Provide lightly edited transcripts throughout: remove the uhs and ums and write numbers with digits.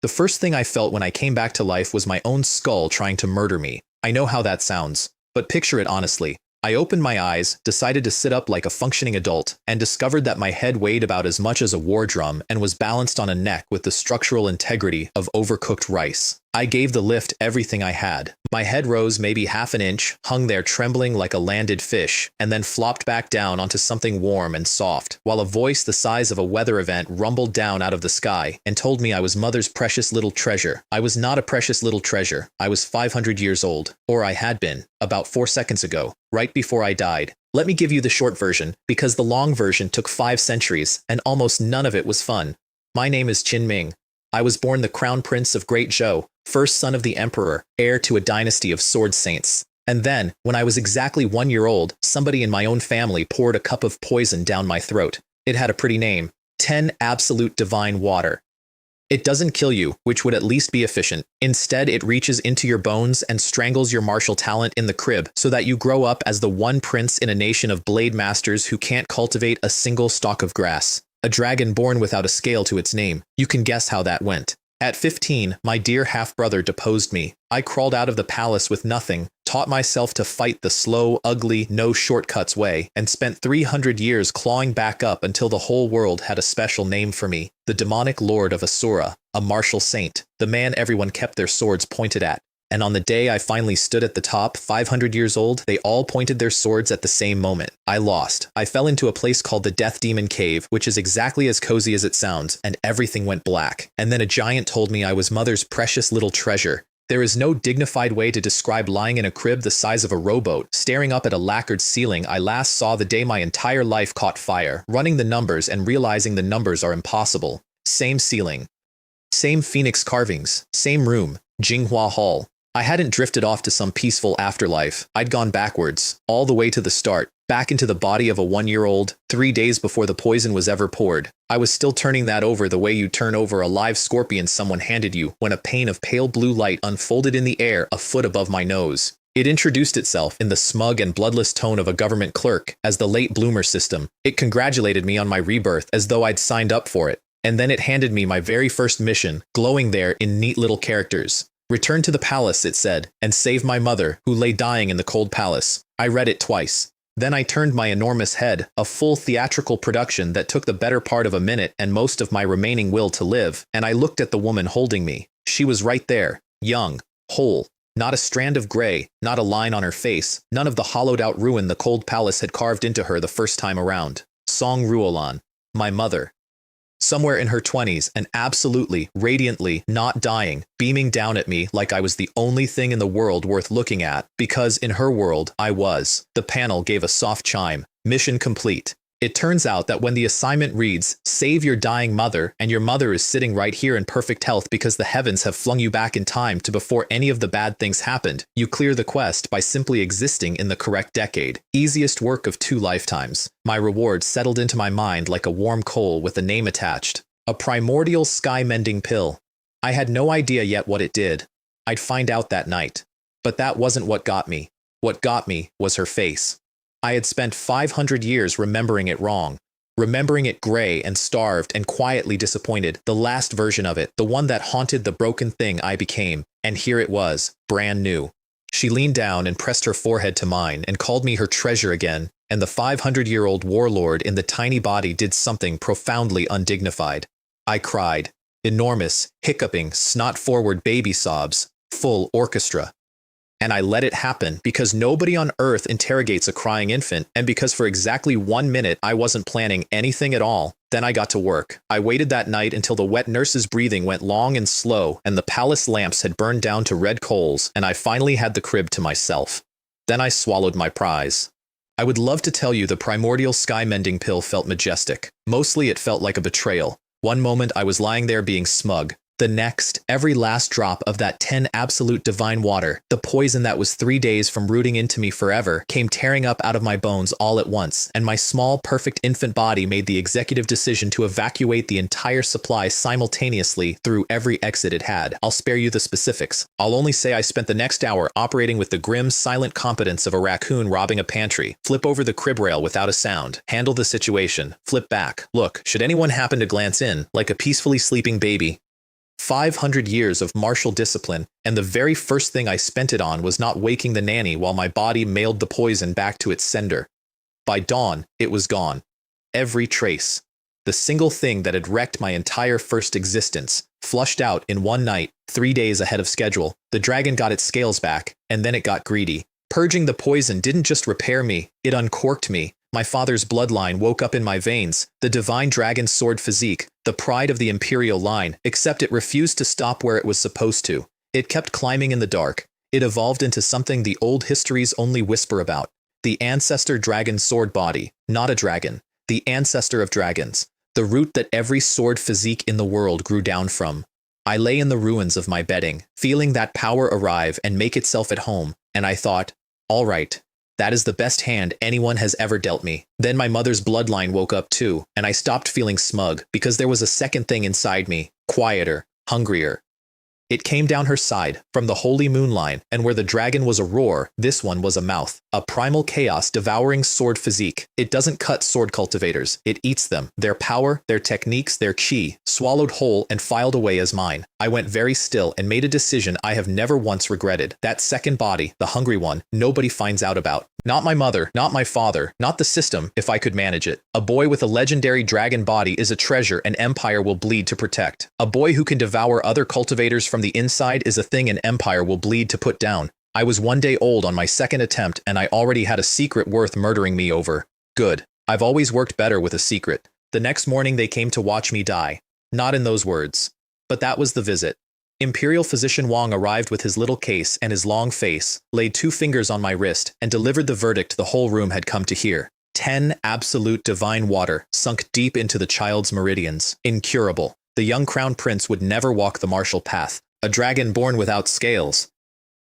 The first thing I felt when I came back to life was my own skull trying to murder me. I know how that sounds, but picture it honestly. I opened my eyes, decided to sit up like a functioning adult, and discovered that my head weighed about as much as a war drum and was balanced on a neck with the structural integrity of overcooked rice. I gave the lift everything I had. My head rose maybe half an inch, hung there trembling like a landed fish, and then flopped back down onto something warm and soft, while a voice the size of a weather event rumbled down out of the sky and told me I was Mother's precious little treasure. I was not a precious little treasure. I was 500 years old, or I had been, about 4 seconds ago, right before I died. Let me give you the short version, because the long version took 5 centuries, and almost none of it was fun. My name is Qin Ming. I was born the Crown Prince of Great Zhou, first son of the Emperor, heir to a dynasty of sword saints. And then, when I was exactly 1 year old, somebody in my own family poured a cup of poison down my throat. It had a pretty name, 10 Absolute Divine Water. It doesn't kill you, which would at least be efficient. Instead, it reaches into your bones and strangles your martial talent in the crib so that you grow up as the one prince in a nation of blade masters who can't cultivate a single stalk of grass. A dragon born without a scale to its name. You can guess how that went. At 15, my dear half-brother deposed me. I crawled out of the palace with nothing, taught myself to fight the slow, ugly, no-shortcuts way, and spent 300 years clawing back up until the whole world had a special name for me. The Demonic Lord of Asura, a martial saint, the man everyone kept their swords pointed at. And on the day I finally stood at the top, 500 years old, they all pointed their swords at the same moment. I lost. I fell into a place called the Death Demon Cave, which is exactly as cozy as it sounds, and everything went black. And then a giant told me I was Mother's precious little treasure. There is no dignified way to describe lying in a crib the size of a rowboat, staring up at a lacquered ceiling I last saw the day my entire life caught fire, running the numbers and realizing the numbers are impossible. Same ceiling. Same phoenix carvings. Same room. Jinghua Hall. I hadn't drifted off to some peaceful afterlife. I'd gone backwards, all the way to the start, back into the body of a 1-year-old, 3 days before the poison was ever poured. I was still turning that over the way you turn over a live scorpion someone handed you when a pane of pale blue light unfolded in the air a foot above my nose. It introduced itself in the smug and bloodless tone of a government clerk as the Late Bloomer System. It congratulated me on my rebirth as though I'd signed up for it. And then it handed me my very first mission, glowing there in neat little characters. Return to the palace, it said, and save my mother, who lay dying in the cold palace. I read it twice. Then I turned my enormous head, a full theatrical production that took the better part of a minute and most of my remaining will to live, and I looked at the woman holding me. She was right there, young, whole, not a strand of gray, not a line on her face, none of the hollowed-out ruin the cold palace had carved into her the first time around. Song Ruolan, my mother. Somewhere in her 20s and absolutely, radiantly, not dying, beaming down at me like I was the only thing in the world worth looking at, because in her world, I was. The panel gave a soft chime. Mission complete. It turns out that when the assignment reads, save your dying mother, and your mother is sitting right here in perfect health because the heavens have flung you back in time to before any of the bad things happened, you clear the quest by simply existing in the correct decade. Easiest work of 2 lifetimes. My reward settled into my mind like a warm coal with a name attached. A primordial sky-mending pill. I had no idea yet what it did. I'd find out that night. But that wasn't what got me. What got me was her face. I had spent 500 years remembering it wrong, remembering it gray and starved and quietly disappointed, the last version of it, the one that haunted the broken thing I became, and here it was, brand new. She leaned down and pressed her forehead to mine and called me her treasure again, and the 500-year-old warlord in the tiny body did something profoundly undignified. I cried. Enormous, hiccuping, snot-forward baby sobs, full orchestra. And I let it happen because nobody on earth interrogates a crying infant, and because for exactly 1 minute I wasn't planning anything at all. Then I got to work. I waited that night until the wet nurse's breathing went long and slow and the palace lamps had burned down to red coals, and I finally had the crib to myself. Then I swallowed my prize. I would love to tell you the primordial sky-mending pill felt majestic. Mostly it felt like a betrayal. One moment I was lying there being smug. The next, every last drop of that 10 absolute divine water, the poison that was 3 days from rooting into me forever, came tearing up out of my bones all at once, and my small, perfect infant body made the executive decision to evacuate the entire supply simultaneously through every exit it had. I'll spare you the specifics. I'll only say I spent the next hour operating with the grim, silent competence of a raccoon robbing a pantry. Flip over the crib rail without a sound. Handle the situation. Flip back. Look, should anyone happen to glance in, like a peacefully sleeping baby, 500 years of martial discipline, and the very first thing I spent it on was not waking the nanny while my body mailed the poison back to its sender. By dawn, it was gone. Every trace. The single thing that had wrecked my entire first existence, flushed out in one night, 3 days ahead of schedule. The dragon got its scales back, and then it got greedy. Purging the poison didn't just repair me, it uncorked me. My father's bloodline woke up in my veins, the divine dragon sword physique, the pride of the imperial line, except it refused to stop where it was supposed to. It kept climbing in the dark. It evolved into something the old histories only whisper about. The ancestor dragon sword body, not a dragon. The ancestor of dragons. The root that every sword physique in the world grew down from. I lay in the ruins of my bedding, feeling that power arrive and make itself at home, and I thought, all right, that is the best hand anyone has ever dealt me. Then my mother's bloodline woke up too, and I stopped feeling smug because there was a second thing inside me, quieter, hungrier. It came down her side, from the holy moon line, and where the dragon was a roar, this one was a mouth. A primal chaos devouring sword physique. It doesn't cut sword cultivators, it eats them. Their power, their techniques, their chi, swallowed whole and filed away as mine. I went very still and made a decision I have never once regretted. That second body, the hungry one, nobody finds out about. Not my mother, not my father, not the system, if I could manage it. A boy with a legendary dragon body is a treasure an empire will bleed to protect. A boy who can devour other cultivators from the inside is a thing an empire will bleed to put down. I was 1 day old on my second attempt and I already had a secret worth murdering me over. Good. I've always worked better with a secret. The next morning they came to watch me die. Not in those words. But that was the visit. Imperial Physician Wang arrived with his little case and his long face, laid 2 fingers on my wrist, and delivered the verdict the whole room had come to hear. 10 absolute divine water, sunk deep into the child's meridians. Incurable. The young crown prince would never walk the martial path. A dragon born without scales.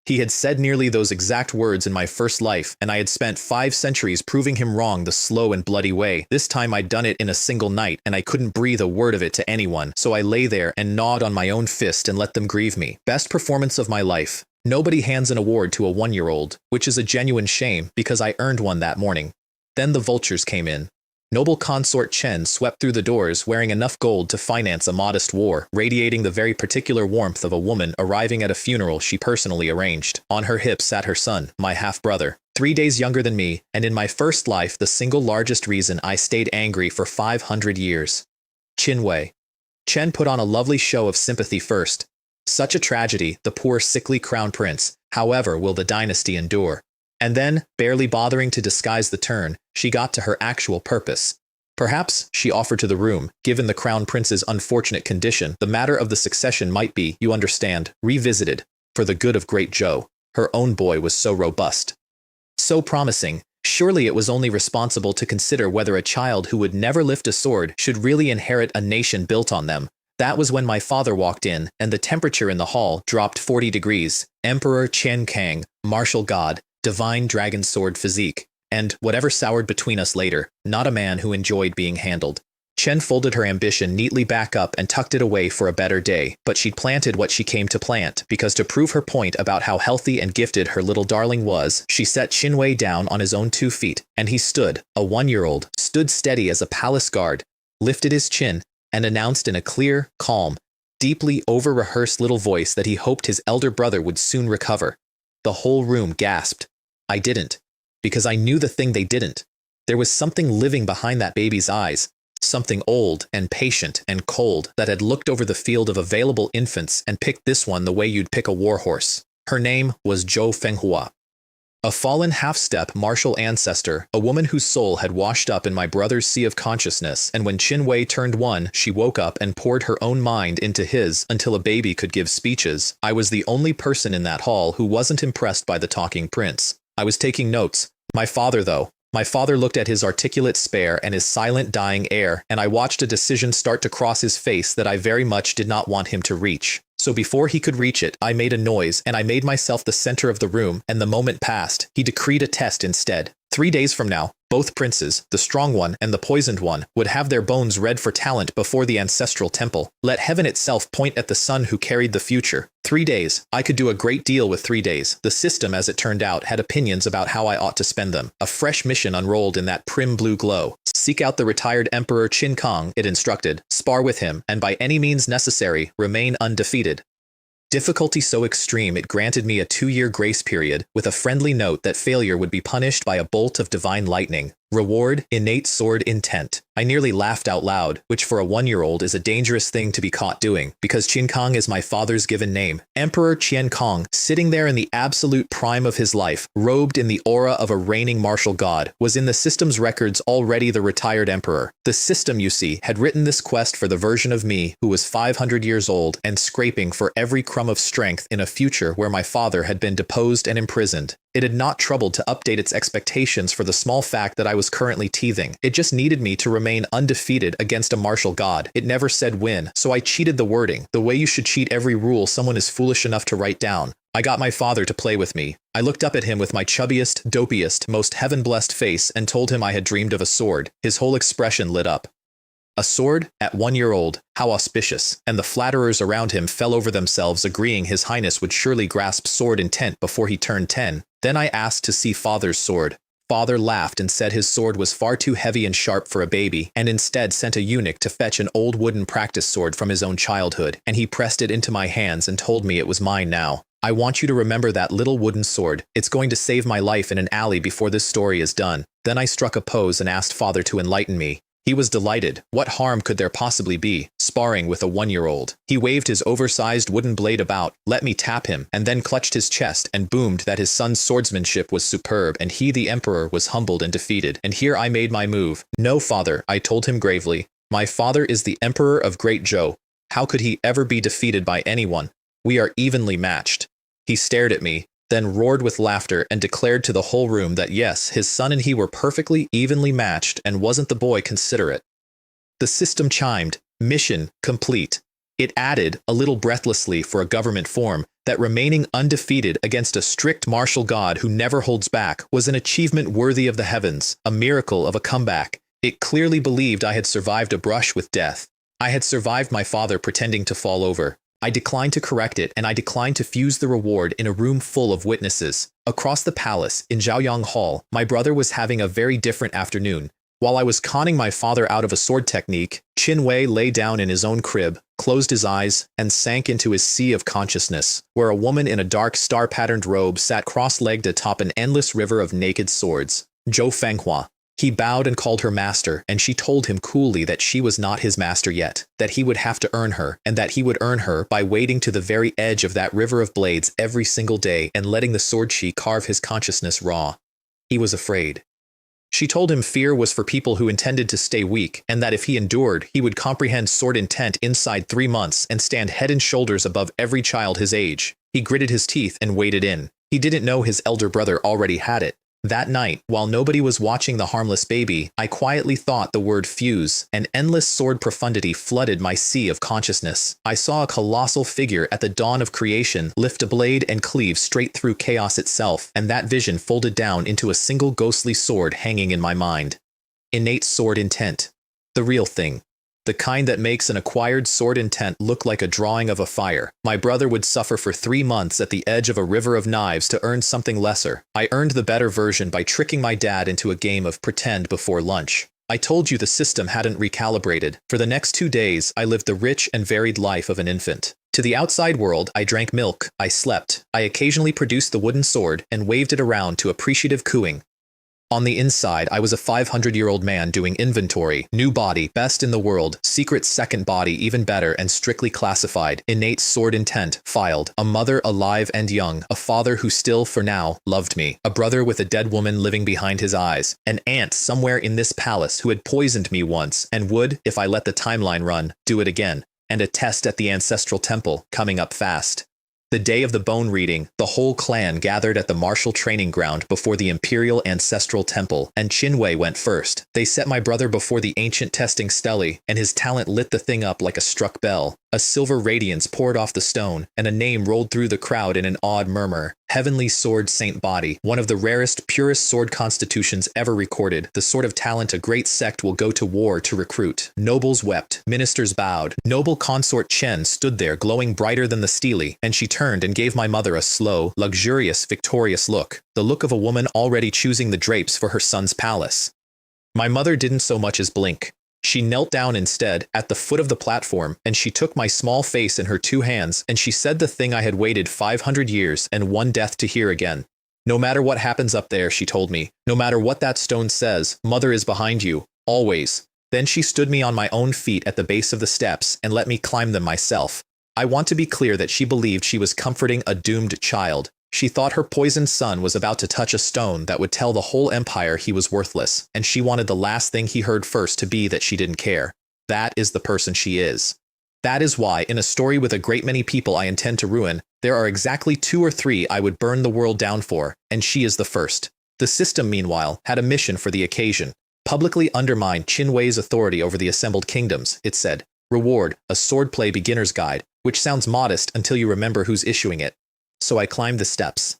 He had said nearly those exact words in my first life, and I had spent 5 centuries proving him wrong the slow and bloody way. This time I'd done it in a single night, and I couldn't breathe a word of it to anyone, so I lay there and gnawed on my own fist and let them grieve me. Best performance of my life. Nobody hands an award to a 1-year-old, which is a genuine shame because I earned one that morning. Then the vultures came in. Noble consort Chen swept through the doors wearing enough gold to finance a modest war, radiating the very particular warmth of a woman arriving at a funeral she personally arranged. On her hip sat her son, my half-brother, 3 days younger than me, and in my first life the single largest reason I stayed angry for 500 years. Qin Wei. Chen put on a lovely show of sympathy first. Such a tragedy, the poor sickly crown prince, however will the dynasty endure? And then, barely bothering to disguise the turn, she got to her actual purpose. Perhaps, she offered to the room, given the crown prince's unfortunate condition, the matter of the succession might be, you understand, revisited, for the good of great Zhou. Her own boy was so robust. So promising, surely it was only responsible to consider whether a child who would never lift a sword should really inherit a nation built on them. That was when my father walked in, and the temperature in the hall dropped 40 degrees. Emperor Chen Kang, martial god, divine dragon sword physique, and, whatever soured between us later, not a man who enjoyed being handled. Chen folded her ambition neatly back up and tucked it away for a better day, but she'd planted what she came to plant, because to prove her point about how healthy and gifted her little darling was, she set Qin Wei down on his own 2 feet, and he stood, a 1-year-old, stood steady as a palace guard, lifted his chin, and announced in a clear, calm, deeply over-rehearsed little voice that he hoped his elder brother would soon recover. The whole room gasped. I didn't. Because I knew the thing they didn't. There was something living behind that baby's eyes. Something old and patient and cold that had looked over the field of available infants and picked this one the way you'd pick a warhorse. Her name was Zhou Fenghua. A fallen half-step martial ancestor, a woman whose soul had washed up in my brother's sea of consciousness, and when Qin Wei turned 1, she woke up and poured her own mind into his until a baby could give speeches. I was the only person in that hall who wasn't impressed by the talking prince. I was taking notes. My father, though. My father looked at his articulate spare and his silent dying air, and I watched a decision start to cross his face that I very much did not want him to reach. So before he could reach it, I made a noise, and I made myself the center of the room, and the moment passed. He decreed a test instead. 3 days from now, both princes, the strong one and the poisoned one, would have their bones read for talent before the ancestral temple. Let heaven itself point at the son who carried the future. 3 days. I could do a great deal with 3 days. The system, as it turned out, had opinions about how I ought to spend them. A fresh mission unrolled in that prim blue glow. Seek out the retired Emperor Qin Kong, it instructed. Spar with him, and by any means necessary, remain undefeated. Difficulty so extreme it granted me a 2-year grace period, with a friendly note that failure would be punished by a bolt of divine lightning. Reward, innate sword intent. I nearly laughed out loud, which for a 1-year-old is a dangerous thing to be caught doing, because Qin Kong is my father's given name. Emperor Qin Kong, sitting there in the absolute prime of his life, robed in the aura of a reigning martial god, was in the system's records already the retired emperor. The system, you see, had written this quest for the version of me who was 500 years old and scraping for every crumb of strength in a future where my father had been deposed and imprisoned. It had not troubled to update its expectations for the small fact that I was currently teething. It just needed me to remain undefeated against a martial god. It never said win, so I cheated the wording, the way you should cheat every rule someone is foolish enough to write down. I got my father to play with me. I looked up at him with my chubbiest, dopiest, most heaven-blessed face and told him I had dreamed of a sword. His whole expression lit up. A sword? At 1 year old? How auspicious. And the flatterers around him fell over themselves, agreeing His Highness would surely grasp sword intent before he turned 10. Then I asked to see Father's sword. Father laughed and said his sword was far too heavy and sharp for a baby, and instead sent a eunuch to fetch an old wooden practice sword from his own childhood, and he pressed it into my hands and told me it was mine now. I want you to remember that little wooden sword. It's going to save my life in an alley before this story is done. Then I struck a pose and asked Father to enlighten me. He was delighted. What harm could there possibly be, sparring with a 1-year-old? He waved his oversized wooden blade about, let me tap him, and then clutched his chest and boomed that his son's swordsmanship was superb and he, the emperor, was humbled and defeated. And here I made my move. No, father, I told him gravely. My father is the emperor of Great Zhou. How could he ever be defeated by anyone? We are evenly matched. He stared at me, then roared with laughter and declared to the whole room that yes, his son and he were perfectly evenly matched, and wasn't the boy considerate. The system chimed, mission complete. It added, a little breathlessly for a government form, that remaining undefeated against a strict martial god who never holds back was an achievement worthy of the heavens, a miracle of a comeback. It clearly believed I had survived a brush with death. I had survived my father pretending to fall over. I declined to correct it, and I declined to fuse the reward in a room full of witnesses. Across the palace, in Zhaoyang Hall, my brother was having a very different afternoon. While I was conning my father out of a sword technique, Qin Wei lay down in his own crib, closed his eyes, and sank into his sea of consciousness, where a woman in a dark star-patterned robe sat cross-legged atop an endless river of naked swords. Zhou Fenghua. He bowed and called her master, and she told him coolly that she was not his master yet, that he would have to earn her, and that he would earn her by wading to the very edge of that river of blades every single day and letting the sword she carve his consciousness raw. He was afraid. She told him fear was for people who intended to stay weak, and that if he endured, he would comprehend sword intent inside 3 months and stand head and shoulders above every child his age. He gritted his teeth and waded in. He didn't know his elder brother already had it. That night, while nobody was watching the harmless baby, I quietly thought the word fuse. An endless sword profundity flooded my sea of consciousness. I saw a colossal figure at the dawn of creation lift a blade and cleave straight through chaos itself, and that vision folded down into a single ghostly sword hanging in my mind. Innate sword intent. The real thing. The kind that makes an acquired sword intent look like a drawing of a fire. My brother would suffer for 3 months at the edge of a river of knives to earn something lesser. I earned the better version by tricking my dad into a game of pretend before lunch. I told you the system hadn't recalibrated. For the next 2 days, I lived the rich and varied life of an infant. To the outside world, I drank milk, I slept, I occasionally produced the wooden sword and waved it around to appreciative cooing. On the inside, I was a 500-year-old man doing inventory, new body, best in the world, secret second body, even better and strictly classified, innate sword intent, filed, a mother alive and young, a father who still, for now, loved me, a brother with a dead woman living behind his eyes, an aunt somewhere in this palace who had poisoned me once and would, if I let the timeline run, do it again, and a test at the ancestral temple coming up fast. The day of the bone reading, the whole clan gathered at the martial training ground before the imperial ancestral temple, and Qin Wei went first. They set my brother before the ancient testing stele, and his talent lit the thing up like a struck bell. A silver radiance poured off the stone, and a name rolled through the crowd in an awed murmur. Heavenly Sword Saint Body, one of the rarest, purest sword constitutions ever recorded, the sort of talent a great sect will go to war to recruit. Nobles wept, ministers bowed. Noble consort Chen stood there glowing brighter than the steely, and she turned and gave my mother a slow, luxurious, victorious look, the look of a woman already choosing the drapes for her son's palace. My mother didn't so much as blink. She knelt down instead, at the foot of the platform, and she took my small face in her two hands, and she said the thing I had waited 500 years and one death to hear again. No matter what happens up there, she told me, no matter what that stone says, Mother is behind you, always. Then she stood me on my own feet at the base of the steps and let me climb them myself. I want to be clear that she believed she was comforting a doomed child. She thought her poisoned son was about to touch a stone that would tell the whole empire he was worthless, and she wanted the last thing he heard first to be that she didn't care. That is the person she is. That is why, in a story with a great many people I intend to ruin, there are exactly 2 or 3 I would burn the world down for, and she is the first. The system, meanwhile, had a mission for the occasion. Publicly undermine Qin Wei's authority over the assembled kingdoms, it said. Reward, a swordplay beginner's guide, which sounds modest until you remember who's issuing it. So I climbed the steps.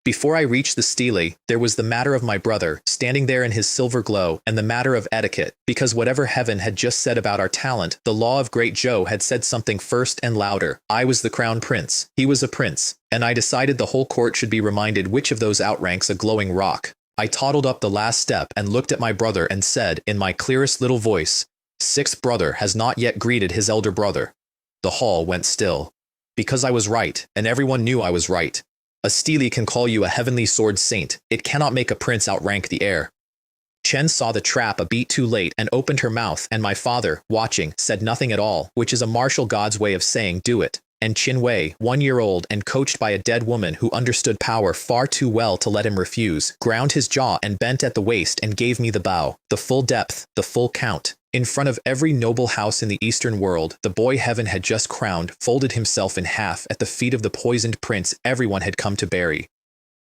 Before I reached the stele, there was the matter of my brother, standing there in his silver glow, and the matter of etiquette, because whatever heaven had just said about our talent, the law of great Zhou had said something first and louder. I was the crown prince, he was a prince, and I decided the whole court should be reminded which of those outranks a glowing rock. I toddled up the last step and looked at my brother and said, in my clearest little voice, "Sixth brother has not yet greeted his elder brother." The hall went still. Because I was right, and everyone knew I was right. A stele can call you a heavenly sword saint. It cannot make a prince outrank the heir. Chen saw the trap a beat too late and opened her mouth, and my father, watching, said nothing at all, which is a martial god's way of saying do it. And Qin Wei, 1 year old and coached by a dead woman who understood power far too well to let him refuse, ground his jaw and bent at the waist and gave me the bow, the full depth, the full count. In front of every noble house in the Eastern world, the boy heaven had just crowned folded himself in half at the feet of the poisoned prince everyone had come to bury.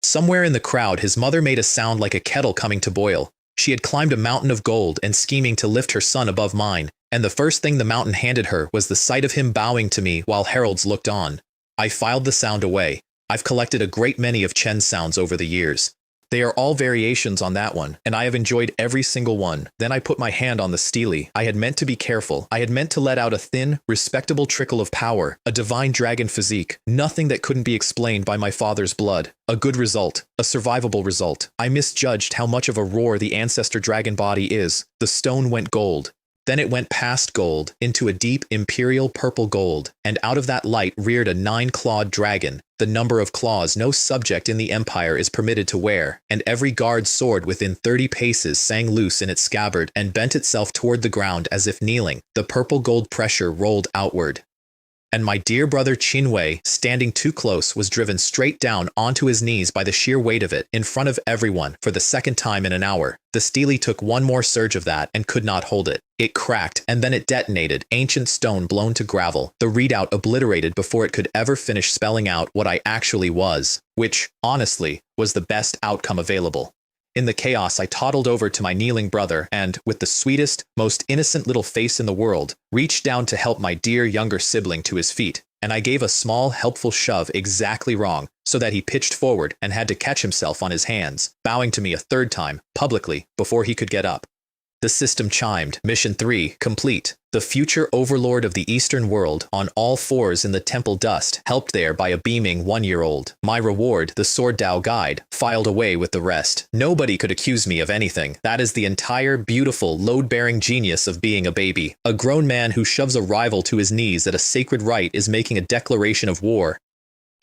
Somewhere in the crowd, his mother made a sound like a kettle coming to boil. She had climbed a mountain of gold and scheming to lift her son above mine, and the first thing the mountain handed her was the sight of him bowing to me while heralds looked on. I filed the sound away. I've collected a great many of Chen's sounds over the years. They are all variations on that one, and I have enjoyed every single one. Then I put my hand on the stele. I had meant to be careful. I had meant to let out a thin, respectable trickle of power, a divine dragon physique, nothing that couldn't be explained by my father's blood. A good result, a survivable result. I misjudged how much of a roar the ancestor dragon body is. The stone went gold. Then it went past gold, into a deep imperial purple gold, and out of that light reared a 9-clawed dragon, the number of claws no subject in the empire is permitted to wear, and every guard's sword within 30 paces sang loose in its scabbard and bent itself toward the ground as if kneeling. The purple gold pressure rolled outward. And my dear brother Qin Wei, standing too close, was driven straight down onto his knees by the sheer weight of it, in front of everyone, for the second time in an hour. The stele took one more surge of that and could not hold it. It cracked, and then it detonated, ancient stone blown to gravel, the readout obliterated before it could ever finish spelling out what I actually was, which, honestly, was the best outcome available. In the chaos, I toddled over to my kneeling brother and, with the sweetest, most innocent little face in the world, reached down to help my dear younger sibling to his feet, and I gave a small, helpful shove exactly wrong, so that he pitched forward and had to catch himself on his hands, bowing to me a third time, publicly, before he could get up. The system chimed. Mission 3, complete. The future overlord of the Eastern world, on all fours in the temple dust, helped there by a beaming 1-year-old. My reward, the Sword Dao Guide, filed away with the rest. Nobody could accuse me of anything. That is the entire, beautiful, load-bearing genius of being a baby. A grown man who shoves a rival to his knees at a sacred rite is making a declaration of war.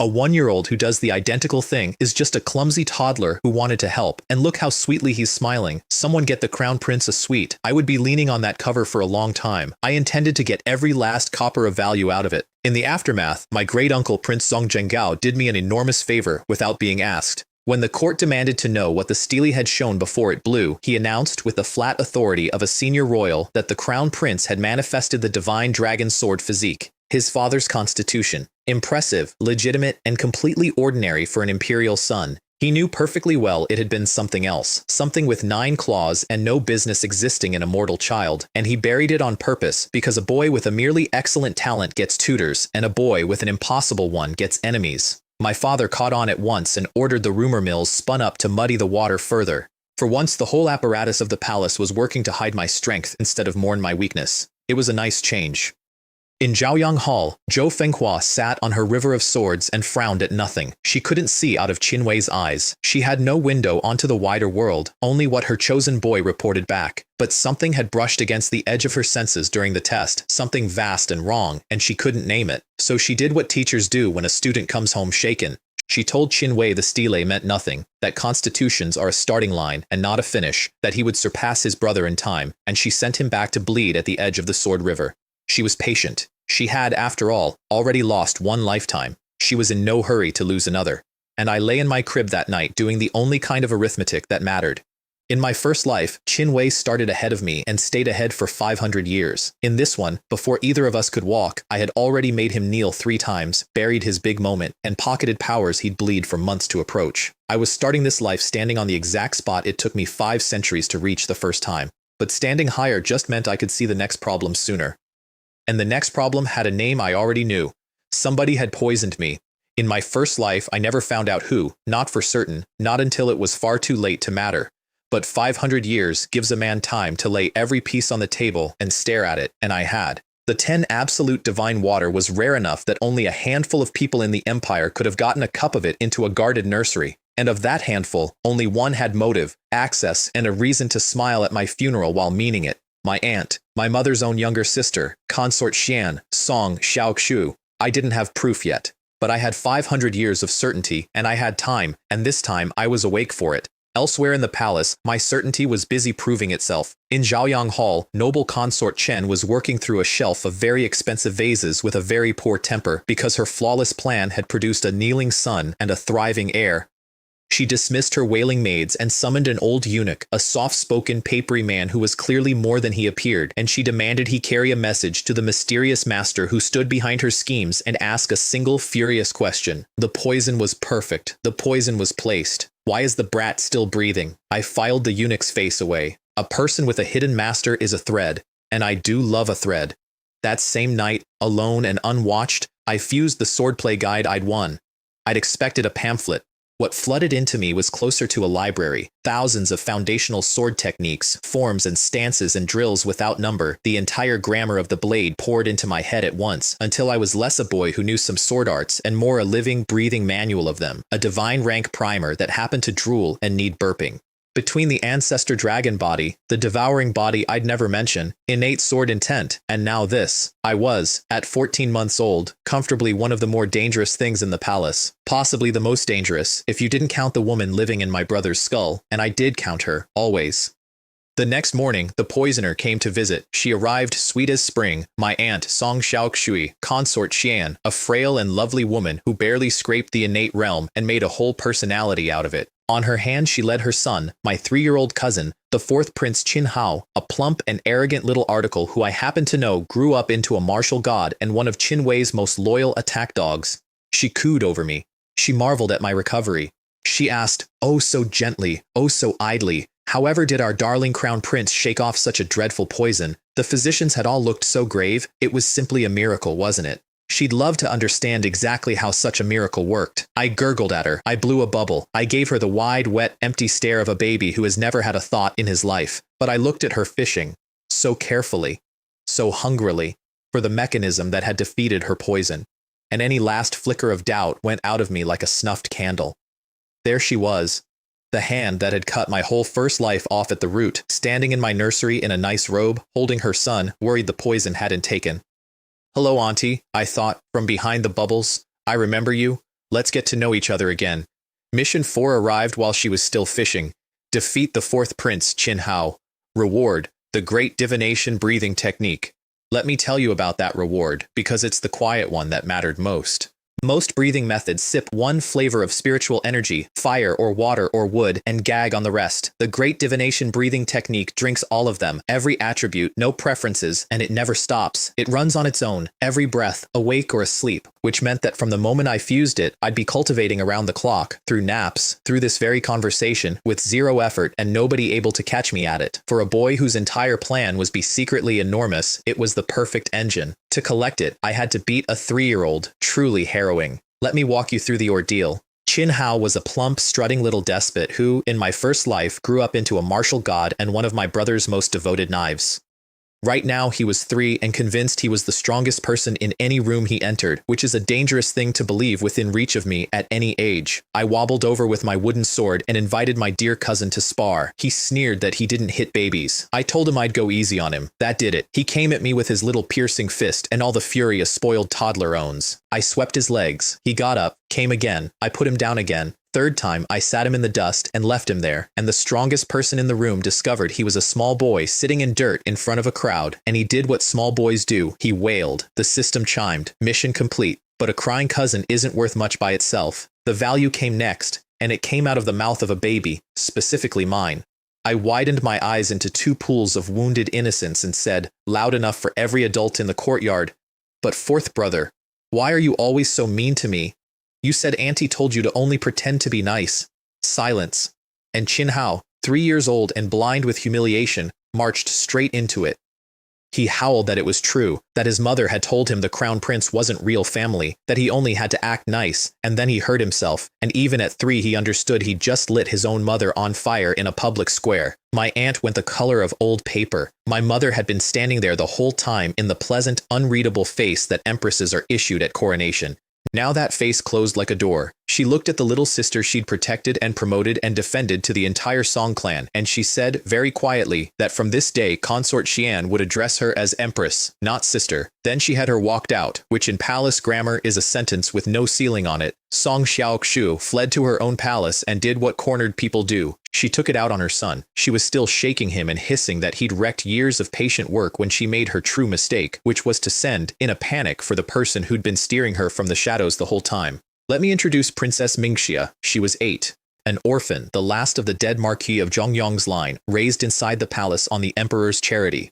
A 1-year-old who does the identical thing is just a clumsy toddler who wanted to help, and look how sweetly he's smiling. Someone get the Crown Prince a sweet. I would be leaning on that cover for a long time. I intended to get every last copper of value out of it. In the aftermath, my great-uncle Prince Zhongjengao did me an enormous favor without being asked. When the court demanded to know what the stele had shown before it blew, he announced with the flat authority of a senior royal that the Crown Prince had manifested the divine dragon sword physique. His father's constitution. Impressive, legitimate, and completely ordinary for an imperial son. He knew perfectly well it had been something else, something with 9 claws and no business existing in a mortal child, and he buried it on purpose because a boy with a merely excellent talent gets tutors, and a boy with an impossible one gets enemies. My father caught on at once and ordered the rumor mills spun up to muddy the water further. For once, the whole apparatus of the palace was working to hide my strength instead of mourn my weakness. It was a nice change. In Zhaoyang Hall, Zhou Fenghua sat on her river of swords and frowned at nothing. She couldn't see out of Qinwei's eyes. She had no window onto the wider world, only what her chosen boy reported back. But something had brushed against the edge of her senses during the test, something vast and wrong, and she couldn't name it. So she did what teachers do when a student comes home shaken. She told Qinwei the stele meant nothing, that constitutions are a starting line and not a finish, that he would surpass his brother in time, and she sent him back to bleed at the edge of the Sword River. She was patient. She had, after all, already lost one lifetime. She was in no hurry to lose another. And I lay in my crib that night doing the only kind of arithmetic that mattered. In my first life, Qinwei started ahead of me and stayed ahead for 500 years. In this one, before either of us could walk, I had already made him kneel 3 times, buried his big moment, and pocketed powers he'd bleed for months to approach. I was starting this life standing on the exact spot it took me 5 centuries to reach the first time. But standing higher just meant I could see the next problem sooner. And the next problem had a name I already knew. Somebody had poisoned me. In my first life, I never found out who, not for certain, not until it was far too late to matter. But 500 years gives a man time to lay every piece on the table and stare at it, and I had. The 10 absolute divine water was rare enough that only a handful of people in the empire could have gotten a cup of it into a guarded nursery. And of that handful, only one had motive, access, and a reason to smile at my funeral while meaning it. My aunt, my mother's own younger sister, consort Xian, Song Xiaoxu. I didn't have proof yet, but I had 500 years of certainty, and I had time, and this time I was awake for it. Elsewhere in the palace, my certainty was busy proving itself. In Zhaoyang Hall, noble consort Chen was working through a shelf of very expensive vases with a very poor temper because her flawless plan had produced a kneeling son and a thriving heir. She dismissed her wailing maids and summoned an old eunuch, a soft-spoken, papery man who was clearly more than he appeared, and she demanded he carry a message to the mysterious master who stood behind her schemes and ask a single furious question. The poison was perfect. The poison was placed. Why is the brat still breathing? I filed the eunuch's face away. A person with a hidden master is a thread, and I do love a thread. That same night, alone and unwatched, I fused the swordplay guide I'd won. I'd expected a pamphlet. What flooded into me was closer to a library. Thousands of foundational sword techniques, forms and stances and drills without number. The entire grammar of the blade poured into my head at once, until I was less a boy who knew some sword arts and more a living, breathing manual of them. A divine rank primer that happened to drool and need burping. Between the ancestor dragon body, the devouring body I'd never mention, innate sword intent, and now this, I was, at 14 months old, comfortably one of the more dangerous things in the palace. Possibly the most dangerous, if you didn't count the woman living in my brother's skull, and I did count her, always. The next morning, the poisoner came to visit. She arrived sweet as spring, my aunt Song Xiaoxui, consort Xian, a frail and lovely woman who barely scraped the innate realm and made a whole personality out of it. On her hand she led her son, my 3-year-old cousin, the 4th Prince Qin Hao, a plump and arrogant little article who I happen to know grew up into a martial god and one of Qinwei's most loyal attack dogs. She cooed over me. She marveled at my recovery. She asked, oh so gently, oh so idly, however did our darling crown prince shake off such a dreadful poison? The physicians had all looked so grave, it was simply a miracle, wasn't it? She'd love to understand exactly how such a miracle worked. I gurgled at her. I blew a bubble. I gave her the wide, wet, empty stare of a baby who has never had a thought in his life. But I looked at her fishing, so carefully, so hungrily, for the mechanism that had defeated her poison. And any last flicker of doubt went out of me like a snuffed candle. There she was, the hand that had cut my whole first life off at the root, standing in my nursery in a nice robe, holding her son, worried the poison hadn't taken. Hello, Auntie, I thought, from behind the bubbles. I remember you. Let's get to know each other again. Mission 4 arrived while she was still fishing. Defeat the 4th Prince, Qin Hao. Reward, the great divination breathing technique. Let me tell you about that reward, because it's the quiet one that mattered most. Most breathing methods sip one flavor of spiritual energy, fire or water or wood, and gag on the rest. The great divination breathing technique drinks all of them, every attribute, no preferences, and it never stops. It runs on its own, every breath, awake or asleep, which meant that from the moment I fused it, I'd be cultivating around the clock, through naps, through this very conversation, with zero effort and nobody able to catch me at it. For a boy whose entire plan was be secretly enormous, it was the perfect engine. To collect it, I had to beat a 3-year-old, truly harrowing. Let me walk you through the ordeal. Qin Hao was a plump, strutting little despot who, in my first life, grew up into a martial god and one of my brother's most devoted knives. Right now, he was 3 and convinced he was the strongest person in any room he entered, which is a dangerous thing to believe within reach of me at any age. I wobbled over with my wooden sword and invited my dear cousin to spar. He sneered that he didn't hit babies. I told him I'd go easy on him. That did it. He came at me with his little piercing fist and all the fury a spoiled toddler owns. I swept his legs. He got up, came again. I put him down again. Third time, I sat him in the dust and left him there, and the strongest person in the room discovered he was a small boy sitting in dirt in front of a crowd, and he did what small boys do. He wailed. The system chimed. Mission complete. But a crying cousin isn't worth much by itself. The value came next, and it came out of the mouth of a baby, specifically mine. I widened my eyes into 2 pools of wounded innocence and said, loud enough for every adult in the courtyard, "But fourth brother, why are you always so mean to me? You said Auntie told you to only pretend to be nice." Silence. And Qin Hao, 3 years old and blind with humiliation, marched straight into it. He howled that it was true, that his mother had told him the crown prince wasn't real family, that he only had to act nice, and then he hurt himself, and even at 3 he understood he'd just lit his own mother on fire in a public square. My aunt went the color of old paper. My mother had been standing there the whole time in the pleasant, unreadable face that empresses are issued at coronation. Now that face closed like a door. She looked at the little sister she'd protected and promoted and defended to the entire Song clan, and she said, very quietly, that from this day Consort Xian would address her as Empress, not sister. Then she had her walked out, which in palace grammar is a sentence with no ceiling on it. Song Xiaoxu fled to her own palace and did what cornered people do. She took it out on her son. She was still shaking him and hissing that he'd wrecked years of patient work when she made her true mistake, which was to send, in a panic, for the person who'd been steering her from the shadows the whole time. Let me introduce Princess Mingxia. She was 8. An orphan, the last of the dead Marquis of Zhongyang's line, raised inside the palace on the emperor's charity.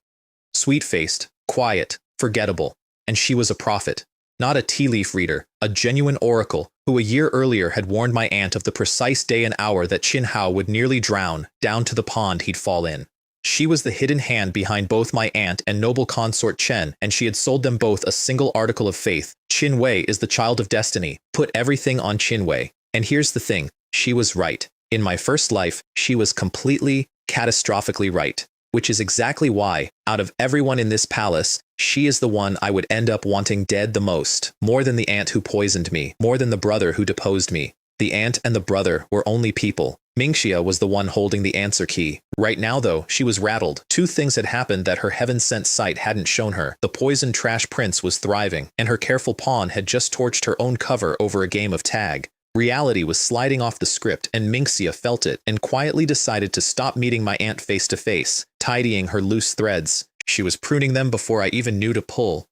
Sweet-faced, quiet, forgettable. And she was a prophet. Not a tea leaf reader, a genuine oracle, who a year earlier had warned my aunt of the precise day and hour that Qin Hao would nearly drown, down to the pond he'd fall in. She was the hidden hand behind both my aunt and noble consort Chen, and she had sold them both a single article of faith. Qin Wei is the child of destiny. Put everything on Qin Wei. And here's the thing, she was right. In my first life, she was completely, catastrophically right. Which is exactly why, out of everyone in this palace, she is the one I would end up wanting dead the most. More than the aunt who poisoned me, more than the brother who deposed me. The aunt and the brother were only people. Mingxia was the one holding the answer key. Right now, though, she was rattled. 2 things had happened that her heaven-sent sight hadn't shown her. The poisoned trash prince was thriving, and her careful pawn had just torched her own cover over a game of tag. Reality was sliding off the script, and Mingxia felt it, and quietly decided to stop meeting my aunt face to face, tidying her loose threads. She was pruning them before I even knew to pull.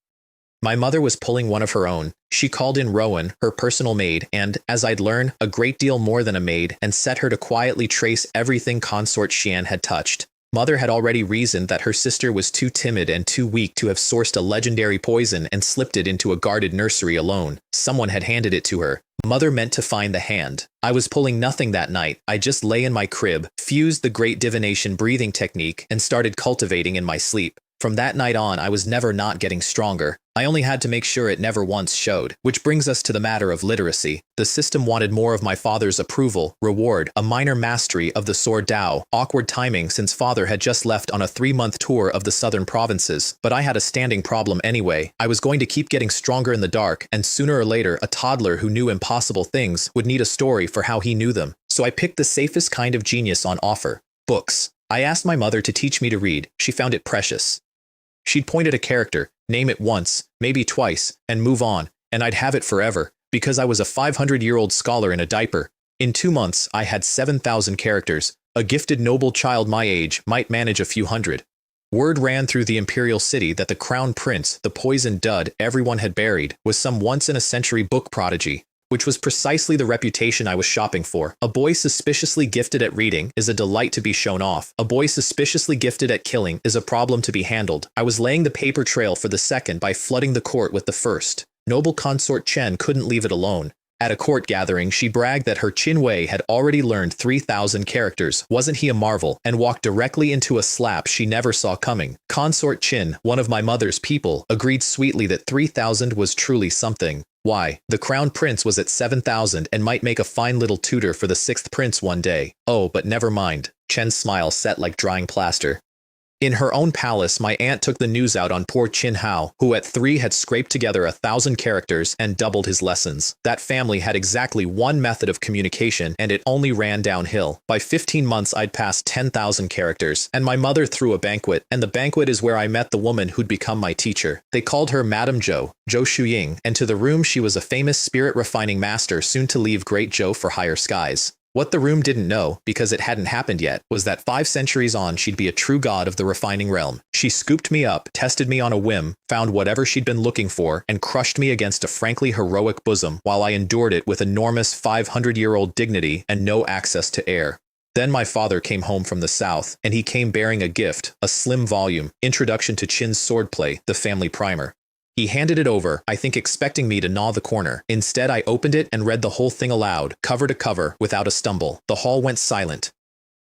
My mother was pulling one of her own. She called in Rowan, her personal maid, and, as I'd learn, a great deal more than a maid, and set her to quietly trace everything Consort Xian had touched. Mother had already reasoned that her sister was too timid and too weak to have sourced a legendary poison and slipped it into a guarded nursery alone. Someone had handed it to her. Mother meant to find the hand. I was pulling nothing that night. I just lay in my crib, fused the great divination breathing technique, and started cultivating in my sleep. From that night on, I was never not getting stronger. I only had to make sure it never once showed. Which brings us to the matter of literacy. The system wanted more of my father's approval, reward, a minor mastery of the sword Dao, awkward timing since father had just left on a 3-month tour of the southern provinces. But I had a standing problem anyway. I was going to keep getting stronger in the dark, and sooner or later, a toddler who knew impossible things would need a story for how he knew them. So I picked the safest kind of genius on offer. Books. I asked my mother to teach me to read. She found it precious. She'd point at a character, name it once, maybe twice, and move on, and I'd have it forever, because I was a 500-year-old scholar in a diaper. In 2 months, I had 7,000 characters. A gifted noble child my age might manage a few hundred. Word ran through the imperial city that the crown prince, the poisoned dud everyone had buried, was some once-in-a-century book prodigy, which was precisely the reputation I was shopping for. A boy suspiciously gifted at reading is a delight to be shown off. A boy suspiciously gifted at killing is a problem to be handled. I was laying the paper trail for the second by flooding the court with the first. Noble consort Chen couldn't leave it alone. At a court gathering, she bragged that her Qin Wei had already learned 3,000 characters. Wasn't he a marvel? And walked directly into a slap she never saw coming. Consort Qin, one of my mother's people, agreed sweetly that 3,000 was truly something. Why, the crown prince was at 7,000 and might make a fine little tutor for the 6th prince one day. Oh, but never mind. Chen's smile set like drying plaster. In her own palace, my aunt took the news out on poor Qin Hao, who at 3 had scraped together 1,000 characters and doubled his lessons. That family had exactly one method of communication, and it only ran downhill. By 15 months, I'd passed 10,000 characters, and my mother threw a banquet, and the banquet is where I met the woman who'd become my teacher. They called her Madame Zhou, Zhou Shuying, and to the room she was a famous spirit-refining master soon to leave Great Zhou for higher skies. What the room didn't know, because it hadn't happened yet, was that 5 centuries on she'd be a true god of the refining realm. She scooped me up, tested me on a whim, found whatever she'd been looking for, and crushed me against a frankly heroic bosom while I endured it with enormous 500-year-old dignity and no access to air. Then my father came home from the south, and he came bearing a gift, a slim volume, Introduction to Qin's Swordplay, the family primer. He handed it over, I think expecting me to gnaw the corner. Instead, I opened it and read the whole thing aloud, cover to cover, without a stumble. The hall went silent.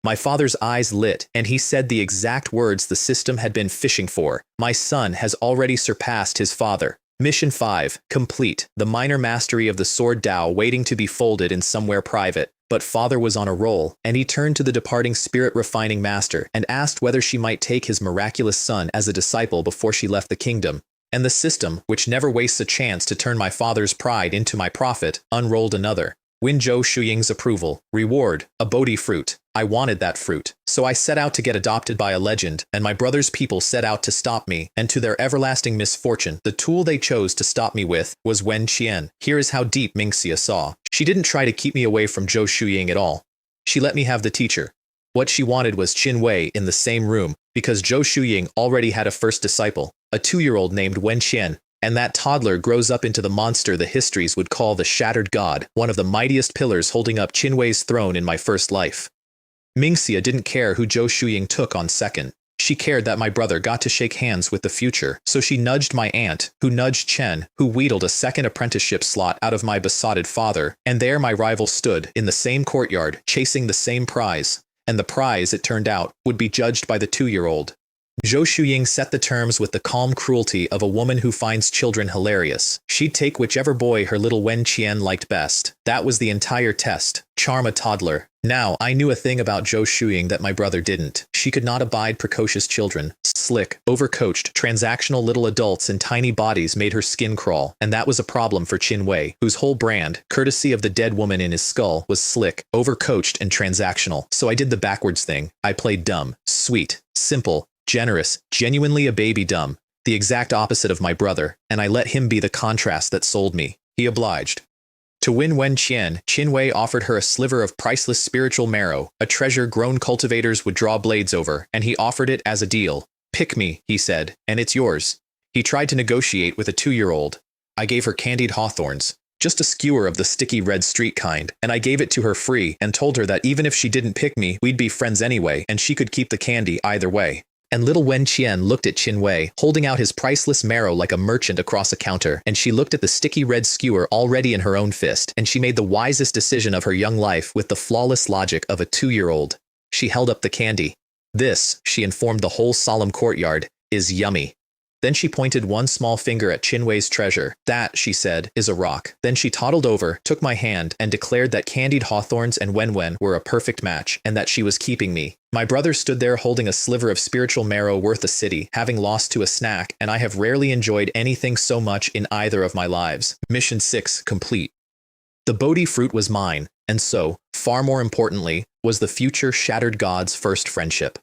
My father's eyes lit, and he said the exact words the system had been fishing for. My son has already surpassed his father. Mission 5, complete. The minor mastery of the sword Dao waiting to be folded in somewhere private. But father was on a roll, and he turned to the departing spirit-refining master and asked whether she might take his miraculous son as a disciple before she left the kingdom. And the system, which never wastes a chance to turn my father's pride into my profit, unrolled another. Win Zhou Shuying's approval. Reward, a Bodhi fruit. I wanted that fruit. So I set out to get adopted by a legend, and my brother's people set out to stop me, and to their everlasting misfortune, the tool they chose to stop me with was Wen Qian. Here is how deep Mingxia saw. She didn't try to keep me away from Zhou Shuying at all. She let me have the teacher. What she wanted was Qin Wei in the same room, because Zhou Shuying already had a first disciple, a 2-year-old named Wen Qian, and that toddler grows up into the monster the histories would call the Shattered God, one of the mightiest pillars holding up Qin Wei's throne in my first life. Mingxia didn't care who Zhou Shuying took on second. She cared that my brother got to shake hands with the future, so she nudged my aunt, who nudged Chen, who wheedled a second apprenticeship slot out of my besotted father, and there my rival stood, in the same courtyard, chasing the same prize. And the prize, it turned out, would be judged by the 2-year-old. Zhou Shuying set the terms with the calm cruelty of a woman who finds children hilarious. She'd take whichever boy her little Wen Qian liked best. That was the entire test. Charm a toddler. Now, I knew a thing about Zhou Shuying that my brother didn't. She could not abide precocious children. Slick, overcoached, transactional little adults in tiny bodies made her skin crawl, and that was a problem for Qin Wei, whose whole brand, courtesy of the dead woman in his skull, was slick, overcoached, and transactional. So I did the backwards thing. I played dumb, sweet, simple, generous, genuinely a baby dumb, the exact opposite of my brother, and I let him be the contrast that sold me. He obliged. To win Wen Qian, Qin Wei offered her a sliver of priceless spiritual marrow, a treasure grown cultivators would draw blades over, and he offered it as a deal. Pick me, he said, and it's yours. He tried to negotiate with a 2-year-old. I gave her candied hawthorns, just a skewer of the sticky red street kind, and I gave it to her free and told her that even if she didn't pick me, we'd be friends anyway, and she could keep the candy either way. And little Wen Qian looked at Qin Wei, holding out his priceless marrow like a merchant across a counter, and she looked at the sticky red skewer already in her own fist, and she made the wisest decision of her young life with the flawless logic of a 2-year-old. She held up the candy. This, she informed the whole solemn courtyard, is yummy. Then she pointed one small finger at Qin Wei's treasure. That, she said, is a rock. Then she toddled over, took my hand, and declared that candied hawthorns and Wen were a perfect match, and that she was keeping me. My brother stood there holding a sliver of spiritual marrow worth a city, having lost to a snack, and I have rarely enjoyed anything so much in either of my lives. Mission 6 complete. The Bodhi fruit was mine, and so, far more importantly, was the future Shattered God's first friendship.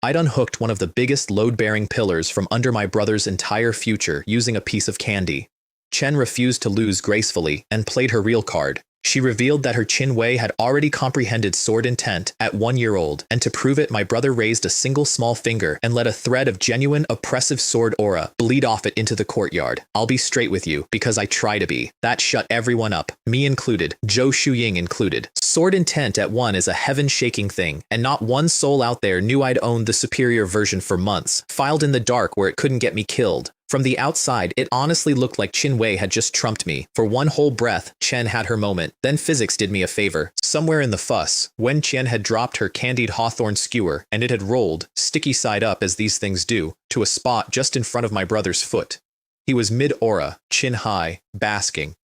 I'd unhooked one of the biggest load-bearing pillars from under my brother's entire future using a piece of candy. Chen refused to lose gracefully and played her real card. She revealed that her Qin Wei had already comprehended sword intent at 1-year-old, and to prove it, my brother raised a single small finger and let a thread of genuine, oppressive sword aura bleed off it into the courtyard. I'll be straight with you, because I try to be. That shut everyone up, me included, Zhou Shuying included. Sword intent at 1 is a heaven-shaking thing, and not one soul out there knew I'd owned the superior version for months, filed in the dark where it couldn't get me killed. From the outside, it honestly looked like Qin Wei had just trumped me. For one whole breath, Chen had her moment. Then physics did me a favor. Somewhere in the fuss, Wen Qian had dropped her candied hawthorn skewer, and it had rolled, sticky side up as these things do, to a spot just in front of my brother's foot. He was mid-aura, chin high, basking.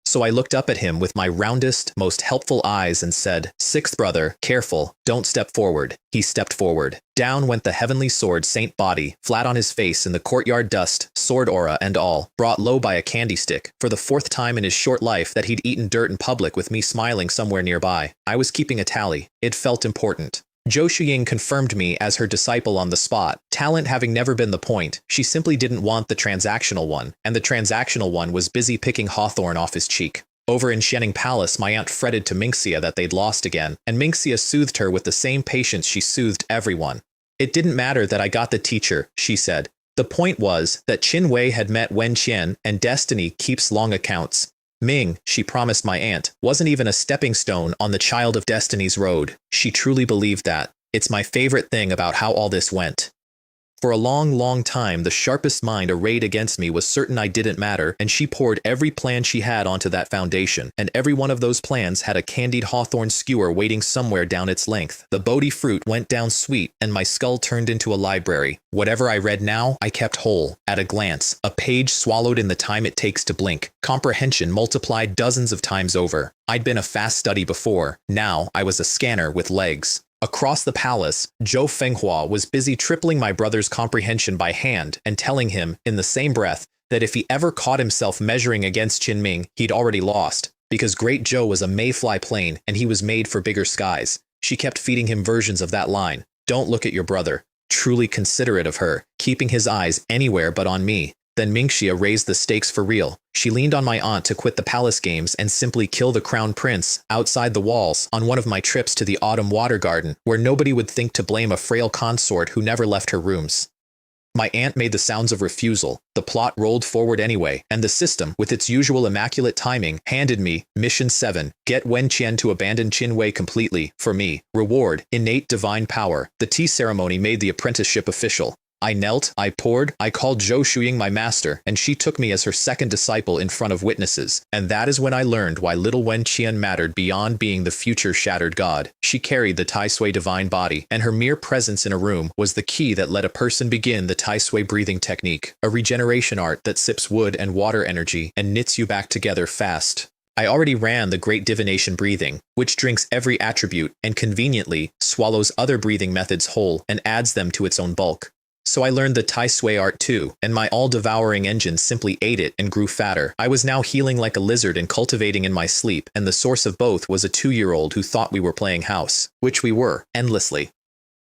So I looked up at him with my roundest, most helpful eyes and said, "Sixth brother, careful, don't step forward." He stepped forward. Down went the heavenly sword saint body, flat on his face in the courtyard dust, sword aura and all, brought low by a candy stick, for the fourth time in his short life that he'd eaten dirt in public with me smiling somewhere nearby. I was keeping a tally. It felt important. Zhou Shuying confirmed me as her disciple on the spot. Talent having never been the point, she simply didn't want the transactional one, and the transactional one was busy picking hawthorn off his cheek. Over in Xianing Palace, my aunt fretted to Minxia that they'd lost again, and Minxia soothed her with the same patience she soothed everyone. It didn't matter that I got the teacher, she said. The point was that Qin Wei had met Wen Qian, and destiny keeps long accounts. Ming, she promised my aunt, wasn't even a stepping stone on the Child of Destiny's road. She truly believed that. It's my favorite thing about how all this went. For a long, long time, the sharpest mind arrayed against me was certain I didn't matter, and she poured every plan she had onto that foundation, and every one of those plans had a candied hawthorn skewer waiting somewhere down its length. The Bodhi fruit went down sweet, and my skull turned into a library. Whatever I read now, I kept whole. At a glance, a page swallowed in the time it takes to blink. Comprehension multiplied dozens of times over. I'd been a fast study before. Now, I was a scanner with legs. Across the palace, Zhou Fenghua was busy tripling my brother's comprehension by hand and telling him, in the same breath, that if he ever caught himself measuring against Qinming, he'd already lost, because Great Zhou was a mayfly plane and he was made for bigger skies. She kept feeding him versions of that line. Don't look at your brother. Truly considerate of her, keeping his eyes anywhere but on me. Then Mingxia raised the stakes for real. She leaned on my aunt to quit the palace games and simply kill the crown prince outside the walls on one of my trips to the autumn water garden, where nobody would think to blame a frail consort who never left her rooms. My aunt made the sounds of refusal. The plot rolled forward anyway, and the system, with its usual immaculate timing, handed me Mission 7, get Wen Qian to abandon Qin Wei completely, for me. Reward, innate divine power. The tea ceremony made the apprenticeship official. I knelt, I poured, I called Zhou Shuying my master, and she took me as her second disciple in front of witnesses. And that is when I learned why little Wen Qian mattered beyond being the future shattered god. She carried the Tai Sui divine body, and her mere presence in a room was the key that let a person begin the Tai Sui breathing technique, a regeneration art that sips wood and water energy and knits you back together fast. I already ran the great divination breathing, which drinks every attribute and conveniently swallows other breathing methods whole and adds them to its own bulk. So I learned the Tai Sui art too, and my all-devouring engine simply ate it and grew fatter. I was now healing like a lizard and cultivating in my sleep, and the source of both was a 2-year-old who thought we were playing house, which we were, endlessly.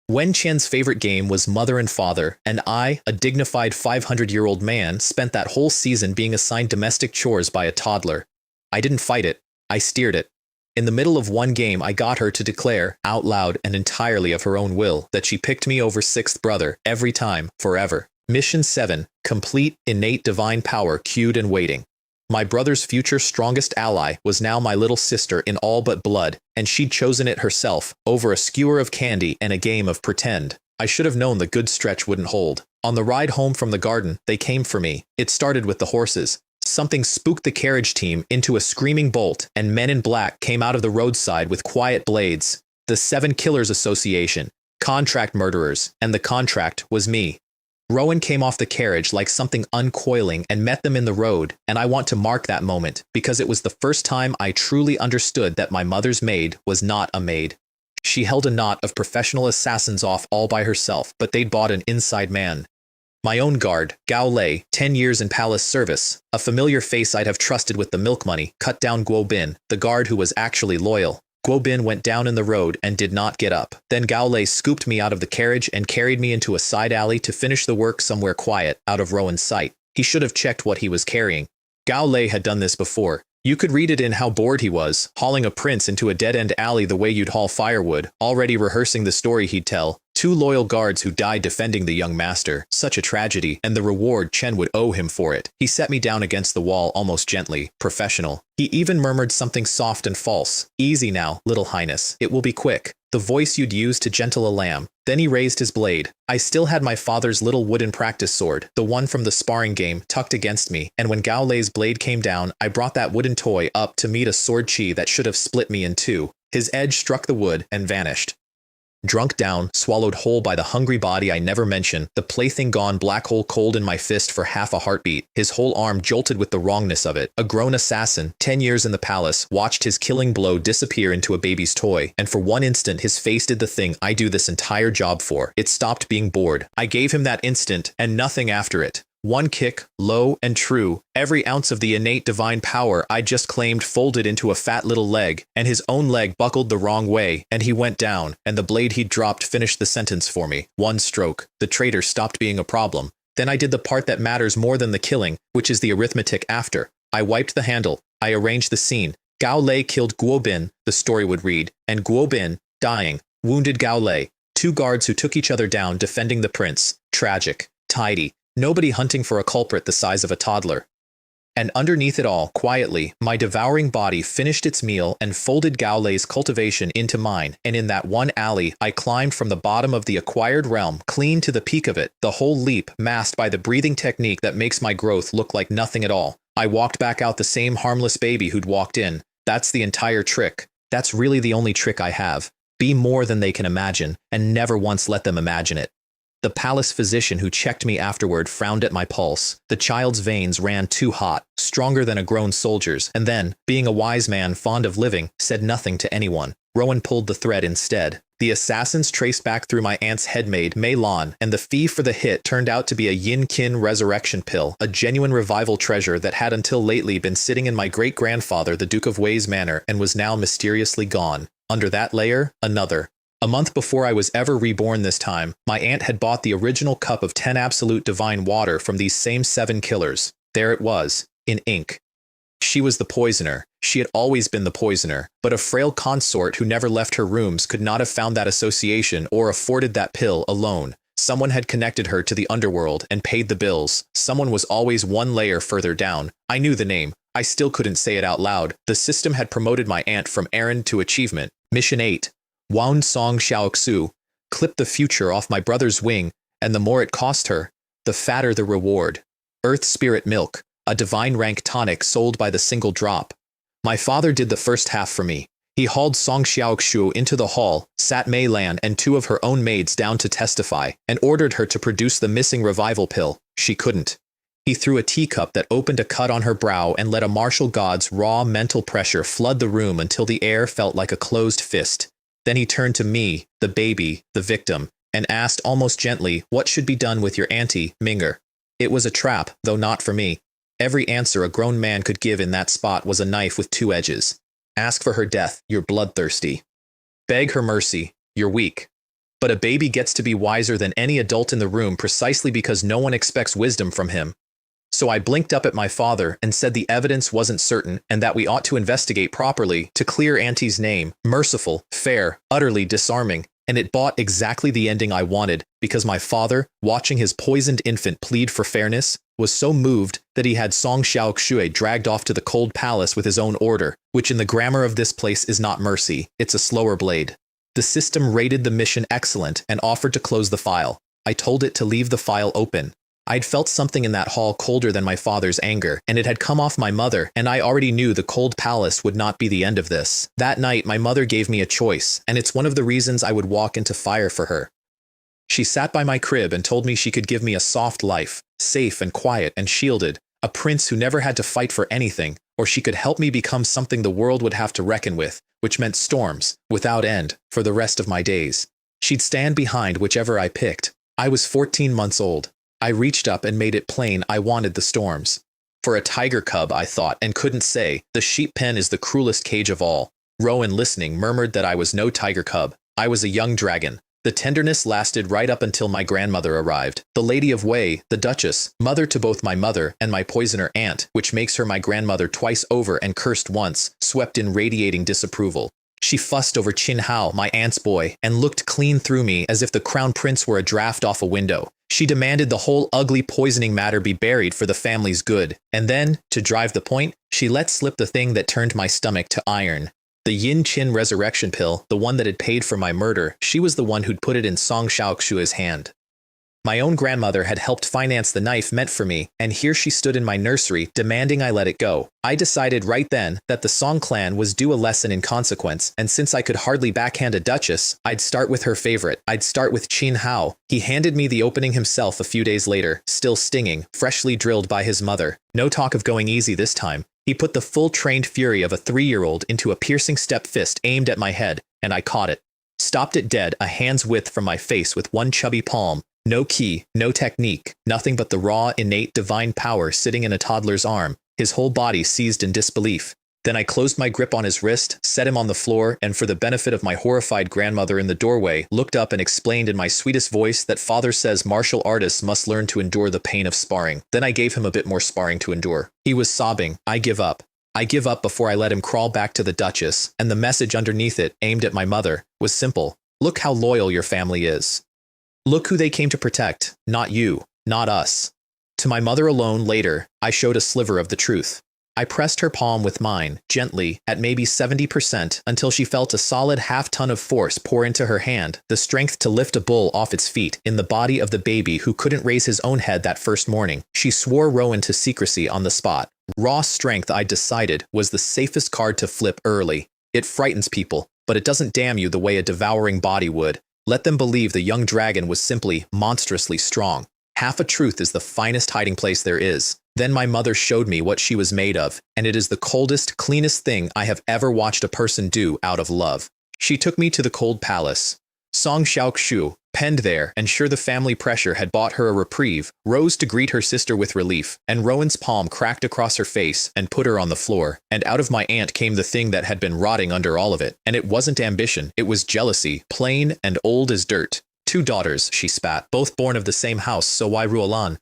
Wen Qian's favorite game was Mother and Father, and I, a dignified 500-year-old man, spent that whole season being assigned domestic chores by a toddler. I didn't fight it, I steered it. In the middle of one game, I got her to declare, out loud and entirely of her own will, that she picked me over sixth brother, every time, forever. Mission 7, complete innate divine power queued and waiting. My brother's future strongest ally was now my little sister in all but blood, and she'd chosen it herself, over a skewer of candy and a game of pretend. I should have known the good stretch wouldn't hold. On the ride home from the garden, they came for me. It started with the horses. Something spooked the carriage team into a screaming bolt, and men in black came out of the roadside with quiet blades. The 7 Killers Association, contract murderers, and the contract was me. Rowan came off the carriage like something uncoiling and met them in the road, and I want to mark that moment, because it was the first time I truly understood that my mother's maid was not a maid. She held a knot of professional assassins off all by herself, but they'd bought an inside man. My own guard, Gao Lei, 10 years in palace service, a familiar face I'd have trusted with the milk money, cut down Guo Bin, the guard who was actually loyal. Guo Bin went down in the road and did not get up. Then Gao Lei scooped me out of the carriage and carried me into a side alley to finish the work somewhere quiet, out of Rowan's sight. He should have checked what he was carrying. Gao Lei had done this before. You could read it in how bored he was, hauling a prince into a dead-end alley the way you'd haul firewood, already rehearsing the story he'd tell. 2 loyal guards who died defending the young master. Such a tragedy, and the reward Chen would owe him for it. He set me down against the wall almost gently, professional. He even murmured something soft and false. Easy now, little highness. It will be quick. The voice you'd use to gentle a lamb. Then he raised his blade. I still had my father's little wooden practice sword, the one from the sparring game, tucked against me, and when Gao Lei's blade came down, I brought that wooden toy up to meet a sword chi that should have split me in two. His edge struck the wood and vanished. drunk down, swallowed whole by the hungry body I never mention, the plaything gone black hole cold in my fist for half a heartbeat, his whole arm jolted with the wrongness of it. A grown assassin, 10 years in the palace, watched his killing blow disappear into a baby's toy, and for one instant his face did the thing I do this entire job for. It stopped being bored. I gave him that instant, and nothing after it. One kick, low and true, every ounce of the innate divine power I just claimed folded into a fat little leg, and his own leg buckled the wrong way, and he went down, and the blade he'd dropped finished the sentence for me. One stroke. The traitor stopped being a problem. Then I did the part that matters more than the killing, which is the arithmetic after. I wiped the handle. I arranged the scene. Gao Lei killed Guo Bin, the story would read, and Guo Bin, dying, wounded Gao Lei. Two guards who took each other down defending the prince. Tragic. Tidy. Nobody hunting for a culprit the size of a toddler. And underneath it all, quietly, my devouring body finished its meal and folded Gao Lei's cultivation into mine, and in that one alley, I climbed from the bottom of the acquired realm, clean to the peak of it, the whole leap masked by the breathing technique that makes my growth look like nothing at all. I walked back out the same harmless baby who'd walked in. That's the entire trick. That's really the only trick I have. Be more than they can imagine, and never once let them imagine it. The palace physician who checked me afterward frowned at my pulse. The child's veins ran too hot, stronger than a grown soldier's, and then, being a wise man fond of living, said nothing to anyone. Rowan pulled the thread instead. The assassins traced back through my aunt's headmaid, Mei Lan, and the fee for the hit turned out to be a yin-kin resurrection pill, a genuine revival treasure that had until lately been sitting in my great-grandfather, the Duke of Wei's manor, and was now mysteriously gone. Under that layer, another. A month before I was ever reborn this time, my aunt had bought the original cup of 10 absolute divine water from these same 7 killers. There it was, in ink. She was the poisoner. She had always been the poisoner, but a frail consort who never left her rooms could not have found that association or afforded that pill alone. Someone had connected her to the underworld and paid the bills. Someone was always one layer further down. I knew the name. I still couldn't say it out loud. The system had promoted my aunt from errand to achievement. Mission 8. Wan Song Xiaoxu, clip the future off my brother's wing, and the more it cost her, the fatter the reward. Earth Spirit Milk, a divine rank tonic sold by the single drop. My father did the first half for me. He hauled Song Xiaoxu into the hall, sat Mei Lan and 2 of her own maids down to testify, and ordered her to produce the missing revival pill. She couldn't. He threw a teacup that opened a cut on her brow and let a martial god's raw mental pressure flood the room until the air felt like a closed fist. Then he turned to me, the baby, the victim, and asked almost gently what should be done with your auntie, Minger. It was a trap, though not for me. Every answer a grown man could give in that spot was a knife with 2 edges. Ask for her death, you're bloodthirsty. Beg her mercy, you're weak. But a baby gets to be wiser than any adult in the room precisely because no one expects wisdom from him. So I blinked up at my father and said the evidence wasn't certain and that we ought to investigate properly to clear Auntie's name, merciful, fair, utterly disarming, and it bought exactly the ending I wanted because my father, watching his poisoned infant plead for fairness, was so moved that he had Song Xiaoxue dragged off to the cold palace with his own order, which in the grammar of this place is not mercy, it's a slower blade. The system rated the mission excellent and offered to close the file. I told it to leave the file open. I'd felt something in that hall colder than my father's anger, and it had come off my mother, and I already knew the cold palace would not be the end of this. That night, my mother gave me a choice, and it's one of the reasons I would walk into fire for her. She sat by my crib and told me she could give me a soft life, safe and quiet and shielded, a prince who never had to fight for anything, or she could help me become something the world would have to reckon with, which meant storms, without end, for the rest of my days. She'd stand behind whichever I picked. I was 14 months old. I reached up and made it plain I wanted the storms. For a tiger cub, I thought, and couldn't say, the sheep pen is the cruelest cage of all. Rowan, listening, murmured that I was no tiger cub. I was a young dragon. The tenderness lasted right up until my grandmother arrived. The Lady of Wei, the Duchess, mother to both my mother and my poisoner aunt, which makes her my grandmother twice over and cursed once, swept in radiating disapproval. She fussed over Qin Hao, my aunt's boy, and looked clean through me as if the crown prince were a draft off a window. She demanded the whole ugly poisoning matter be buried for the family's good. And then, to drive the point, she let slip the thing that turned my stomach to iron. The Yin Qin resurrection pill, the one that had paid for my murder, she was the one who'd put it in Song Xiaoxue's hand. My own grandmother had helped finance the knife meant for me, and here she stood in my nursery, demanding I let it go. I decided right then that the Song clan was due a lesson in consequence, and since I could hardly backhand a duchess, I'd start with her favorite. I'd start with Qin Hao. He handed me the opening himself a few days later, still stinging, freshly drilled by his mother. No talk of going easy this time. He put the full trained fury of a 3-year-old into a piercing step fist aimed at my head, and I caught it. Stopped it dead, a hand's width from my face with one chubby palm. No key, no technique, nothing but the raw, innate divine power sitting in a toddler's arm, his whole body seized in disbelief. Then I closed my grip on his wrist, set him on the floor, and for the benefit of my horrified grandmother in the doorway, looked up and explained in my sweetest voice that father says martial artists must learn to endure the pain of sparring. Then I gave him a bit more sparring to endure. He was sobbing. I give up. I give up before I let him crawl back to the Duchess, and the message underneath it, aimed at my mother, was simple. Look how loyal your family is. Look who they came to protect, not you, not us. To my mother alone later, I showed a sliver of the truth. I pressed her palm with mine, gently, at maybe 70%, until she felt a solid half-ton of force pour into her hand, the strength to lift a bull off its feet, in the body of the baby who couldn't raise his own head that first morning. She swore Rowan to secrecy on the spot. Raw strength, I decided, was the safest card to flip early. It frightens people, but it doesn't damn you the way a devouring body would. Let them believe the young dragon was simply monstrously strong. Half a truth is the finest hiding place there is. Then my mother showed me what she was made of, and it is the coldest, cleanest thing I have ever watched a person do out of love. She took me to the cold palace. Song Xiaoxu, penned there, and sure the family pressure had bought her a reprieve, rose to greet her sister with relief, and Rowan's palm cracked across her face and put her on the floor. And out of my aunt came the thing that had been rotting under all of it. And it wasn't ambition, it was jealousy, plain and old as dirt. 2 daughters, she spat, both born of the same house, so why Ruolan?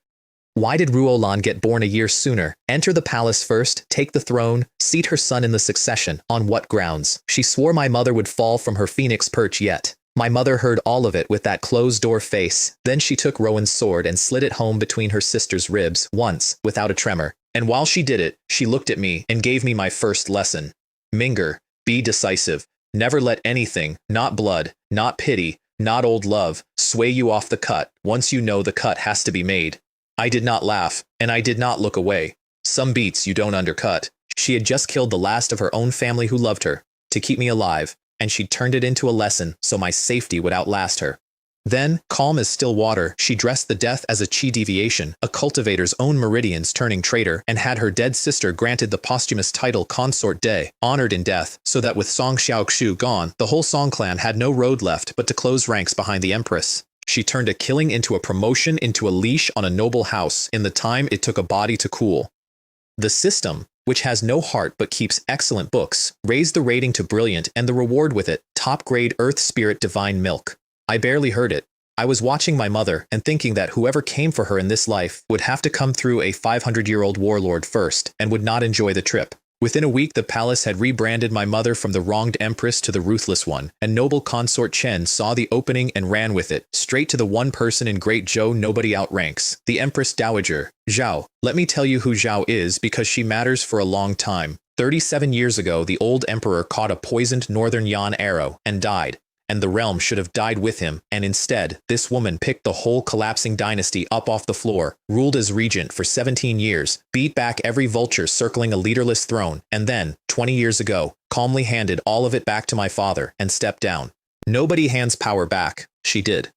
Why did Ruolan get born a year sooner? Enter the palace first, take the throne, seat her son in the succession. On what grounds? She swore my mother would fall from her phoenix perch yet. My mother heard all of it with that closed-door face. Then she took Rowan's sword and slid it home between her sister's ribs, once, without a tremor. And while she did it, she looked at me and gave me my first lesson. Minger, be decisive. Never let anything, not blood, not pity, not old love, sway you off the cut, once you know the cut has to be made. I did not laugh, and I did not look away. Some beats you don't undercut. She had just killed the last of her own family who loved her, to keep me alive, and she'd turned it into a lesson so my safety would outlast her. Then, calm as still water, she dressed the death as a chi deviation, a cultivator's own meridians turning traitor, and had her dead sister granted the posthumous title Consort Day, honored in death, so that with Song Xiaoxu gone, the whole Song clan had no road left but to close ranks behind the empress. She turned a killing into a promotion into a leash on a noble house in the time it took a body to cool. The system, which has no heart but keeps excellent books, raised the rating to brilliant and the reward with it, top-grade Earth Spirit Divine Milk. I barely heard it. I was watching my mother and thinking that whoever came for her in this life would have to come through a 500-year-old warlord first and would not enjoy the trip. Within a week, the palace had rebranded my mother from the wronged empress to the ruthless one, and noble consort Chen saw the opening and ran with it, straight to the one person in Great Zhou nobody outranks, the Empress Dowager, Zhou. Let me tell you who Zhou is because she matters for a long time. 37 years ago, the old emperor caught a poisoned northern Yan arrow and died. And the realm should have died with him, and instead, this woman picked the whole collapsing dynasty up off the floor, ruled as regent for 17 years, beat back every vulture circling a leaderless throne, and then, 20 years ago, calmly handed all of it back to my father and stepped down. Nobody hands power back. She did.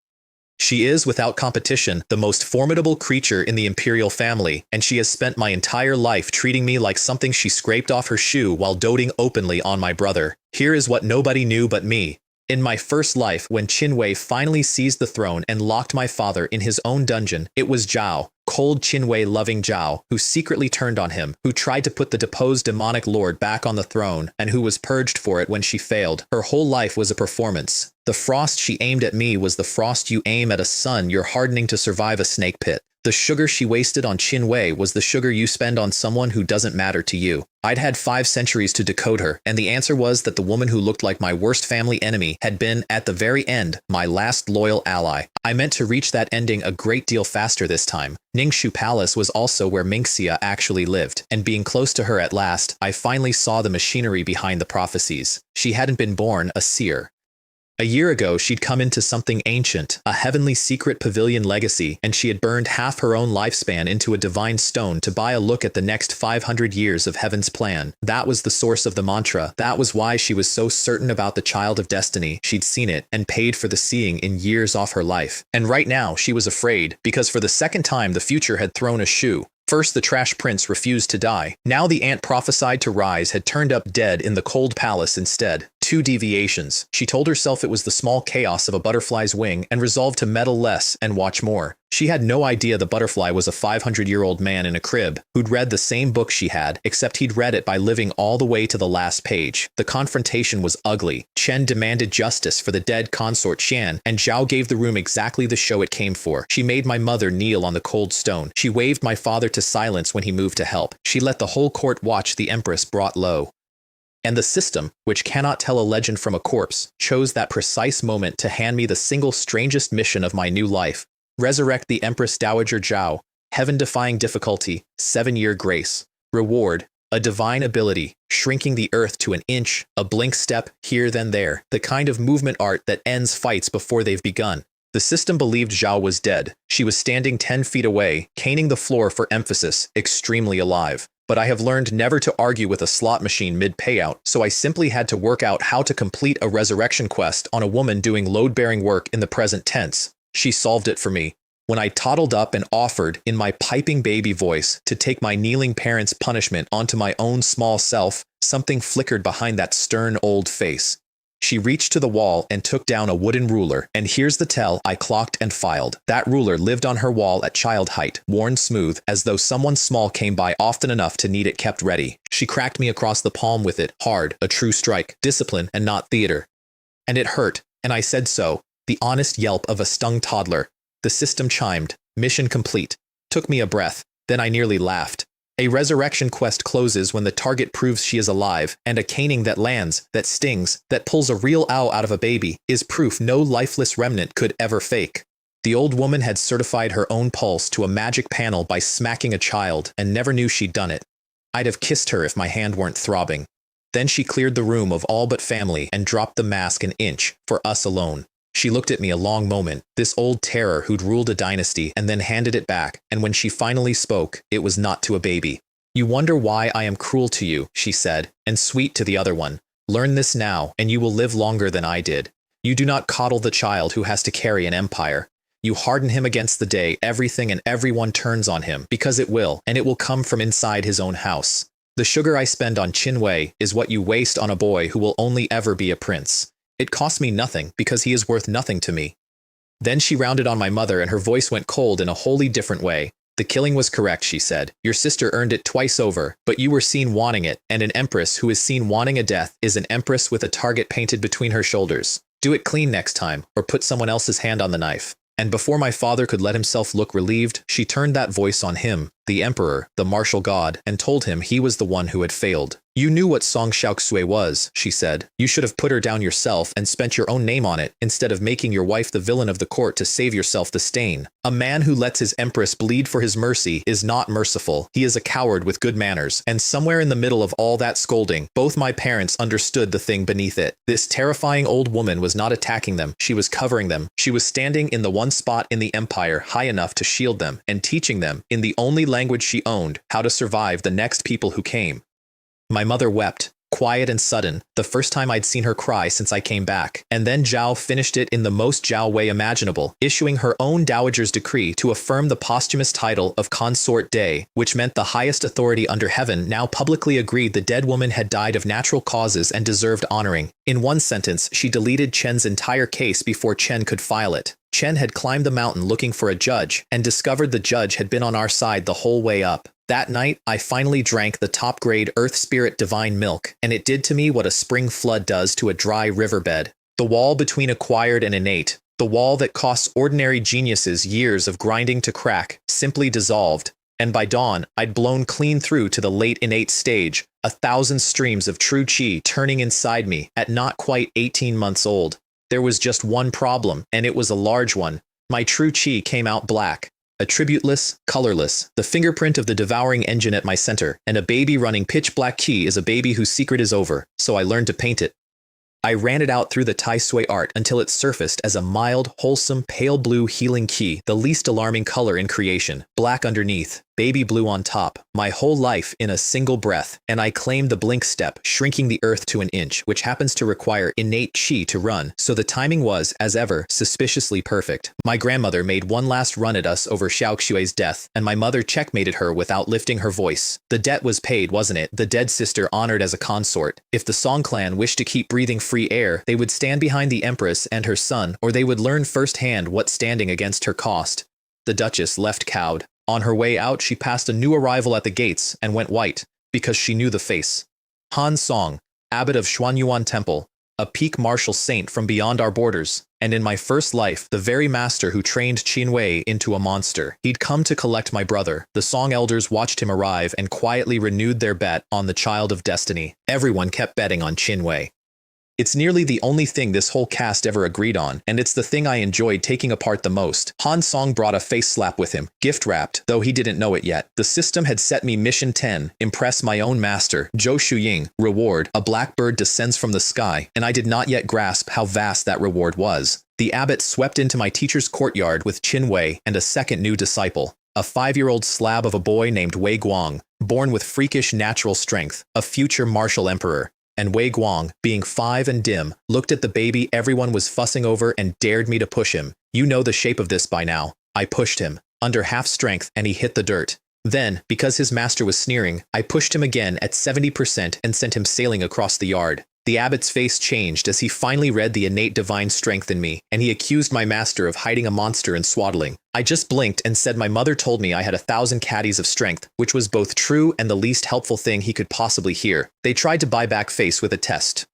She is, without competition, the most formidable creature in the imperial family, and she has spent my entire life treating me like something she scraped off her shoe while doting openly on my brother. Here is what nobody knew but me. In my first life, when Qinwei finally seized the throne and locked my father in his own dungeon, it was Zhou, cold Qinwei-loving Zhou, who secretly turned on him, who tried to put the deposed demonic lord back on the throne, and who was purged for it when she failed. Her whole life was a performance. The frost she aimed at me was the frost you aim at a sun you're hardening to survive a snake pit. The sugar she wasted on Qinwei was the sugar you spend on someone who doesn't matter to you. I'd had 5 centuries to decode her, and the answer was that the woman who looked like my worst family enemy had been, at the very end, my last loyal ally. I meant to reach that ending a great deal faster this time. Ningxu Palace was also where Mingxia actually lived, and being close to her at last, I finally saw the machinery behind the prophecies. She hadn't been born a seer. A year ago, she'd come into something ancient, a heavenly secret pavilion legacy, and she had burned half her own lifespan into a divine stone to buy a look at the next 500 years of heaven's plan. That was the source of the mantra. That was why she was so certain about the child of destiny. She'd seen it and paid for the seeing in years off her life. And right now, she was afraid, because for the second time, the future had thrown a shoe. First, the trash prince refused to die. Now the ant prophesied to rise had turned up dead in the cold palace instead. 2 deviations. She told herself it was the small chaos of a butterfly's wing and resolved to meddle less and watch more. She had no idea the butterfly was a 500-year-old man in a crib who'd read the same book she had, except he'd read it by living all the way to the last page. The confrontation was ugly. Chen demanded justice for the dead consort Xian, and Zhou gave the room exactly the show it came for. She made my mother kneel on the cold stone. She waved my father to silence when he moved to help. She let the whole court watch the empress brought low. And the system, which cannot tell a legend from a corpse, chose that precise moment to hand me the single strangest mission of my new life. Resurrect the Empress Dowager Zhou. Heaven-defying difficulty, 7-year grace. Reward, a divine ability, shrinking the earth to an inch, a blink step here then there. The kind of movement art that ends fights before they've begun. The system believed Zhou was dead. She was standing 10 feet away, caning the floor for emphasis, extremely alive. But I have learned never to argue with a slot machine mid-payout, so I simply had to work out how to complete a resurrection quest on a woman doing load-bearing work in the present tense. She solved it for me. When I toddled up and offered, in my piping baby voice, to take my kneeling parents' punishment onto my own small self, something flickered behind that stern old face. She reached to the wall and took down a wooden ruler, and here's the tell I clocked and filed. That ruler lived on her wall at child height, worn smooth, as though someone small came by often enough to need it kept ready. She cracked me across the palm with it, hard, a true strike, discipline and not theater. And it hurt, and I said so, the honest yelp of a stung toddler. The system chimed, mission complete. Took me a breath, then I nearly laughed. A resurrection quest closes when the target proves she is alive, and a caning that lands, that stings, that pulls a real ow out of a baby, is proof no lifeless remnant could ever fake. The old woman had certified her own pulse to a magic panel by smacking a child, and never knew she'd done it. I'd have kissed her if my hand weren't throbbing. Then she cleared the room of all but family and dropped the mask an inch, for us alone. She looked at me a long moment, this old terror who'd ruled a dynasty, and then handed it back, and when she finally spoke, it was not to a baby. You wonder why I am cruel to you, she said, and sweet to the other one. Learn this now, and you will live longer than I did. You do not coddle the child who has to carry an empire. You harden him against the day everything and everyone turns on him, because it will, and it will come from inside his own house. The sugar I spend on Qinwei is what you waste on a boy who will only ever be a prince. It costs me nothing, because he is worth nothing to me. Then she rounded on my mother and her voice went cold in a wholly different way. The killing was correct, she said. Your sister earned it twice over, but you were seen wanting it, and an empress who is seen wanting a death is an empress with a target painted between her shoulders. Do it clean next time, or put someone else's hand on the knife. And before my father could let himself look relieved, she turned that voice on him, the emperor, the martial god, and told him he was the one who had failed. You knew what Song Xiaoxue was, she said. You should have put her down yourself and spent your own name on it, instead of making your wife the villain of the court to save yourself the stain. A man who lets his empress bleed for his mercy is not merciful. He is a coward with good manners. And somewhere in the middle of all that scolding, both my parents understood the thing beneath it. This terrifying old woman was not attacking them. She was covering them. She was standing in the one spot in the empire high enough to shield them, and teaching them, in the only language she owned, how to survive the next people who came. My mother wept, quiet and sudden, the first time I'd seen her cry since I came back. And then Zhou finished it in the most Zhou way imaginable, issuing her own dowager's decree to affirm the posthumous title of Consort Day, which meant the highest authority under heaven now publicly agreed the dead woman had died of natural causes and deserved honoring. In one sentence, she deleted Chen's entire case before Chen could file it. Chen had climbed the mountain looking for a judge, and discovered the judge had been on our side the whole way up. That night, I finally drank the top-grade Earth Spirit Divine Milk, and it did to me what a spring flood does to a dry riverbed. The wall between acquired and innate, the wall that costs ordinary geniuses years of grinding to crack, simply dissolved, and by dawn, I'd blown clean through to the late innate stage, 1,000 streams of true chi turning inside me at not quite 18 months old. There was just one problem, and it was a large one. My true chi came out black. Attributeless, colorless, the fingerprint of the devouring engine at my center, and a baby running pitch black key is a baby whose secret is over, so I learned to paint it. I ran it out through the Tai Sui art until it surfaced as a mild, wholesome, pale blue healing key, the least alarming color in creation, black underneath, baby blue on top, my whole life in a single breath, and I claimed the blink step, shrinking the earth to an inch, which happens to require innate chi to run, so the timing was, as ever, suspiciously perfect. My grandmother made one last run at us over Xiaoxue's death, and my mother checkmated her without lifting her voice. The debt was paid, wasn't it? The dead sister honored as a consort. If the Song clan wished to keep breathing free air, they would stand behind the Empress and her son, or they would learn firsthand what standing against her cost. The Duchess left cowed. On her way out, she passed a new arrival at the gates and went white, because she knew the face. Han Song, abbot of Xuanyuan Temple, a peak martial saint from beyond our borders, and in my first life, the very master who trained Qin Wei into a monster. He'd come to collect my brother. The Song elders watched him arrive and quietly renewed their bet on the Child of Destiny. Everyone kept betting on Qin Wei. It's nearly the only thing this whole cast ever agreed on, and it's the thing I enjoyed taking apart the most. Han Song brought a face slap with him, gift-wrapped, though he didn't know it yet. The system had set me Mission 10, impress my own master, Zhou Shuying, reward, a blackbird descends from the sky, and I did not yet grasp how vast that reward was. The abbot swept into my teacher's courtyard with Qin Wei and a second new disciple, a 5-year-old slab of a boy named Wei Guang, born with freakish natural strength, a future martial emperor. And Wei Guang, being 5 and dim, looked at the baby everyone was fussing over and dared me to push him. You know the shape of this by now. I pushed him, under half strength, and he hit the dirt. Then, because his master was sneering, I pushed him again at 70% and sent him sailing across the yard. The abbot's face changed as he finally read the innate divine strength in me, and he accused my master of hiding a monster and swaddling. I just blinked and said my mother told me I had 1,000 caddies of strength, which was both true and the least helpful thing he could possibly hear. They tried to buy back face with a test.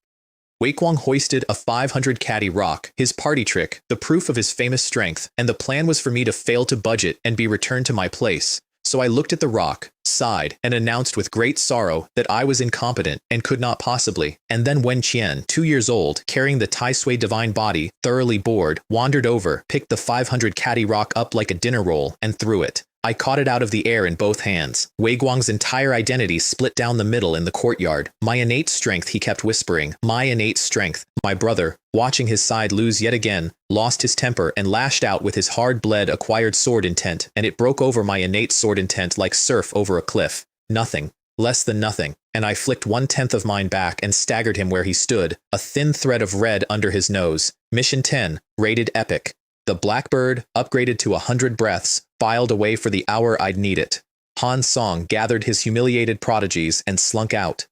Wei Guang hoisted a 500 caddy rock, his party trick, the proof of his famous strength, and the plan was for me to fail to budget and be returned to my place. So I looked at the rock, sighed, and announced with great sorrow that I was incompetent and could not possibly. And then Wen Qian, 2 years old, carrying the Tai Sui divine body, thoroughly bored, wandered over, picked the 500 caddy rock up like a dinner roll, and threw it. I caught it out of the air in both hands. Wei Guang's entire identity split down the middle in the courtyard. My innate strength, he kept whispering. My innate strength. My brother, watching his side lose yet again, lost his temper and lashed out with his hard-bled acquired sword intent, and it broke over my innate sword intent like surf over a cliff. Nothing. Less than nothing. And I flicked 1/10 of mine back and staggered him where he stood, a thin thread of red under his nose. Mission 10, rated epic. The blackbird, upgraded to 100 breaths, filed away for the hour I'd need it. Han Song gathered his humiliated prodigies and slunk out.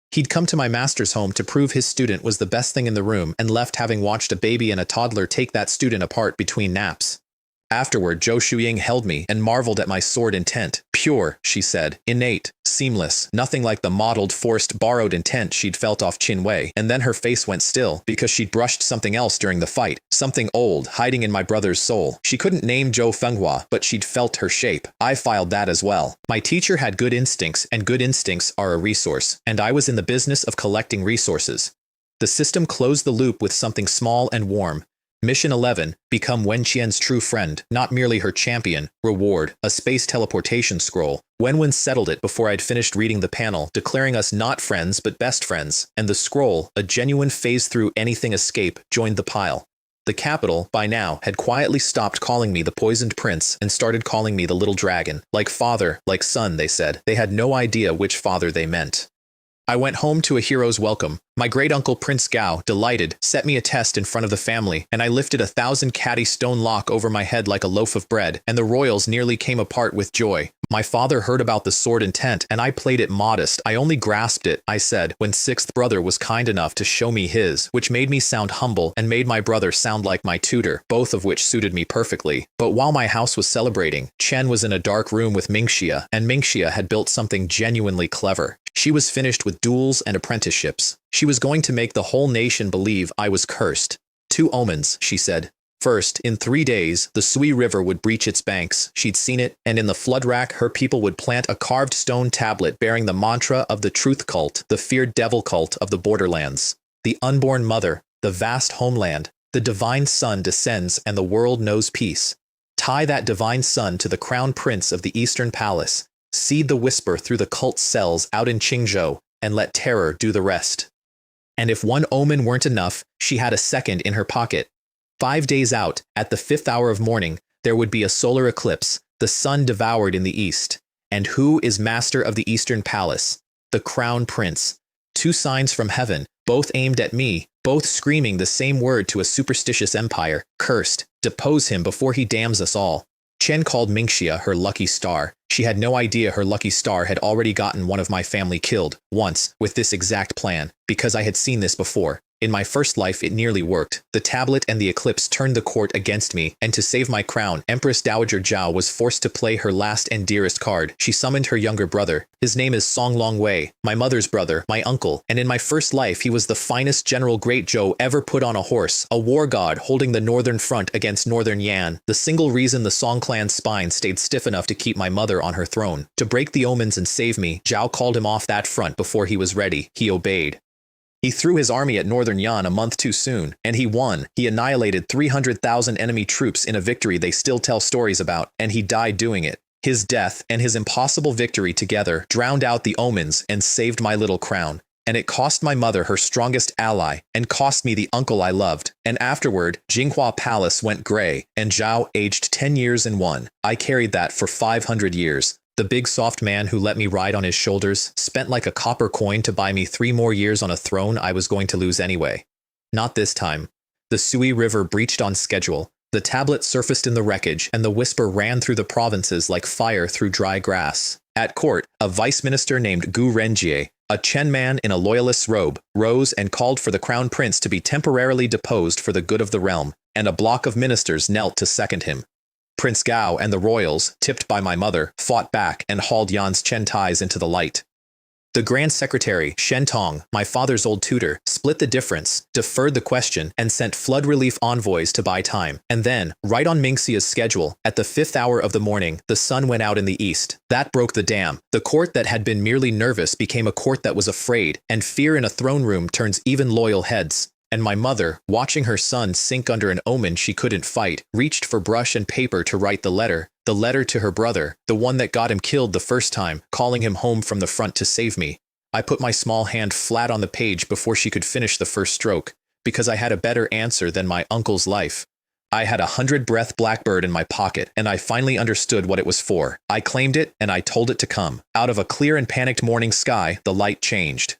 He'd come to my master's home to prove his student was the best thing in the room and left having watched a baby and a toddler take that student apart between naps. Afterward, Zhou Shuying held me and marveled at my sword intent. Pure, she said, innate, seamless, nothing like the modeled, forced, borrowed intent she'd felt off Qin Wei. And then her face went still, because she'd brushed something else during the fight, something old, hiding in my brother's soul. She couldn't name Zhou Fenghua, but she'd felt her shape. I filed that as well. My teacher had good instincts, and good instincts are a resource, and I was in the business of collecting resources. The system closed the loop with something small and warm. Mission 11, become Wen Qian's true friend, not merely her champion. Reward, a space teleportation scroll. Wen settled it before I'd finished reading the panel, declaring us not friends but best friends, and the scroll, a genuine phase-through-anything escape, joined the pile. The capital, by now, had quietly stopped calling me the poisoned prince and started calling me the little dragon. Like father, like son, they said. They had no idea which father they meant. I went home to a hero's welcome. My great-uncle Prince Gao, delighted, set me a test in front of the family, and I lifted 1,000 caddy stone lock over my head like a loaf of bread, and the royals nearly came apart with joy. My father heard about the sword intent, and I played it modest. I only grasped it, I said, when sixth brother was kind enough to show me his, which made me sound humble and made my brother sound like my tutor, both of which suited me perfectly. But while my house was celebrating, Chen was in a dark room with Mingxia, and Mingxia had built something genuinely clever. She was finished with duels and apprenticeships. She was going to make the whole nation believe I was cursed. 2 omens, she said. First, in 3 days, the Sui River would breach its banks. She'd seen it, and in the flood rack, her people would plant a carved stone tablet bearing the mantra of the truth cult, the feared devil cult of the borderlands. The unborn mother, the vast homeland, the divine sun descends and the world knows peace. Tie that divine sun to the crown prince of the eastern palace. Seed the whisper through the cult cells out in Qingzhou, and let terror do the rest. And if one omen weren't enough, she had a second in her pocket. 5 days out, at the 5th hour of morning, there would be a solar eclipse, the sun devoured in the east. And who is master of the eastern palace? The crown prince. 2 signs from heaven, both aimed at me, both screaming the same word to a superstitious empire, cursed, depose him before he damns us all. Chen called Mingxia her lucky star. She had no idea her lucky star had already gotten one of my family killed, once, with this exact plan, because I had seen this before. In my first life it nearly worked. The tablet and the eclipse turned the court against me, and to save my crown, Empress Dowager Zhou was forced to play her last and dearest card. She summoned her younger brother. His name is Song Longwei, my mother's brother, my uncle, and in my first life he was the finest General Great Zhou ever put on a horse, a war god holding the northern front against northern Yan, the single reason the Song clan's spine stayed stiff enough to keep my mother on her throne. To break the omens and save me, Zhou called him off that front before he was ready. He obeyed. He threw his army at northern Yan a month too soon, and he won. He annihilated 300,000 enemy troops in a victory they still tell stories about, and he died doing it. His death and his impossible victory together drowned out the omens and saved my little crown. And it cost my mother her strongest ally, and cost me the uncle I loved. And afterward, Jinghua Palace went gray, and Zhao aged 10 years and 1. I carried that for 500 years. The big soft man who let me ride on his shoulders spent like a copper coin to buy me 3 more years on a throne I was going to lose anyway. Not this time. The Sui River breached on schedule. The tablet surfaced in the wreckage, and the whisper ran through the provinces like fire through dry grass. At court, a vice minister named Gu Renjie, a Chen man in a loyalist's robe, rose and called for the crown prince to be temporarily deposed for the good of the realm, and a block of ministers knelt to second him. Prince Gao and the royals, tipped by my mother, fought back and hauled Yan's Chen ties into the light. The Grand Secretary, Shen Tong, my father's old tutor, split the difference, deferred the question, and sent flood relief envoys to buy time. And then, right on Mingxia's schedule, at the 5th hour of the morning, the sun went out in the east. That broke the dam. The court that had been merely nervous became a court that was afraid, and fear in a throne room turns even loyal heads. And my mother, watching her son sink under an omen she couldn't fight, reached for brush and paper to write the letter to her brother, the one that got him killed the first time, calling him home from the front to save me. I put my small hand flat on the page before she could finish the first stroke, because I had a better answer than my uncle's life. I had a 100-breath blackbird in my pocket, and I finally understood what it was for. I claimed it, and I told it to come. Out of a clear and panicked morning sky, the light changed.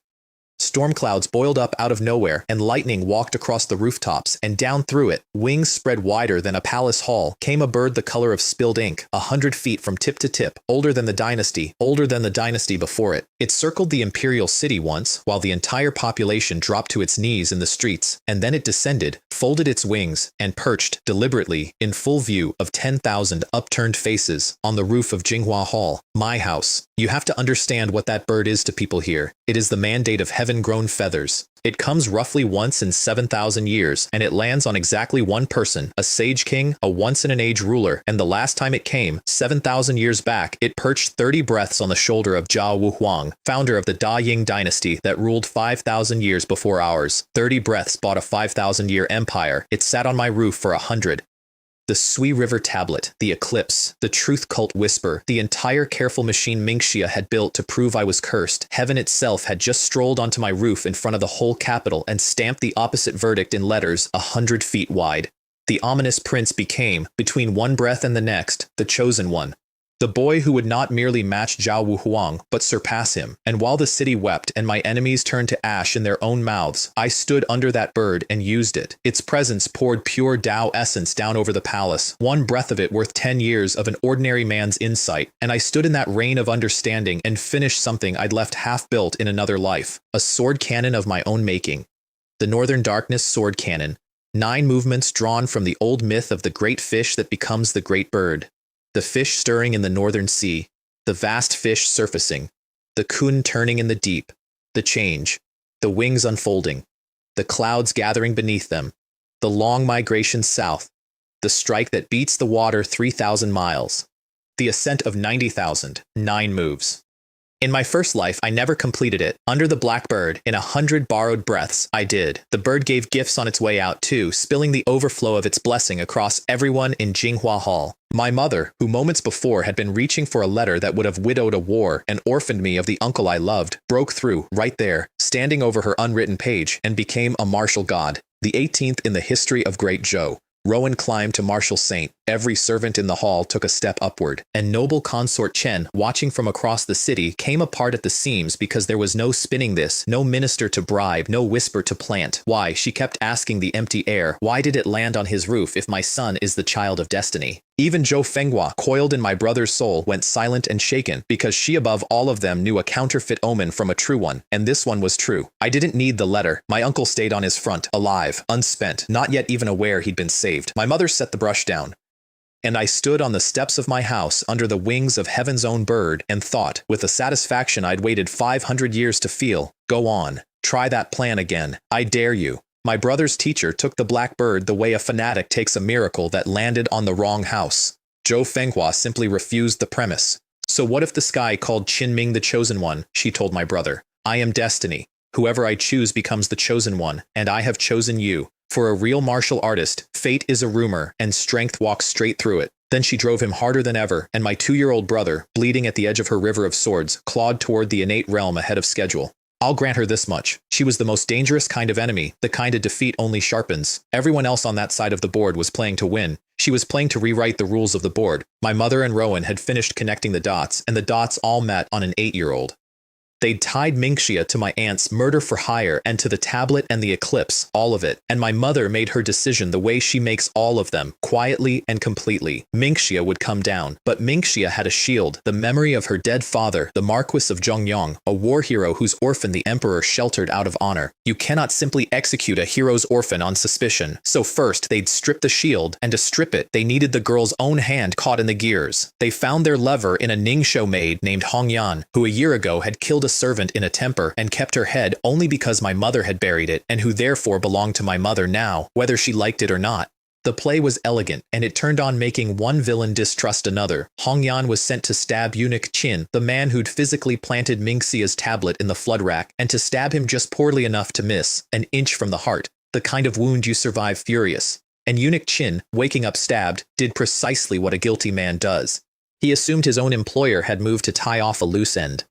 Storm clouds boiled up out of nowhere, and lightning walked across the rooftops, and down through it, wings spread wider than a palace hall, came a bird the color of spilled ink, 100 feet from tip to tip, older than the dynasty before it. It circled the imperial city once, while the entire population dropped to its knees in the streets, and then it descended, folded its wings, and perched, deliberately, in full view of 10,000 upturned faces, on the roof of Jinghua Hall, my house. You have to understand what that bird is to people here. It is the mandate of heaven-grown feathers. It comes roughly once in 7,000 years, and it lands on exactly one person, a sage king, a once-in-an-age ruler, and the last time it came, 7,000 years back, it perched 30 breaths on the shoulder of Zhao Wuhuang, founder of the Da Ying dynasty that ruled 5,000 years before ours. 30 breaths bought a 5,000-year empire. It sat on my roof for 100. The Sui River Tablet, the Eclipse, the Truth Cult Whisper, the entire careful machine Mingxia had built to prove I was cursed. Heaven itself had just strolled onto my roof in front of the whole capital and stamped the opposite verdict in letters 100 feet wide. The ominous prince became, between one breath and the next, the chosen one. The boy who would not merely match Zhao Wuhuang, but surpass him. And while the city wept and my enemies turned to ash in their own mouths, I stood under that bird and used it. Its presence poured pure Tao essence down over the palace, one breath of it worth 10 years of an ordinary man's insight, and I stood in that rain of understanding and finished something I'd left half-built in another life, a sword cannon of my own making. The Northern Darkness Sword Cannon. 9 movements drawn from the old myth of the great fish that becomes the great bird. The fish stirring in the northern sea, the vast fish surfacing, the kun turning in the deep, the change, the wings unfolding, the clouds gathering beneath them, the long migration south, the strike that beats the water 3,000 miles, the ascent of 90,000, 9 moves. In my first life, I never completed it. Under the blackbird, in 100 borrowed breaths, I did. The bird gave gifts on its way out too, spilling the overflow of its blessing across everyone in Jinghua Hall. My mother, who moments before had been reaching for a letter that would have widowed a war and orphaned me of the uncle I loved, broke through, right there, standing over her unwritten page, and became a martial god. The 18th in the history of Great Zhou. Rowan climbed to martial saint. Every servant in the hall took a step upward, and noble consort Chen, watching from across the city, came apart at the seams because there was no spinning this, no minister to bribe, no whisper to plant. Why, she kept asking the empty air, why did it land on his roof if my son is the child of destiny? Even Zhou Fenghua, coiled in my brother's soul, went silent and shaken, because she above all of them knew a counterfeit omen from a true one, and this one was true. I didn't need the letter. My uncle stayed on his front, alive, unspent, not yet even aware he'd been saved. My mother set the brush down, and I stood on the steps of my house under the wings of heaven's own bird and thought, with the satisfaction I'd waited 500 years to feel, go on, try that plan again. I dare you. My brother's teacher took the black bird the way a fanatic takes a miracle that landed on the wrong house. Zhou Fenghua simply refused the premise. So what if the sky called Qinming the chosen one? She told my brother. I am destiny. Whoever I choose becomes the chosen one, and I have chosen you. For a real martial artist, fate is a rumor, and strength walks straight through it. Then she drove him harder than ever, and my 2-year-old brother, bleeding at the edge of her river of swords, clawed toward the innate realm ahead of schedule. I'll grant her this much. She was the most dangerous kind of enemy, the kind of defeat only sharpens. Everyone else on that side of the board was playing to win. She was playing to rewrite the rules of the board. My mother and Rowan had finished connecting the dots, and the dots all met on an 8-year-old. They'd tied Mingxia to my aunt's murder for hire and to the tablet and the eclipse, all of it. And my mother made her decision the way she makes all of them, quietly and completely. Mingxia would come down, but Mingxia had a shield, the memory of her dead father, the Marquis of Zhongyang, a war hero whose orphan the emperor sheltered out of honor. You cannot simply execute a hero's orphan on suspicion. So first, they'd strip the shield, and to strip it, they needed the girl's own hand caught in the gears. They found their lever in a Ningxiu maid named Hongyan, who a year ago had killed a servant in a temper and kept her head only because my mother had buried it, and who therefore belonged to my mother now, whether she liked it or not. The play was elegant, and it turned on making one villain distrust another. Hongyan was sent to stab eunuch Qin, the man who'd physically planted Mingxia's tablet in the flood rack, and to stab him just poorly enough to miss, an inch from the heart, the kind of wound you survive furious. And eunuch Qin, waking up stabbed, did precisely what a guilty man does. He assumed his own employer had moved to tie off a loose end.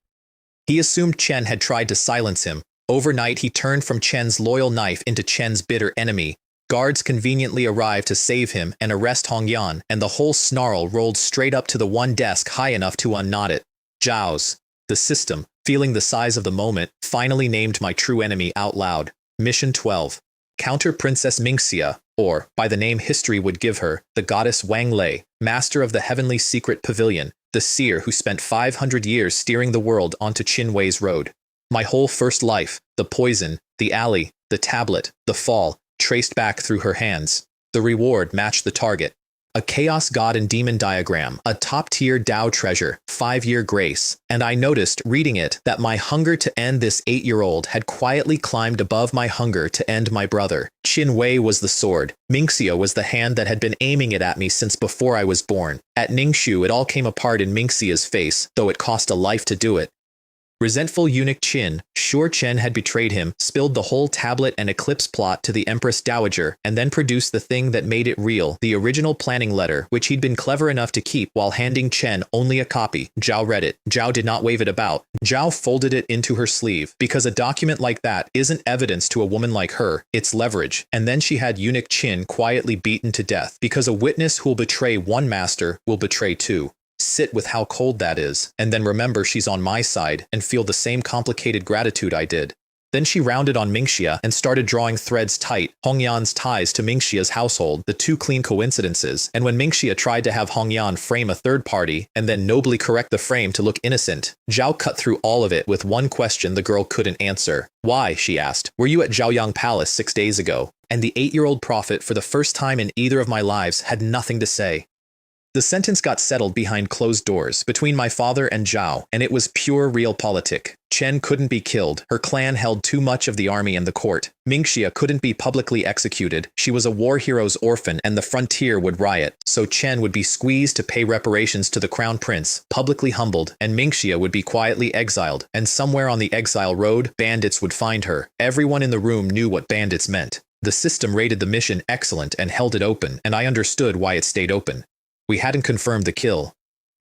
He assumed Chen had tried to silence him. Overnight, he turned from Chen's loyal knife into Chen's bitter enemy. Guards conveniently arrived to save him and arrest Hongyan, and the whole snarl rolled straight up to the one desk high enough to unknot it. Zhou's. The system, feeling the size of the moment, finally named my true enemy out loud. Mission 12. Counter Princess Mingxia, or, by the name history would give her, the goddess Wang Lei, master of the heavenly secret pavilion, the seer who spent 500 years steering the world onto Qin Wei's road. My whole first life, the poison, the alley, the tablet, the fall, traced back through her hands. The reward matched the target. A chaos god and demon diagram, a top-tier Tao treasure, 5-year grace, and I noticed, reading it, that my hunger to end this 8-year-old had quietly climbed above my hunger to end my brother. Qin Wei was the sword. Mingxia was the hand that had been aiming it at me since before I was born. At Ningxiu, it all came apart in Mingxia's face, though it cost a life to do it. Resentful eunuch Qin, sure Chen had betrayed him, spilled the whole tablet and eclipse plot to the Empress Dowager, and then produced the thing that made it real, the original planning letter, which he'd been clever enough to keep while handing Chen only a copy. Zhou read it. Zhou did not wave it about. Zhou folded it into her sleeve, because a document like that isn't evidence to a woman like her, it's leverage. And then she had eunuch Qin quietly beaten to death, because a witness who'll betray one master will betray two. Sit with how cold that is, and then remember she's on my side and feel the same complicated gratitude I did. Then she rounded on Mingxia and started drawing threads tight, Hongyan's ties to Mingxia's household, the two clean coincidences, and when Mingxia tried to have Hongyan frame a third party and then nobly correct the frame to look innocent, Zhou cut through all of it with one question the girl couldn't answer. Why, she asked, were you at Zhaoyang Palace 6 days ago? And the 8-year-old prophet, for the first time in either of my lives, had nothing to say. The sentence got settled behind closed doors between my father and Zhou, and it was pure realpolitik. Chen couldn't be killed. Her clan held too much of the army and the court. Mingxia couldn't be publicly executed. She was a war hero's orphan, and the frontier would riot. So Chen would be squeezed to pay reparations to the crown prince, publicly humbled, and Mingxia would be quietly exiled. And somewhere on the exile road, bandits would find her. Everyone in the room knew what bandits meant. The system rated the mission excellent and held it open, and I understood why it stayed open. We hadn't confirmed the kill.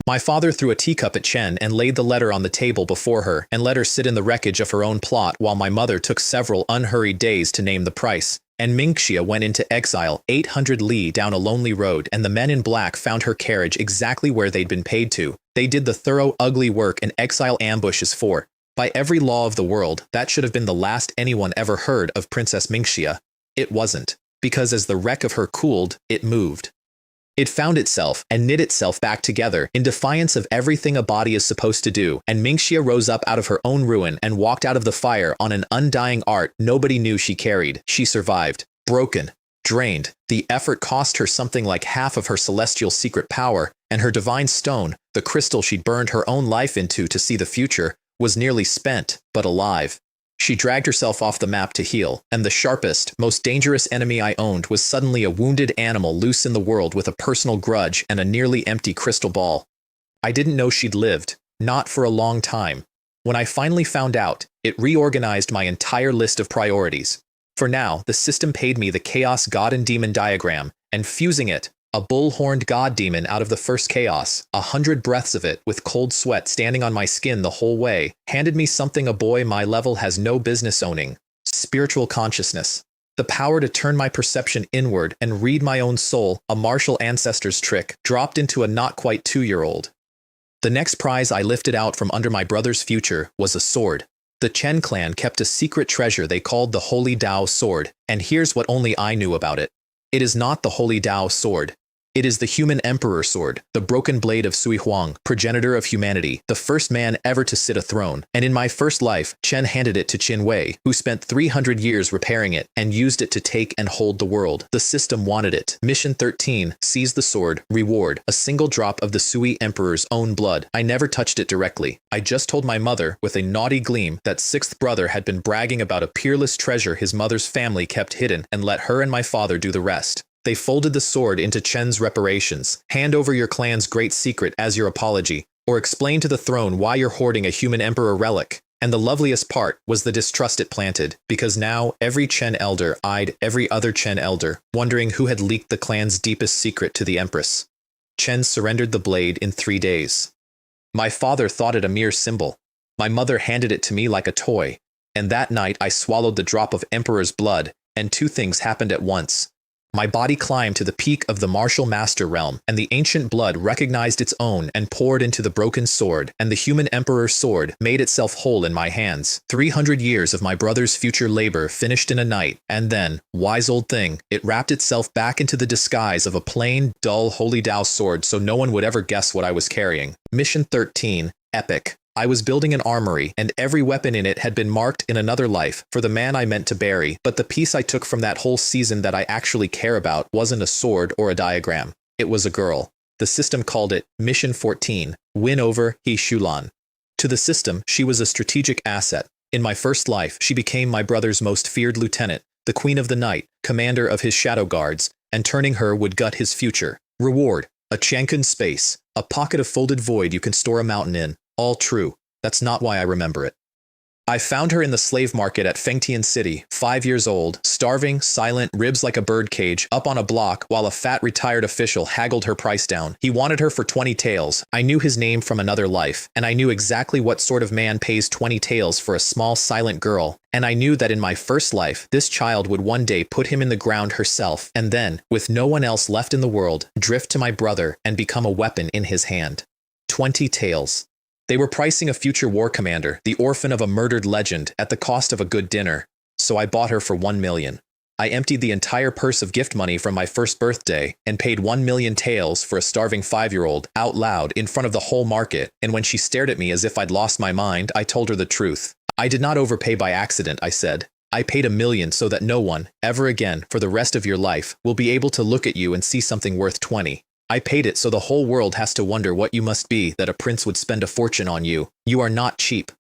My father threw a teacup at Chen and laid the letter on the table before her and let her sit in the wreckage of her own plot while my mother took several unhurried days to name the price. And Mingxia went into exile 800 li down a lonely road, and the men in black found her carriage exactly where they'd been paid to. They did the thorough, ugly work an exile ambush is for. By every law of the world, that should have been the last anyone ever heard of Princess Mingxia. It wasn't, because as the wreck of her cooled, it moved. It found itself and knit itself back together in defiance of everything a body is supposed to do, and Mingxia rose up out of her own ruin and walked out of the fire on an undying art nobody knew she carried. She survived. Broken. Drained. The effort cost her something like half of her celestial secret power, and her divine stone, the crystal she'd burned her own life into to see the future, was nearly spent, but alive. She dragged herself off the map to heal, and the sharpest, most dangerous enemy I owned was suddenly a wounded animal loose in the world with a personal grudge and a nearly empty crystal ball. I didn't know she'd lived, not for a long time. When I finally found out, it reorganized my entire list of priorities. For now, the system paid me the Chaos God and Demon diagram, and fusing it, a bull-horned god demon out of the first chaos, 100 breaths of it with cold sweat standing on my skin the whole way, handed me something a boy my level has no business owning: spiritual consciousness. The power to turn my perception inward and read my own soul, a martial ancestor's trick, dropped into a not-quite 2-year-old. The next prize I lifted out from under my brother's future was a sword. The Chen clan kept a secret treasure they called the Holy Dao Sword, and here's what only I knew about it. It is not the Holy Dao Sword. It is the human emperor sword, the broken blade of Sui Huang, progenitor of humanity, the first man ever to sit a throne. And in my first life, Chen handed it to Qin Wei, who spent 300 years repairing it and used it to take and hold the world. The system wanted it. Mission 13, seize the sword, reward, a single drop of the Sui emperor's own blood. I never touched it directly. I just told my mother, with a naughty gleam, that sixth brother had been bragging about a peerless treasure his mother's family kept hidden, and let her and my father do the rest. They folded the sword into Chen's reparations. Hand over your clan's great secret as your apology, or explain to the throne why you're hoarding a human emperor relic. And the loveliest part was the distrust it planted, because now every Chen elder eyed every other Chen elder, wondering who had leaked the clan's deepest secret to the empress. Chen surrendered the blade in 3 days. My father thought it a mere symbol. My mother handed it to me like a toy, and that night I swallowed the drop of emperor's blood, and 2 things happened at once. My body climbed to the peak of the martial master realm, and the ancient blood recognized its own and poured into the broken sword, and the human emperor's sword made itself whole in my hands. 300 years of my brother's future labor finished in a night, and then, wise old thing, it wrapped itself back into the disguise of a plain, dull Holy Dao sword so no one would ever guess what I was carrying. Mission 13, Epic. I was building an armory, and every weapon in it had been marked in another life for the man I meant to bury, but the piece I took from that whole season that I actually care about wasn't a sword or a diagram. It was a girl. The system called it Mission 14, Win Over He Shulan. To the system, she was a strategic asset. In my first life, she became my brother's most feared lieutenant, the Queen of the Night, commander of his shadow guards, and turning her would gut his future. Reward: a Chankun space, a pocket of folded void you can store a mountain in. All true. That's not why I remember it. I found her in the slave market at Fengtian City, 5 years old, starving, silent, ribs like a bird cage, up on a block while a fat retired official haggled her price down. He wanted her for 20 taels. I knew his name from another life, and I knew exactly what sort of man pays 20 taels for a small, silent girl. And I knew that in my first life, this child would one day put him in the ground herself, and then, with no one else left in the world, drift to my brother and become a weapon in his hand. 20 taels. They were pricing a future war commander, the orphan of a murdered legend, at the cost of a good dinner. So I bought her for 1 million. I emptied the entire purse of gift money from my first birthday and paid 1 million taels for a starving 5-year-old out loud in front of the whole market, and when she stared at me as if I'd lost my mind, I told her the truth. I did not overpay by accident, I said. I paid 1 million so that no one, ever again, for the rest of your life, will be able to look at you and see something worth 20. I paid it so the whole world has to wonder what you must be that a prince would spend a fortune on you. You are not cheap.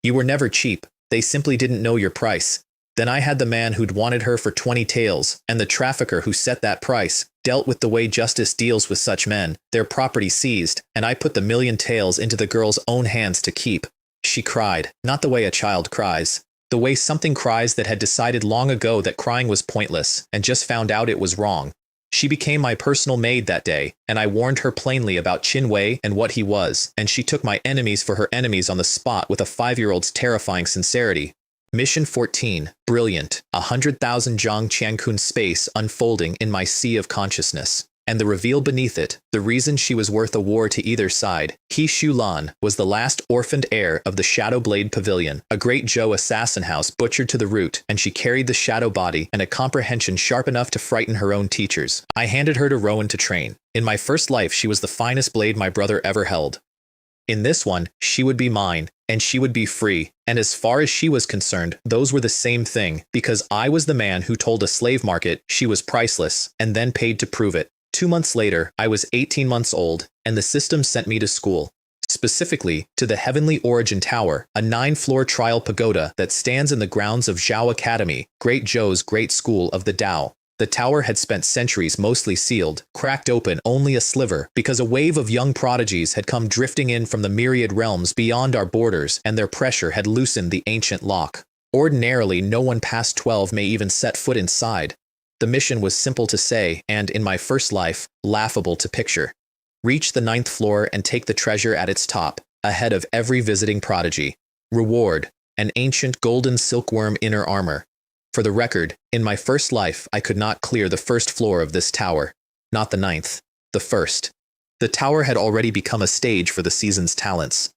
You were never cheap. They simply didn't know your price. Then I had the man who'd wanted her for 20 taels, and the trafficker who set that price, dealt with the way justice deals with such men, their property seized, and I put the 1,000,000 taels into the girl's own hands to keep. She cried, not the way a child cries. The way something cries that had decided long ago that crying was pointless, and just found out it was wrong. She became my personal maid that day, and I warned her plainly about Qin Wei and what he was, and she took my enemies for her enemies on the spot with a 5-year-old's terrifying sincerity. Mission 14. Brilliant. 100,000 Zhang Qiankun space unfolding in my sea of consciousness. And the reveal beneath it, the reason she was worth a war to either side. He Shulan was the last orphaned heir of the Shadow Blade Pavilion, a great Zhou assassin house butchered to the root, and she carried the shadow body and a comprehension sharp enough to frighten her own teachers. I handed her to Rowan to train. In my first life she was the finest blade my brother ever held. In this one, she would be mine, and she would be free, and as far as she was concerned, those were the same thing, because I was the man who told a slave market she was priceless, and then paid to prove it. 2 months later, I was 18 months old, and the system sent me to school. Specifically, to the Heavenly Origin Tower, a 9-floor trial pagoda that stands in the grounds of Zhou Academy, Great Zhou's great school of the Tao. The tower had spent centuries mostly sealed, cracked open only a sliver, because a wave of young prodigies had come drifting in from the myriad realms beyond our borders, and their pressure had loosened the ancient lock. Ordinarily, no one past 12 may even set foot inside. The mission was simple to say, and, in my first life, laughable to picture. Reach the 9th floor and take the treasure at its top, ahead of every visiting prodigy. Reward: an ancient golden silkworm inner armor. For the record, in my first life I could not clear the 1st floor of this tower. Not the 9th. The 1st. The tower had already become a stage for the season's talents.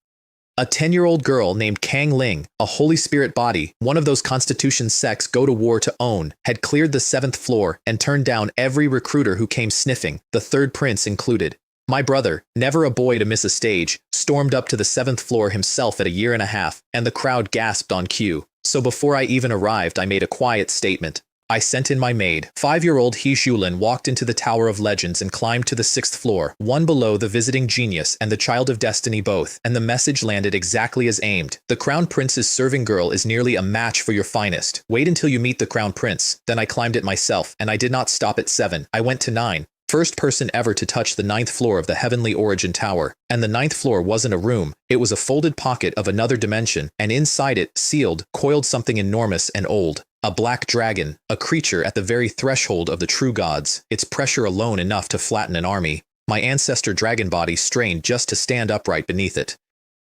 A 10-year-old girl named Kang Ling, a Holy Spirit body, one of those Constitution sects go to war to own, had cleared the 7th floor and turned down every recruiter who came sniffing, the 3rd prince included. My brother, never a boy to miss a stage, stormed up to the 7th floor himself at a 1.5 years, and the crowd gasped on cue. So before I even arrived, I made a quiet statement. I sent in my maid. 5-year-old He Xulin walked into the Tower of Legends and climbed to the 6th floor, one below the Visiting Genius and the Child of Destiny both, and the message landed exactly as aimed. The Crown Prince's serving girl is nearly a match for your finest. Wait until you meet the Crown Prince. Then I climbed it myself, and I did not stop at 7. I went to 9. First person ever to touch the 9th floor of the Heavenly Origin Tower. And the 9th floor wasn't a room, it was a folded pocket of another dimension, and inside it, sealed, coiled something enormous and old. A black dragon, a creature at the very threshold of the true gods, its pressure alone enough to flatten an army. My ancestor dragon body strained just to stand upright beneath it.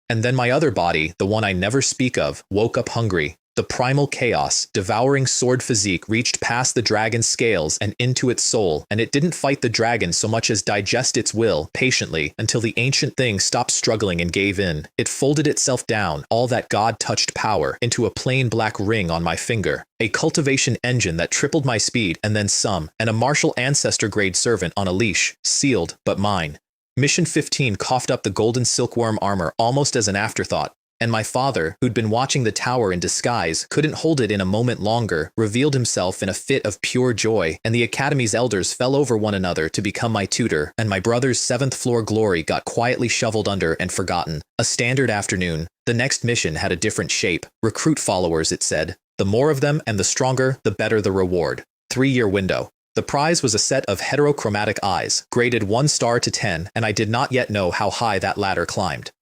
And then my other body, the one I never speak of, woke up hungry. The primal chaos, devouring sword physique reached past the dragon's scales and into its soul, and it didn't fight the dragon so much as digest its will, patiently, until the ancient thing stopped struggling and gave in. It folded itself down, all that God-touched power, into a plain black ring on my finger. A cultivation engine that tripled my speed and then some, and a martial ancestor-grade servant on a leash, sealed, but mine. Mission 15 coughed up the golden silkworm armor almost as an afterthought. And my father, who'd been watching the tower in disguise, couldn't hold it in a moment longer, revealed himself in a fit of pure joy, and the Academy's elders fell over one another to become my tutor, and my brother's 7th floor glory got quietly shoveled under and forgotten. A standard afternoon. The next mission had a different shape. Recruit followers, it said. The more of them and the stronger, the better the reward. 3-year window. The prize was a set of heterochromatic eyes, graded 1 star to 10, and I did not yet know how high that ladder climbed.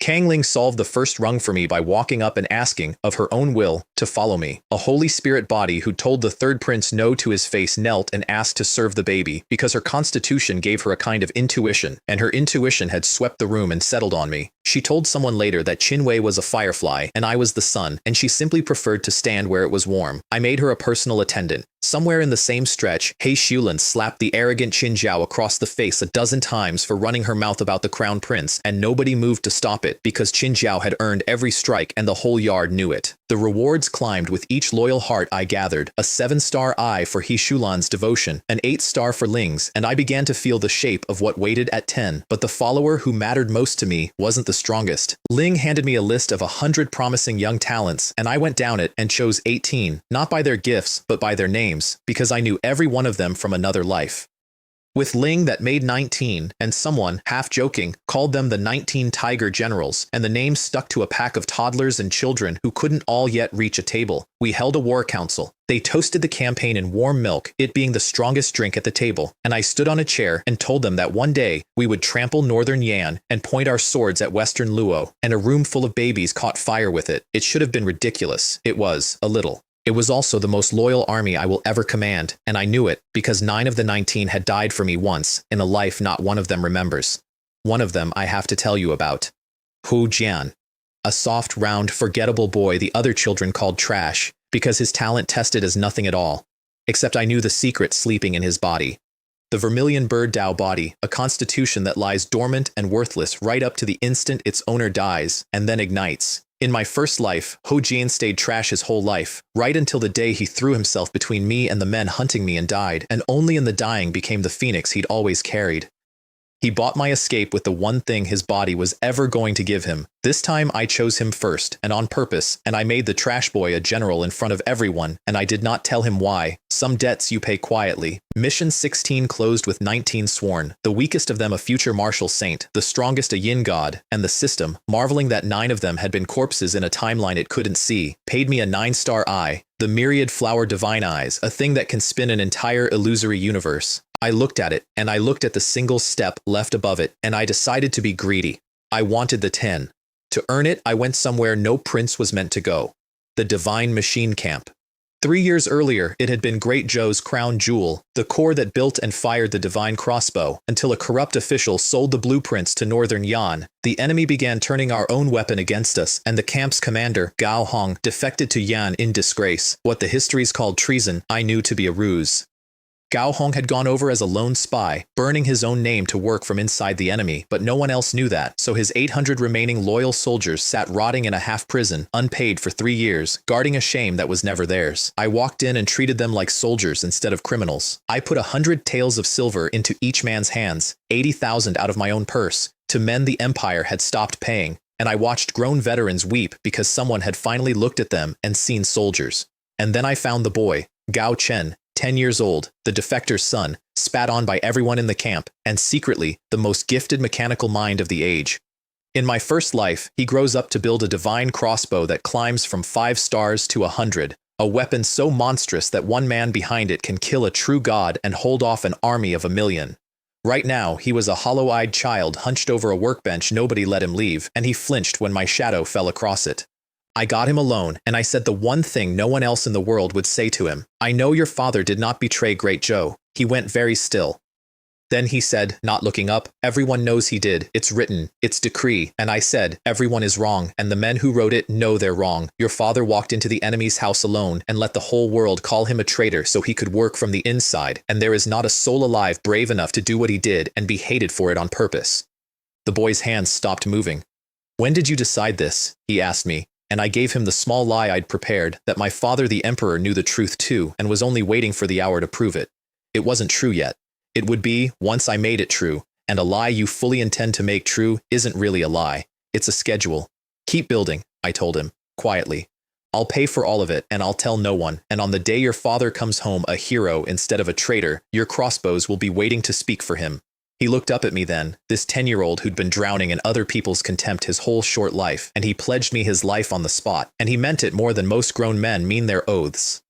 Kang Ling solved the first rung for me by walking up and asking, of her own will, to follow me. A Holy Spirit body who told the 3rd prince no to his face knelt and asked to serve the baby, because her constitution gave her a kind of intuition, and her intuition had swept the room and settled on me. She told someone later that Qin Wei was a firefly, and I was the sun, and she simply preferred to stand where it was warm. I made her a personal attendant. Somewhere in the same stretch, He Xulin slapped the arrogant Qin Zhao across the face a dozen times for running her mouth about the Crown Prince, and nobody moved to stop it, because Qin Zhao had earned every strike and the whole yard knew it. The rewards climbed with each loyal heart I gathered, a 7-star eye for He Xulan's devotion, an 8-star for Ling's, and I began to feel the shape of what waited at 10. But the follower who mattered most to me wasn't the strongest. Ling handed me a list of 100 promising young talents, and I went down it and chose 18, not by their gifts, but by their names, because I knew every one of them from another life. with Ling that made 19, and someone, half-joking, called them the 19 Tiger Generals, and the name stuck to a pack of toddlers and children who couldn't all yet reach a table. We held a war council. They toasted the campaign in warm milk, it being the strongest drink at the table, and I stood on a chair and told them that one day we would trample northern Yan and point our swords at western Luo, and a room full of babies caught fire with it. It should have been ridiculous. It was, a little. It was also the most loyal army I will ever command, and I knew it, because 9 of the 19 had died for me once, in a life not one of them remembers. One of them I have to tell you about. Hu Jian. A soft, round, forgettable boy the other children called trash, because his talent tested as nothing at all. Except I knew the secret sleeping in his body. The vermilion bird Dao body, a constitution that lies dormant and worthless right up to the instant its owner dies, and then ignites. In my first life, Ho Jian stayed trash his whole life, right until the day he threw himself between me and the men hunting me and died, and only in the dying became the phoenix he'd always carried. He bought my escape with the one thing his body was ever going to give him. This time I chose him first, and on purpose, and I made the trash boy a general in front of everyone, and I did not tell him why. Some debts you pay quietly. Mission 16 closed with 19 sworn, the weakest of them a future martial saint, the strongest a yin god, and the system, marveling that 9 of them had been corpses in a timeline it couldn't see, paid me a 9-star eye, the myriad flower divine eyes, a thing that can spin an entire illusory universe. I looked at it, and I looked at the single step left above it, and I decided to be greedy. I wanted the 10. To earn it, I went somewhere no prince was meant to go. The Divine Machine Camp. 3 years earlier, it had been Great Zhou's crown jewel, the core that built and fired the divine crossbow, until a corrupt official sold the blueprints to Northern Yan. The enemy began turning our own weapon against us, and the camp's commander, Gao Hong, defected to Yan in disgrace. What the histories called treason, I knew to be a ruse. Gao Hong had gone over as a lone spy, burning his own name to work from inside the enemy, but no one else knew that, so his 800 remaining loyal soldiers sat rotting in a half-prison, unpaid for 3 years, guarding a shame that was never theirs. I walked in and treated them like soldiers instead of criminals. I put 100 taels of silver into each man's hands, 80,000 out of my own purse, to men the empire had stopped paying, and I watched grown veterans weep because someone had finally looked at them and seen soldiers. And then I found the boy, Gao Chen, 10 years old, the defector's son, spat on by everyone in the camp, and secretly, the most gifted mechanical mind of the age. In my first life, he grows up to build a divine crossbow that climbs from 5 stars to 100, a weapon so monstrous that one man behind it can kill a true god and hold off an army of 1,000,000. Right now, he was a hollow-eyed child hunched over a workbench nobody let him leave, and he flinched when my shadow fell across it. I got him alone, and I said the one thing no one else in the world would say to him. I know your father did not betray Great Zhou. He went very still. Then he said, not looking up, everyone knows he did. It's written. It's decree. And I said, everyone is wrong, and the men who wrote it know they're wrong. Your father walked into the enemy's house alone and let the whole world call him a traitor so he could work from the inside, and there is not a soul alive brave enough to do what he did and be hated for it on purpose. The boy's hands stopped moving. When did you decide this? He asked me. And I gave him the small lie I'd prepared, that my father the emperor knew the truth too and was only waiting for the hour to prove it. It wasn't true yet. It would be, once I made it true, and a lie you fully intend to make true isn't really a lie. It's a schedule. Keep building, I told him, quietly. I'll pay for all of it, and I'll tell no one, and on the day your father comes home a hero instead of a traitor, your crossbows will be waiting to speak for him. He looked up at me then, this 10-year-old who'd been drowning in other people's contempt his whole short life, and he pledged me his life on the spot, and he meant it more than most grown men mean their oaths.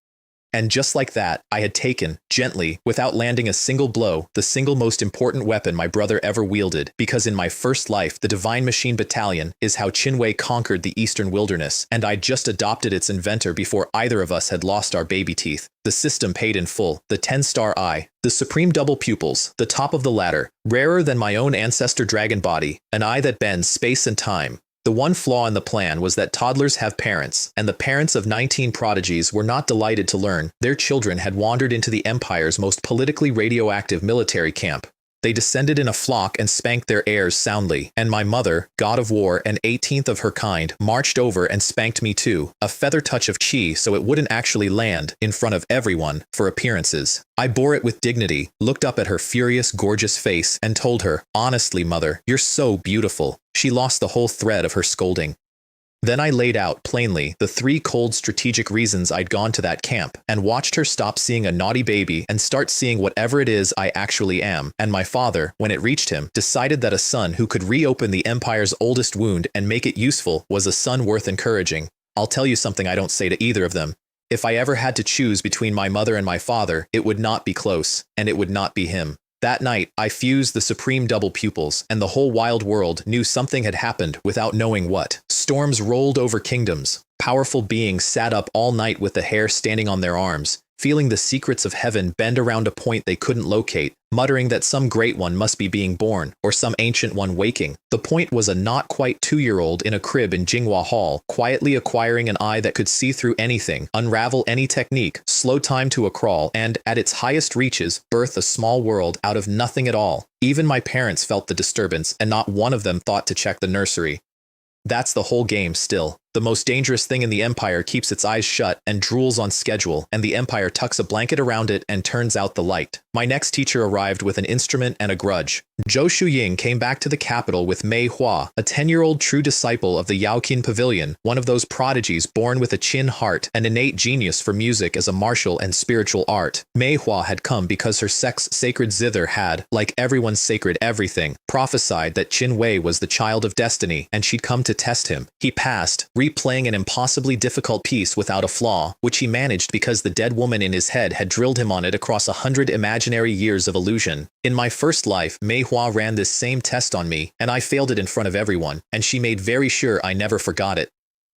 And just like that, I had taken, gently, without landing a single blow, the single most important weapon my brother ever wielded, because in my first life, the Divine Machine Battalion is how Qinwei conquered the Eastern Wilderness, and I'd just adopted its inventor before either of us had lost our baby teeth. The system paid in full, the 10-star eye, the supreme double pupils, the top of the ladder, rarer than my own ancestor dragon body, an eye that bends space and time. The one flaw in the plan was that toddlers have parents, and the parents of 19 prodigies were not delighted to learn their children had wandered into the Empire's most politically radioactive military camp. They descended in a flock and spanked their heirs soundly, and my mother, god of war and 18th of her kind, marched over and spanked me too, a feather touch of chi so it wouldn't actually land, in front of everyone, for appearances. I bore it with dignity, looked up at her furious, gorgeous face, and told her, honestly, mother, you're so beautiful. She lost the whole thread of her scolding. Then I laid out, plainly, the 3 cold strategic reasons I'd gone to that camp, and watched her stop seeing a naughty baby and start seeing whatever it is I actually am. And my father, when it reached him, decided that a son who could reopen the Empire's oldest wound and make it useful was a son worth encouraging. I'll tell you something I don't say to either of them. If I ever had to choose between my mother and my father, it would not be close, and it would not be him. That night, I fused the supreme double pupils, and the whole wild world knew something had happened without knowing what. Storms rolled over kingdoms. Powerful beings sat up all night with the hair standing on their arms, feeling the secrets of heaven bend around a point they couldn't locate, muttering that some great one must be being born, or some ancient one waking. The point was a not quite 2-year-old in a crib in Jinghua Hall, quietly acquiring an eye that could see through anything, unravel any technique, slow time to a crawl, and, at its highest reaches, birth a small world out of nothing at all. Even my parents felt the disturbance, and not one of them thought to check the nursery. That's the whole game still. The most dangerous thing in the Empire keeps its eyes shut and drools on schedule, and the Empire tucks a blanket around it and turns out the light. My next teacher arrived with an instrument and a grudge. Zhou Shuying came back to the capital with Manhwa, a 10-year-old true disciple of the Yaoqin Pavilion, one of those prodigies born with a Qin heart and innate genius for music as a martial and spiritual art. Manhwa had come because her sect's sacred zither had, like everyone's sacred everything, prophesied that Qin Wei was the child of destiny, and she'd come to test him. He passed, replaying an impossibly difficult piece without a flaw, which he managed because the dead woman in his head had drilled him on it across 100 imaginary years of illusion. In my first life, Manhwa ran this same test on me, and I failed it in front of everyone, and she made very sure I never forgot it.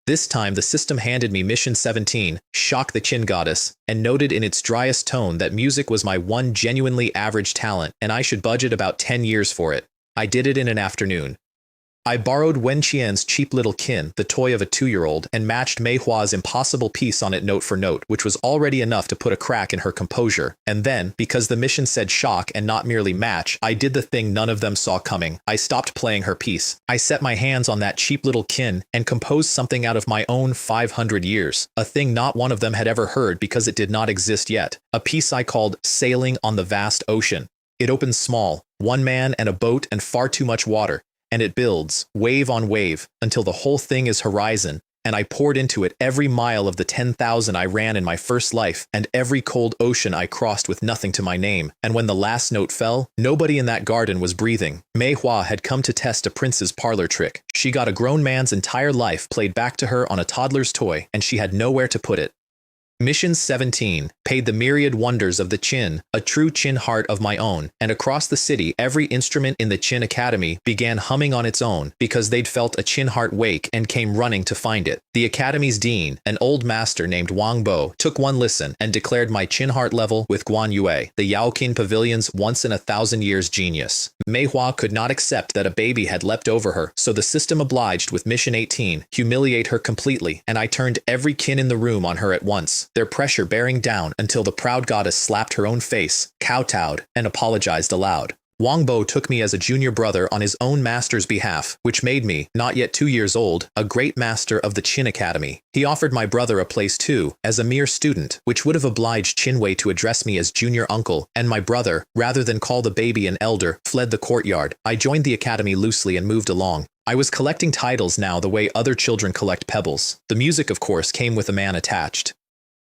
This time the system handed me Mission 17, Shock the Qin Goddess, and noted in its driest tone that music was my one genuinely average talent, and I should budget about 10 years for it. I did it in an afternoon. I borrowed Wen Qian's cheap little kin, the toy of a 2-year-old, and matched Manhwa's impossible piece on it note for note, which was already enough to put a crack in her composure. And then, because the mission said shock and not merely match, I did the thing none of them saw coming. I stopped playing her piece. I set my hands on that cheap little kin and composed something out of my own 500 years, a thing not one of them had ever heard because it did not exist yet, a piece I called Sailing on the Vast Ocean. It opens small, one man and a boat and far too much water. And it builds, wave on wave, until the whole thing is horizon, and I poured into it every mile of the 10,000 I ran in my first life, and every cold ocean I crossed with nothing to my name. And when the last note fell, nobody in that garden was breathing. Manhwa had come to test a prince's parlor trick. She got a grown man's entire life played back to her on a toddler's toy, and she had nowhere to put it. Mission 17 paid the myriad wonders of the Qin, a true Qin heart of my own, and across the city every instrument in the Qin Academy began humming on its own because they'd felt a Qin heart wake and came running to find it. The Academy's dean, an old master named Wang Bo, took one listen and declared my Qin heart level with Guan Yue, the Yaoqin Pavilion's once-in-a-thousand-years genius. Manhwa could not accept that a baby had leapt over her, so the system obliged with Mission 18, humiliate her completely, and I turned every Qin in the room on her at once, their pressure bearing down until the proud goddess slapped her own face, kowtowed, and apologized aloud. Wang Bo took me as a junior brother on his own master's behalf, which made me, not yet 2 years old, a great master of the Qin Academy. He offered my brother a place too, as a mere student, which would have obliged Qin Wei to address me as junior uncle, and my brother, rather than call the baby an elder, fled the courtyard. I joined the academy loosely and moved along. I was collecting titles now the way other children collect pebbles. The music, of course, came with a man attached.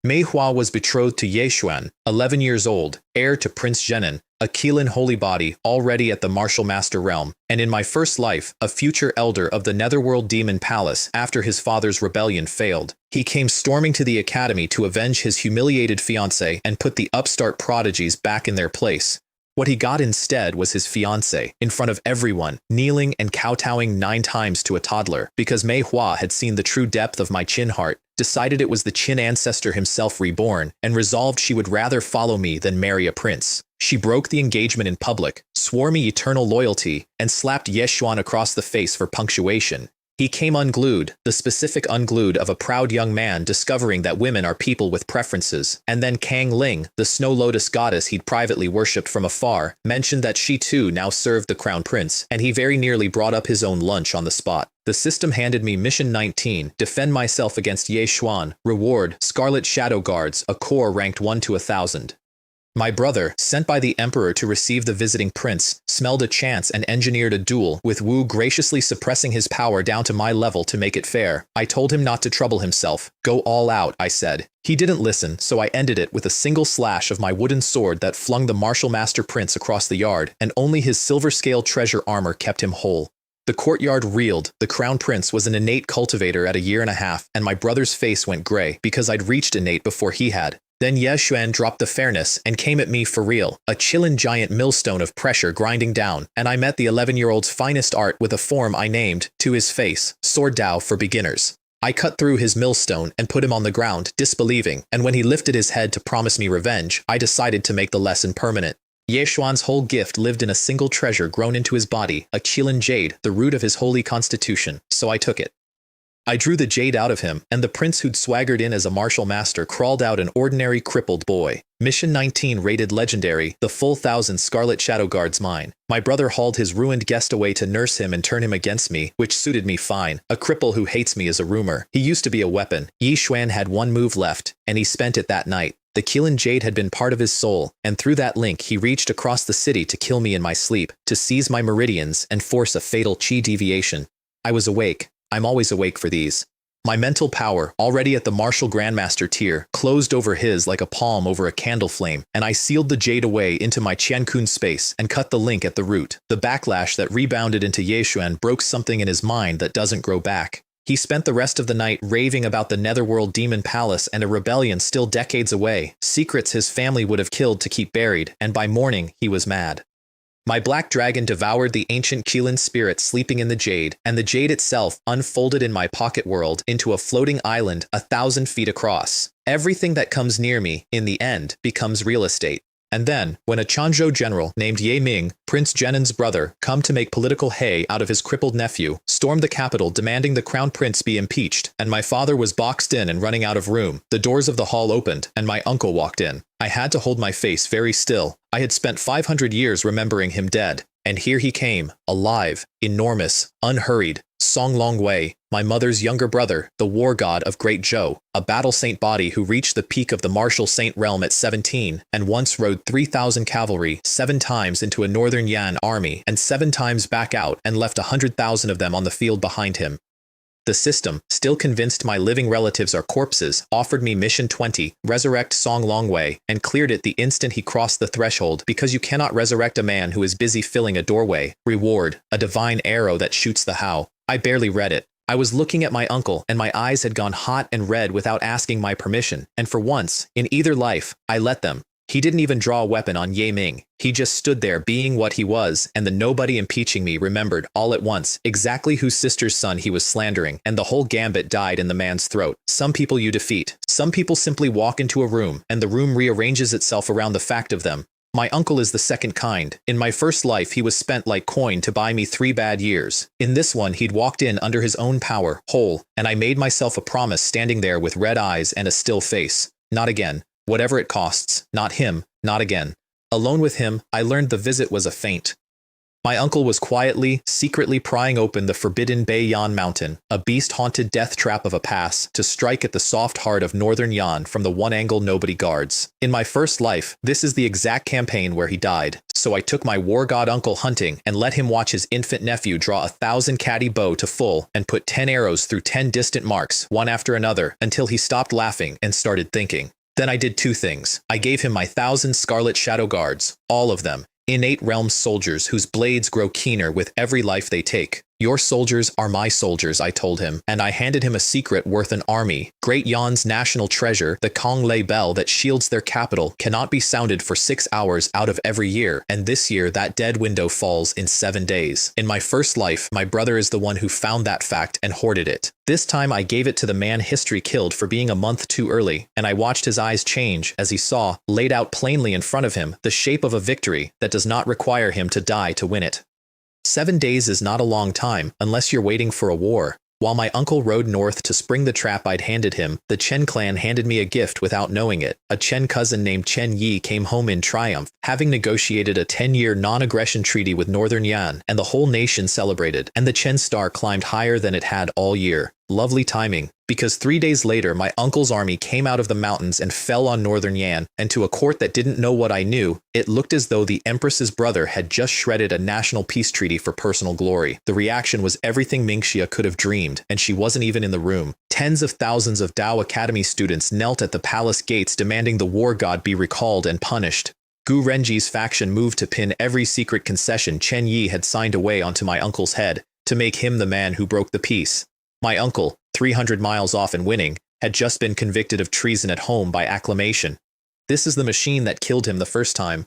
Manhwa was betrothed to Ye Xuan, 11 years old, heir to Prince Zhenan, a Qilin holy body already at the martial master realm, and in my first life, a future elder of the Netherworld Demon Palace after his father's rebellion failed. He came storming to the academy to avenge his humiliated fiancée and put the upstart prodigies back in their place. What he got instead was his fiancée, in front of everyone, kneeling and kowtowing 9 times to a toddler, because Manhwa had seen the true depth of my Qin heart, decided it was the Qin ancestor himself reborn, and resolved she would rather follow me than marry a prince. She broke the engagement in public, swore me eternal loyalty, and slapped Ye Xuan across the face for punctuation. He came unglued, the specific unglued of a proud young man discovering that women are people with preferences, and then Kang Ling, the snow lotus goddess he'd privately worshipped from afar, mentioned that she too now served the crown prince, and he very nearly brought up his own lunch on the spot. The system handed me Mission 19, defend myself against Ye Xuan, reward, Scarlet Shadow Guards, a corps ranked 1 to 1,000. My brother, sent by the emperor to receive the visiting prince, smelled a chance and engineered a duel, with Wu graciously suppressing his power down to my level to make it fair. I told him not to trouble himself. Go all out, I said. He didn't listen, so I ended it with a single slash of my wooden sword that flung the martial master prince across the yard, and only his silver-scale treasure armor kept him whole. The courtyard reeled. The crown prince was an innate cultivator at 1.5 years, and my brother's face went gray because I'd reached innate before he had. Then Ye Xuan dropped the fairness and came at me for real, a chillin' giant millstone of pressure grinding down, and I met the 11-year-old's finest art with a form I named, to his face, Sword Dao for beginners. I cut through his millstone and put him on the ground, disbelieving, and when he lifted his head to promise me revenge, I decided to make the lesson permanent. Ye Xuan's whole gift lived in a single treasure grown into his body, a Qilin jade, the root of his holy constitution, so I took it. I drew the jade out of him, and the prince who'd swaggered in as a martial master crawled out an ordinary crippled boy. Mission 19 rated legendary, the full 1,000 Scarlet Shadow Guards mine. My brother hauled his ruined guest away to nurse him and turn him against me, which suited me fine. A cripple who hates me is a rumor. He used to be a weapon. Ye Xuan had one move left, and he spent it that night. The Qilin jade had been part of his soul, and through that link he reached across the city to kill me in my sleep, to seize my meridians and force a fatal chi deviation. I was awake. I'm always awake for these. My mental power, already at the martial grandmaster tier, closed over his like a palm over a candle flame, and I sealed the jade away into my Qiankun space and cut the link at the root. The backlash that rebounded into Ye Xuan broke something in his mind that doesn't grow back. He spent the rest of the night raving about the Netherworld Demon Palace and a rebellion still decades away, secrets his family would have killed to keep buried, and by morning he was mad. My black dragon devoured the ancient Qilin spirit sleeping in the jade, and the jade itself unfolded in my pocket world into a floating island 1,000 feet across. Everything that comes near me, in the end, becomes real estate. And then, when a Changzhou general named Ye Ming, Prince Jenin's brother, come to make political hay out of his crippled nephew, stormed the capital demanding the crown prince be impeached, and my father was boxed in and running out of room, the doors of the hall opened, and my uncle walked in. I had to hold my face very still. I had spent 500 years remembering him dead, and here he came, alive, enormous, unhurried. Song Long Wei, my mother's younger brother, the war god of Great Zhou, a battle saint body who reached the peak of the martial saint realm at 17, and once rode 3,000 cavalry 7 times into a northern Yan army and 7 times back out and left 100,000 of them on the field behind him. The system, still convinced my living relatives are corpses, offered me Mission 20, resurrect Song Long Wei, and cleared it the instant he crossed the threshold because you cannot resurrect a man who is busy filling a doorway. Reward, a divine arrow that shoots the how. I barely read it. I was looking at my uncle, and my eyes had gone hot and red without asking my permission, and for once, in either life, I let them. He didn't even draw a weapon on Ye Ming. He just stood there being what he was, and the nobody impeaching me remembered, all at once, exactly whose sister's son he was slandering, and the whole gambit died in the man's throat. Some people you defeat. Some people simply walk into a room, and the room rearranges itself around the fact of them. My uncle is the second kind. In my first life he was spent like coin to buy me 3 bad years. In this one he'd walked in under his own power, whole, and I made myself a promise standing there with red eyes and a still face. Not again. Whatever it costs. Not him. Not again. Alone with him, I learned the visit was a feint. My uncle was quietly, secretly prying open the forbidden Beiyan mountain, a beast-haunted death trap of a pass, to strike at the soft heart of northern Yan from the one angle nobody guards. In my first life, this is the exact campaign where he died, so I took my war god uncle hunting and let him watch his infant nephew draw 1,000 caddy bow to full and put 10 arrows through 10 distant marks, one after another, until he stopped laughing and started thinking. Then I did 2 things. I gave him my 1,000 Scarlet Shadow Guards, all of them. Innate realm soldiers whose blades grow keener with every life they take. Your soldiers are my soldiers, I told him, and I handed him a secret worth an army. Great Yan's national treasure, the Konglei bell that shields their capital, cannot be sounded for 6 hours out of every year, and this year that dead window falls in 7 days. In my first life, my brother is the one who found that fact and hoarded it. This time I gave it to the man history killed for being a month too early, and I watched his eyes change as he saw, laid out plainly in front of him, the shape of a victory that does not require him to die to win it. 7 days is not a long time, unless you're waiting for a war. While my uncle rode north to spring the trap I'd handed him, the Chen clan handed me a gift without knowing it. A Chen cousin named Chen Yi came home in triumph, having negotiated a 10-year non-aggression treaty with Northern Yan, and the whole nation celebrated, and the Chen star climbed higher than it had all year. Lovely timing, because 3 days later my uncle's army came out of the mountains and fell on northern Yan, and to a court that didn't know what I knew, it looked as though the Empress's brother had just shredded a national peace treaty for personal glory. The reaction was everything Mingxia could have dreamed, and she wasn't even in the room. Tens of thousands of Dao Academy students knelt at the palace gates demanding the war god be recalled and punished. Gu Renji's faction moved to pin every secret concession Chen Yi had signed away onto my uncle's head, to make him the man who broke the peace. My uncle, 300 miles off and winning, had just been convicted of treason at home by acclamation. This is the machine that killed him the first time.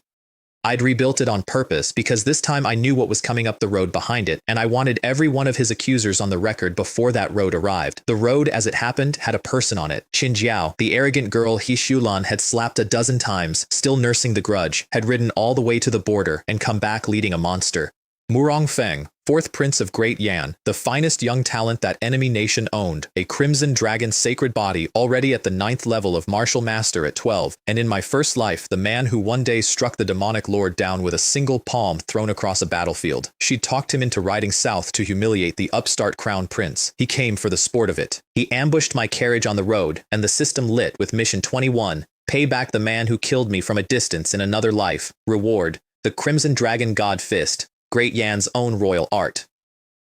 I'd rebuilt it on purpose because this time I knew what was coming up the road behind it, and I wanted every one of his accusers on the record before that road arrived. The road, as it happened, had a person on it. Qin Jiao, the arrogant girl He Shulan had slapped a dozen times, still nursing the grudge, had ridden all the way to the border and come back leading a monster. Murong Feng, 4th Prince of Great Yan, the finest young talent that enemy nation owned, a crimson dragon sacred body already at the 9th level of martial master at 12, and in my first life the man who one day struck the demonic lord down with a single palm thrown across a battlefield. She'd talked him into riding south to humiliate the upstart crown prince. He came for the sport of it. He ambushed my carriage on the road, and the system lit with mission 21, pay back the man who killed me from a distance in another life. Reward, the crimson dragon god fist. Great Yan's own royal art.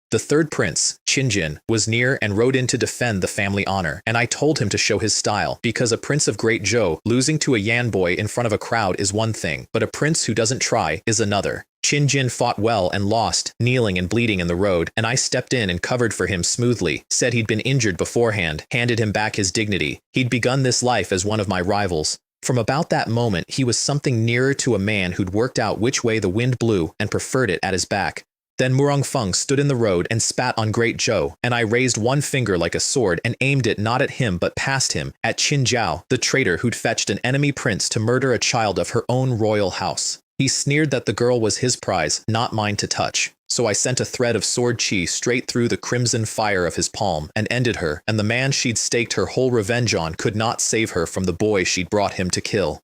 The 3rd prince, Qinjin, was near and rode in to defend the family honor, and I told him to show his style, because a prince of Great Zhou losing to a Yan boy in front of a crowd is one thing, but a prince who doesn't try is another. Qinjin fought well and lost, kneeling and bleeding in the road, and I stepped in and covered for him smoothly, said he'd been injured beforehand, handed him back his dignity. He'd begun this life as one of my rivals. From about that moment, he was something nearer to a man who'd worked out which way the wind blew and preferred it at his back. Then Murong Feng stood in the road and spat on Great Zhou, and I raised one finger like a sword and aimed it not at him but past him, at Qin Jiao, the traitor who'd fetched an enemy prince to murder a child of her own royal house. He sneered that the girl was his prize, not mine to touch. So I sent a thread of sword chi straight through the crimson fire of his palm and ended her, and the man she'd staked her whole revenge on could not save her from the boy she'd brought him to kill.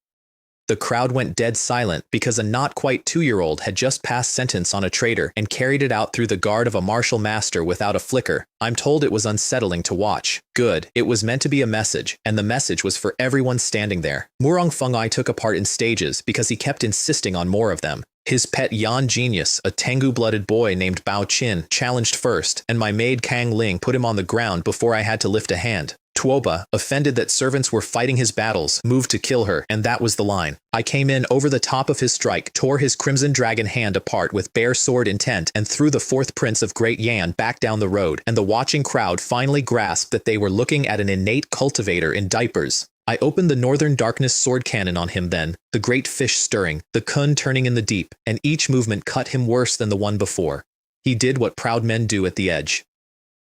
The crowd went dead silent because a not quite 2-year-old had just passed sentence on a traitor and carried it out through the guard of a martial master without a flicker. I'm told it was unsettling to watch. Good, it was meant to be a message, and the message was for everyone standing there. Murong Feng I took apart in stages because he kept insisting on more of them. His pet Yan genius, a Tengu-blooded boy named Bao Qin, challenged first, and my maid Kang Ling put him on the ground before I had to lift a hand. Tuoba, offended that servants were fighting his battles, moved to kill her, and that was the line. I came in over the top of his strike, tore his crimson dragon hand apart with bare sword intent, and threw the 4th Prince of Great Yan back down the road, and the watching crowd finally grasped that they were looking at an innate cultivator in diapers. I opened the Northern Darkness sword cannon on him then, the great fish stirring, the kun turning in the deep, and each movement cut him worse than the one before. He did what proud men do at the edge.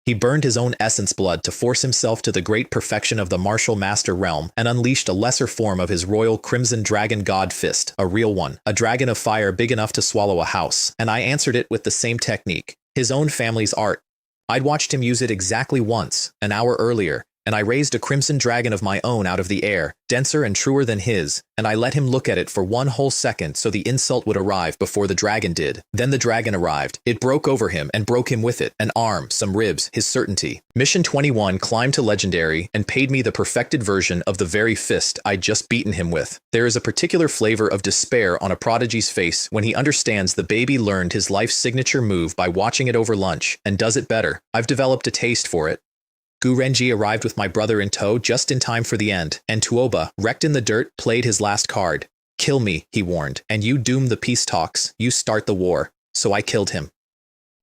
He burned his own essence blood to force himself to the great perfection of the martial master realm and unleashed a lesser form of his royal crimson dragon god fist, a real one, a dragon of fire big enough to swallow a house, and I answered it with the same technique, his own family's art. I'd watched him use it exactly once, an hour earlier, and I raised a crimson dragon of my own out of the air, denser and truer than his, and I let him look at it for one whole second so the insult would arrive before the dragon did. Then the dragon arrived. It broke over him and broke him with it, an arm, some ribs, his certainty. Mission 21 climbed to legendary and paid me the perfected version of the very fist I'd just beaten him with. There is a particular flavor of despair on a prodigy's face when he understands the baby learned his life's signature move by watching it over lunch, and does it better. I've developed a taste for it. Gu Renji arrived with my brother in tow just in time for the end, and Tuoba, wrecked in the dirt, played his last card. Kill me, he warned, and you doom the peace talks, you start the war. So I killed him.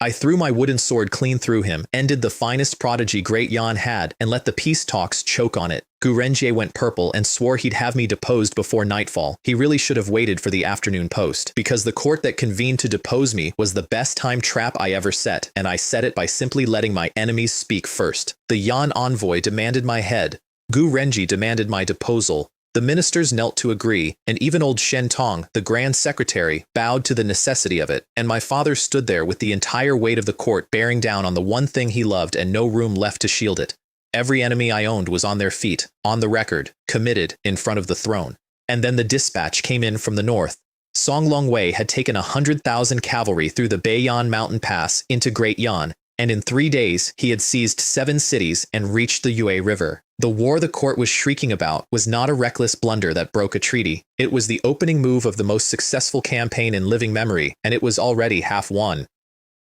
I threw my wooden sword clean through him, ended the finest prodigy Great Yan had, and let the peace talks choke on it. Gu Renji went purple and swore he'd have me deposed before nightfall. He really should have waited for the afternoon post, because the court that convened to depose me was the best timed trap I ever set, and I set it by simply letting my enemies speak first. The Yan envoy demanded my head. Gu Renji demanded my deposal. The ministers knelt to agree, and even old Shen Tong, the grand secretary, bowed to the necessity of it, and my father stood there with the entire weight of the court bearing down on the one thing he loved and no room left to shield it. Every enemy I owned was on their feet, on the record, committed, in front of the throne. And then the dispatch came in from the north. Song Long Wei had taken 100,000 cavalry through the Beiyan mountain pass into Great Yan, And in 3 days, he had seized 7 cities and reached the Yue River. The war the court was shrieking about was not a reckless blunder that broke a treaty. It was the opening move of the most successful campaign in living memory, and it was already half won.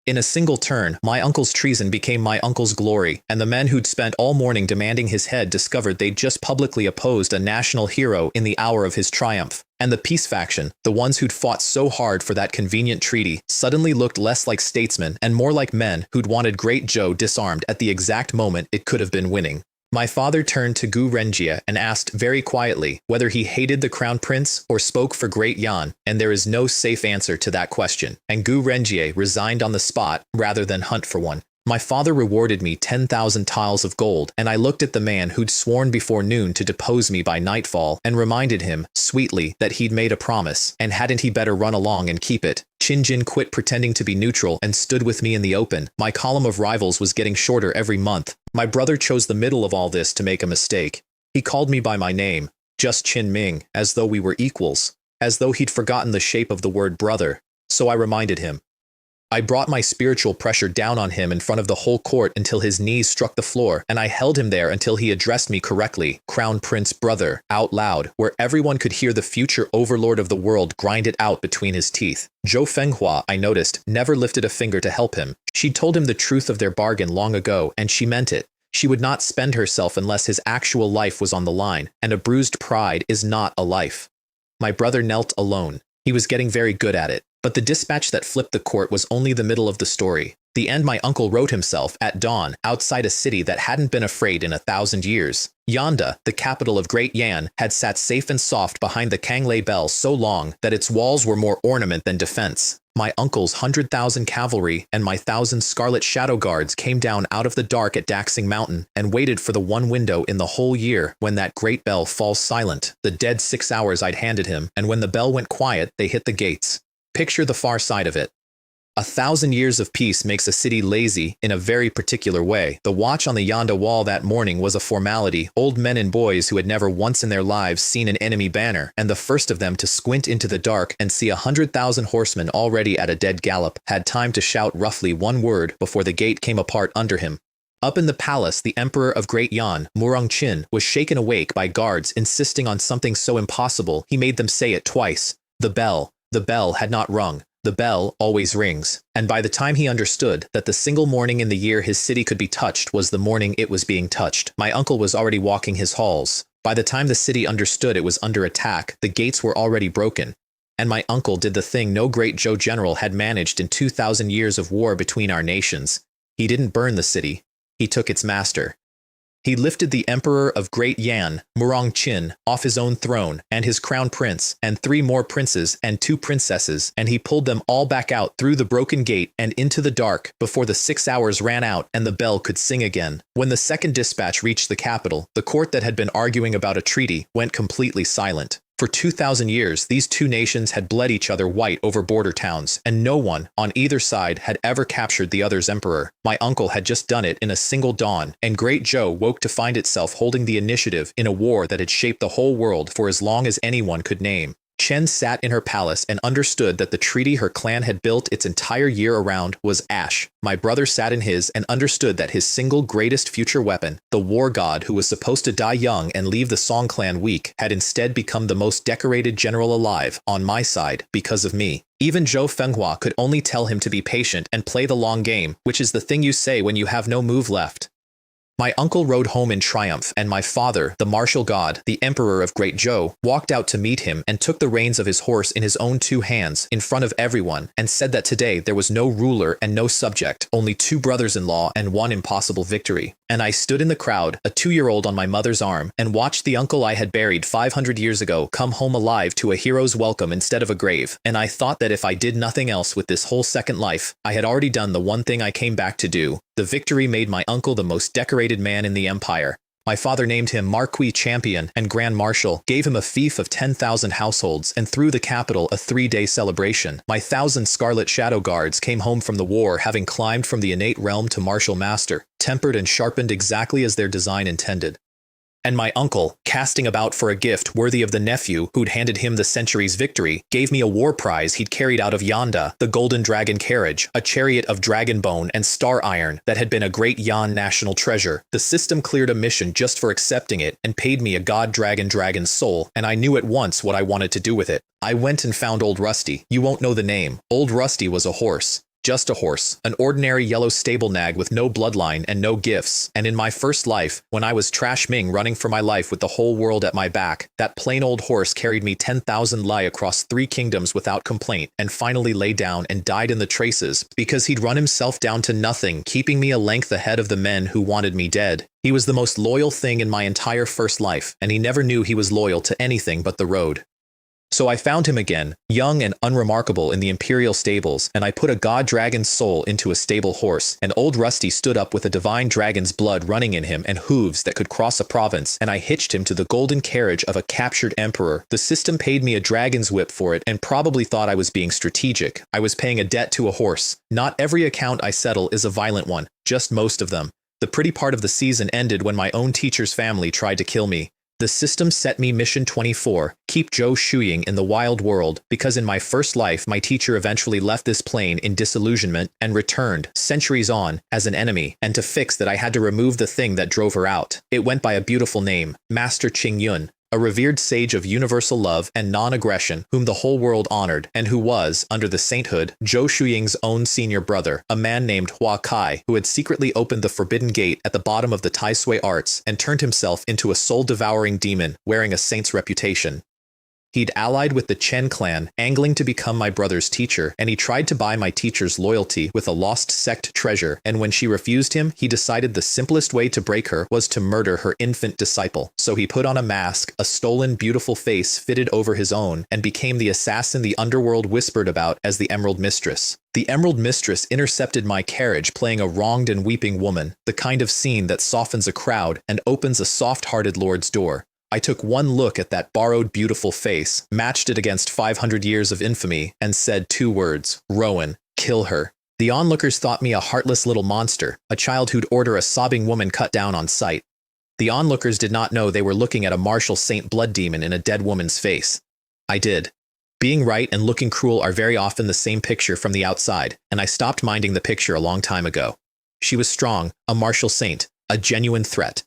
In a single turn, my uncle's treason became my uncle's glory, and the men who'd spent all morning demanding his head discovered they'd just publicly opposed a national hero in the hour of his triumph. And the peace faction, the ones who'd fought so hard for that convenient treaty, suddenly looked less like statesmen and more like men who'd wanted Great Zhou disarmed at the exact moment it could have been winning. My father turned to Gu Renjie and asked very quietly whether he hated the crown prince or spoke for Great Yan, and there is no safe answer to that question, and Gu Renjie resigned on the spot rather than hunt for one. My father rewarded me 10,000 tiles of gold, and I looked at the man who'd sworn before noon to depose me by nightfall and reminded him, sweetly, that he'd made a promise, and hadn't he better run along and keep it. Qin quit pretending to be neutral and stood with me in the open. My column of rivals was getting shorter every month. My brother chose the middle of all this to make a mistake. He called me by my name, just Qin Ming, as though we were equals, as though he'd forgotten the shape of the word brother. So I reminded him. I brought my spiritual pressure down on him in front of the whole court until his knees struck the floor, and I held him there until he addressed me correctly, Crown Prince Brother, out loud, where everyone could hear the future overlord of the world grind it out between his teeth. Zhou Fenghua, I noticed, never lifted a finger to help him. She'd told him the truth of their bargain long ago, and she meant it. She would not spend herself unless his actual life was on the line, and a bruised pride is not a life. My brother knelt alone. He was getting very good at it. But the dispatch that flipped the court was only the middle of the story. The end my uncle wrote himself, at dawn, outside a city that hadn't been afraid in 1,000 years. Yanda, the capital of Great Yan, had sat safe and soft behind the Kanglei Bell so long that its walls were more ornament than defense. My uncle's 100,000 cavalry and my 1,000 scarlet shadow guards came down out of the dark at Daxing Mountain and waited for the one window in the whole year when that great bell falls silent, the dead 6 hours I'd handed him, and when the bell went quiet, they hit the gates. Picture the far side of it. 1,000 years of peace makes a city lazy in a very particular way. The watch on the Yanda wall that morning was a formality. Old men and boys who had never once in their lives seen an enemy banner, and the first of them to squint into the dark and see 100,000 horsemen already at a dead gallop, had time to shout roughly one word before the gate came apart under him. Up in the palace, the Emperor of Great Yan, Murong Qin, was shaken awake by guards insisting on something so impossible he made them say it twice. The bell. The bell had not rung. The bell always rings. And by the time he understood that the single morning in the year his city could be touched was the morning it was being touched, my uncle was already walking his halls. By the time the city understood it was under attack, the gates were already broken. And my uncle did the thing no great Zhou general had managed in 2,000 years of war between our nations. He didn't burn the city. He took its master. He lifted the Emperor of Great Yan, Murong Qin, off his own throne, and his crown prince, and 3 more princes and 2 princesses, and he pulled them all back out through the broken gate and into the dark before the 6 hours ran out and the bell could sing again. When the second dispatch reached the capital, the court that had been arguing about a treaty went completely silent. For 2,000 years, these two nations had bled each other white over border towns, and no one, on either side, had ever captured the other's emperor. My uncle had just done it in a single dawn, and Great Zhou woke to find itself holding the initiative in a war that had shaped the whole world for as long as anyone could name. Chen sat in her palace and understood that the treaty her clan had built its entire year around was ash. My brother sat in his and understood that his single greatest future weapon, the war god who was supposed to die young and leave the Song clan weak, had instead become the most decorated general alive, on my side, because of me. Even Zhou Fenghua could only tell him to be patient and play the long game, which is the thing you say when you have no move left. My uncle rode home in triumph, and my father, the martial god, the emperor of Great Zhou, walked out to meet him and took the reins of his horse in his own 2 hands, in front of everyone, and said that today there was no ruler and no subject, only 2 brothers-in-law and 1 impossible victory. And I stood in the crowd, a 2-year-old on my mother's arm, and watched the uncle I had buried 500 years ago come home alive to a hero's welcome instead of a grave, and I thought that if I did nothing else with this whole second life, I had already done the one thing I came back to do. The victory made my uncle the most decorated man in the empire. My father named him Marquis Champion and Grand Marshal, gave him a fief of 10,000 households, and threw the capital a 3-day celebration. My 1,000 Scarlet Shadow Guards came home from the war having climbed from the innate realm to Martial Master, tempered and sharpened exactly as their design intended. And my uncle, casting about for a gift worthy of the nephew who'd handed him the century's victory, gave me a war prize he'd carried out of Yonda, the golden dragon carriage, a chariot of dragon bone and star iron that had been a great Yon national treasure. The system cleared a mission just for accepting it and paid me a god dragon's soul, and I knew at once what I wanted to do with it. I went and found Old Rusty. You won't know the name. Old Rusty was a horse. Just a horse, an ordinary yellow stable nag with no bloodline and no gifts. And in my first life, when I was Trash Ming running for my life with the whole world at my back, that plain old horse carried me 10,000 li across 3 kingdoms without complaint, and finally lay down and died in the traces because he'd run himself down to nothing, keeping me a length ahead of the men who wanted me dead. He was the most loyal thing in my entire first life, and he never knew he was loyal to anything but the road. So I found him again, young and unremarkable in the imperial stables, and I put a god dragon's soul into a stable horse, and Old Rusty stood up with a divine dragon's blood running in him and hooves that could cross a province, and I hitched him to the golden carriage of a captured emperor. The system paid me a dragon's whip for it and probably thought I was being strategic. I was paying a debt to a horse. Not every account I settle is a violent one, just most of them. The pretty part of the season ended when my own teacher's family tried to kill me. The system set me mission 24, keep Zhou shooing in the wild world, because in my first life my teacher eventually left this plane in disillusionment and returned, centuries on, as an enemy, and to fix that I had to remove the thing that drove her out. It went by a beautiful name, Master Qing Yun, a revered sage of universal love and non-aggression whom the whole world honored, and who was, under the sainthood, Zhou Shuying's own senior brother, a man named Hua Kai, who had secretly opened the forbidden gate at the bottom of the Tai Sui arts and turned himself into a soul-devouring demon, wearing a saint's reputation. He'd allied with the Chen clan, angling to become my brother's teacher, and he tried to buy my teacher's loyalty with a lost sect treasure, and when she refused him, he decided the simplest way to break her was to murder her infant disciple. So he put on a mask, a stolen, beautiful face fitted over his own, and became the assassin the underworld whispered about as the Emerald Mistress. The Emerald Mistress intercepted my carriage playing a wronged and weeping woman, the kind of scene that softens a crowd and opens a soft-hearted lord's door. I took one look at that borrowed beautiful face, matched it against 500 years of infamy, and said 2 words, Rowan, kill her. The onlookers thought me a heartless little monster, a child who'd order a sobbing woman cut down on sight. The onlookers did not know they were looking at a martial saint blood demon in a dead woman's face. I did. Being right and looking cruel are very often the same picture from the outside, and I stopped minding the picture a long time ago. She was strong, a martial saint, a genuine threat.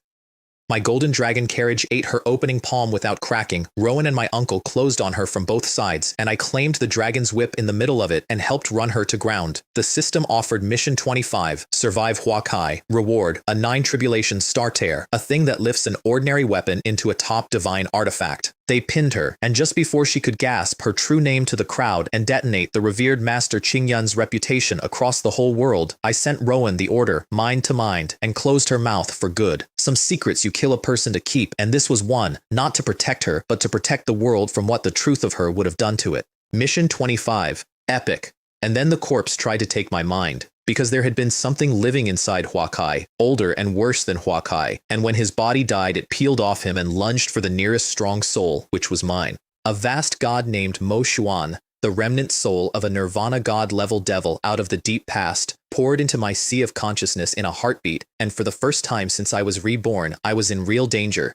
My golden dragon carriage ate her opening palm without cracking. Rowan and my uncle closed on her from both sides, and I claimed the dragon's whip in the middle of it and helped run her to ground. The system offered mission 25, survive Hua Kai, reward, a 9 tribulation star tear, a thing that lifts an ordinary weapon into a top divine artifact. They pinned her, and just before she could gasp her true name to the crowd and detonate the revered Master Qing Yun's reputation across the whole world, I sent Rowan the order, mind to mind, and closed her mouth for good. Some secrets you kill a person to keep, and this was one, not to protect her, but to protect the world from what the truth of her would have done to it. Mission 25, epic. And then the corpse tried to take my mind, because there had been something living inside Hua Kai, older and worse than Hua Kai, and when his body died it peeled off him and lunged for the nearest strong soul, which was mine. A vast god named Mo Xuan, the remnant soul of a nirvana god-level devil out of the deep past, poured into my sea of consciousness in a heartbeat, and for the first time since I was reborn, I was in real danger.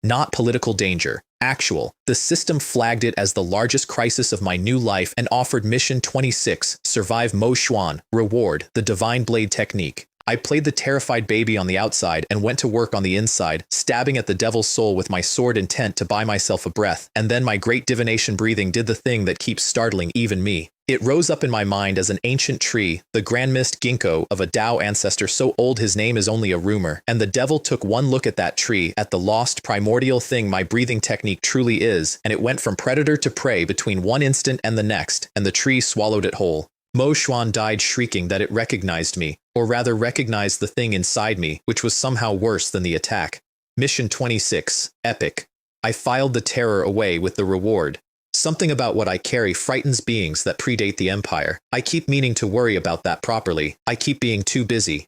Not political danger, actual. The system flagged it as the largest crisis of my new life and offered mission 26, survive Mo Xuan, reward, the divine blade technique. I played the terrified baby on the outside and went to work on the inside, stabbing at the devil's soul with my sword intent to buy myself a breath, and then my great divination breathing did the thing that keeps startling even me. It rose up in my mind as an ancient tree, the grand mist ginkgo of a Tao ancestor so old his name is only a rumor, and the devil took one look at that tree, at the lost primordial thing my breathing technique truly is, and it went from predator to prey between one instant and the next, and the tree swallowed it whole. Mo Xuan died shrieking that it recognized me, or rather recognized the thing inside me, which was somehow worse than the attack. Mission 26, epic. I filed the terror away with the reward. Something about what I carry frightens beings that predate the Empire. I keep meaning to worry about that properly. I keep being too busy.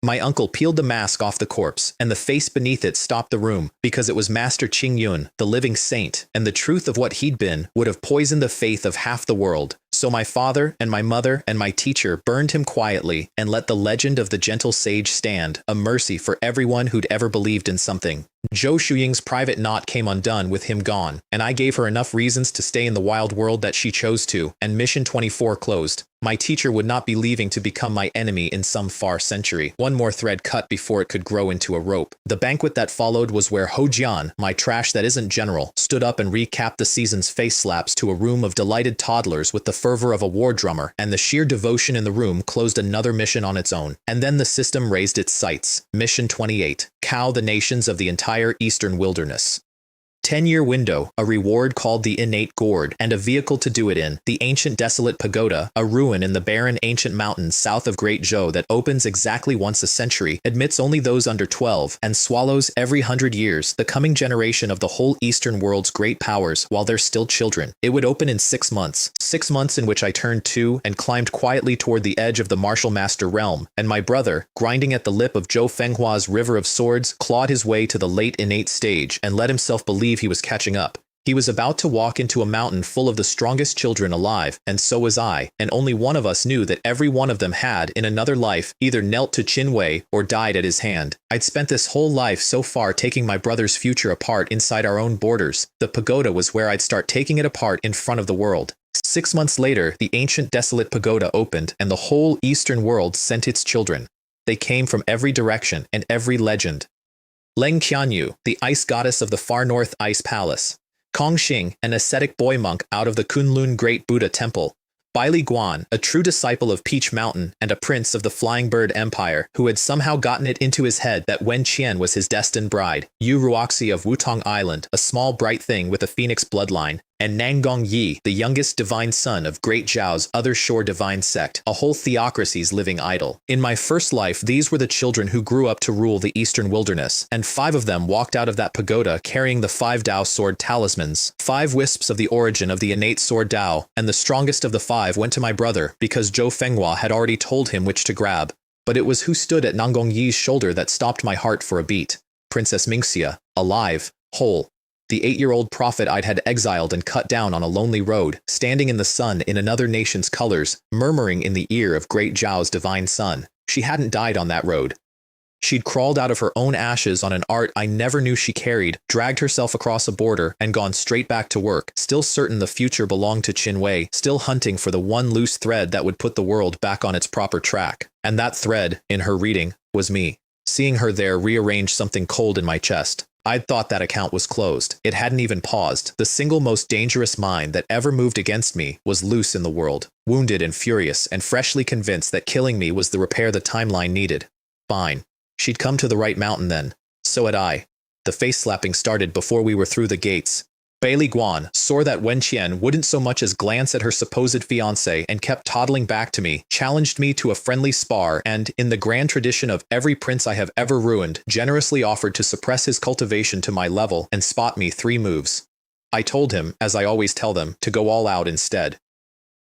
My uncle peeled the mask off the corpse, and the face beneath it stopped the room, because it was Master Qing Yun, the living saint, and the truth of what he'd been would have poisoned the faith of half the world. So my father and my mother and my teacher burned him quietly and let the legend of the gentle sage stand, a mercy for everyone who'd ever believed in something. Zhou Shuying's private knot came undone with him gone, and I gave her enough reasons to stay in the wild world that she chose to, and Mission 24 closed. My teacher would not be leaving to become my enemy in some far century. One more thread cut before it could grow into a rope. The banquet that followed was where Ho Jian, my trash that isn't general, stood up and recapped the season's face slaps to a room of delighted toddlers with the fervor of a war drummer, and the sheer devotion in the room closed another mission on its own. And then the system raised its sights. Mission 28. Cow the nations of the entire eastern wilderness. 10-year window, a reward called the innate gourd, and a vehicle to do it in, the ancient desolate pagoda, a ruin in the barren ancient mountains south of Great Zhou that opens exactly once a century, admits only those under 12, and swallows every 100 years the coming generation of the whole eastern world's great powers while they're still children. It would open in 6 months. 6 months in which I turned 2 and climbed quietly toward the edge of the martial master realm, and my brother, grinding at the lip of Zhou Fenghua's river of swords, clawed his way to the late innate stage and let himself believe he was catching up. He was about to walk into a mountain full of the strongest children alive, and so was I, and only one of us knew that every one of them had, in another life, either knelt to Qin Wei or died at his hand. I'd spent this whole life so far taking my brother's future apart inside our own borders. The pagoda was where I'd start taking it apart in front of the world. 6 months later, the ancient desolate pagoda opened, and the whole eastern world sent its children. They came from every direction and every legend. Leng Qianyu, the ice goddess of the far north ice palace. Kong Xing, an ascetic boy monk out of the Kunlun Great Buddha Temple. Bai Li Guan, a true disciple of Peach Mountain and a prince of the Flying Bird Empire, who had somehow gotten it into his head that Wen Qian was his destined bride. Yu Ruoxi of Wutong Island, a small bright thing with a phoenix bloodline. And Nangong Yi, the youngest divine son of Great Zhao's other shore divine sect, a whole theocracy's living idol. In my first life, these were the children who grew up to rule the eastern wilderness, and 5 of them walked out of that pagoda carrying the 5 Dao sword talismans, 5 wisps of the origin of the innate sword Dao, and the strongest of the 5 went to my brother because Zhou Fenghua had already told him which to grab. But it was who stood at Nangong Yi's shoulder that stopped my heart for a beat. Princess Mingxia, alive, whole. The 8-year-old prophet I'd had exiled and cut down on a lonely road, standing in the sun in another nation's colors, murmuring in the ear of Great Zhao's divine son. She hadn't died on that road. She'd crawled out of her own ashes on an art I never knew she carried, dragged herself across a border, and gone straight back to work, still certain the future belonged to Qin Wei, still hunting for the one loose thread that would put the world back on its proper track. And that thread, in her reading, was me. Seeing her there rearranged something cold in my chest. I'd thought that account was closed. It hadn't even paused. The single most dangerous mind that ever moved against me was loose in the world, wounded and furious, and freshly convinced that killing me was the repair the timeline needed. Fine. She'd come to the right mountain then. So had I. The face-slapping started before we were through the gates. Bai Li Guan saw that Wen Qian wouldn't so much as glance at her supposed fiancé and kept toddling back to me, challenged me to a friendly spar and, in the grand tradition of every prince I have ever ruined, generously offered to suppress his cultivation to my level and spot me 3 moves. I told him, as I always tell them, to go all out instead.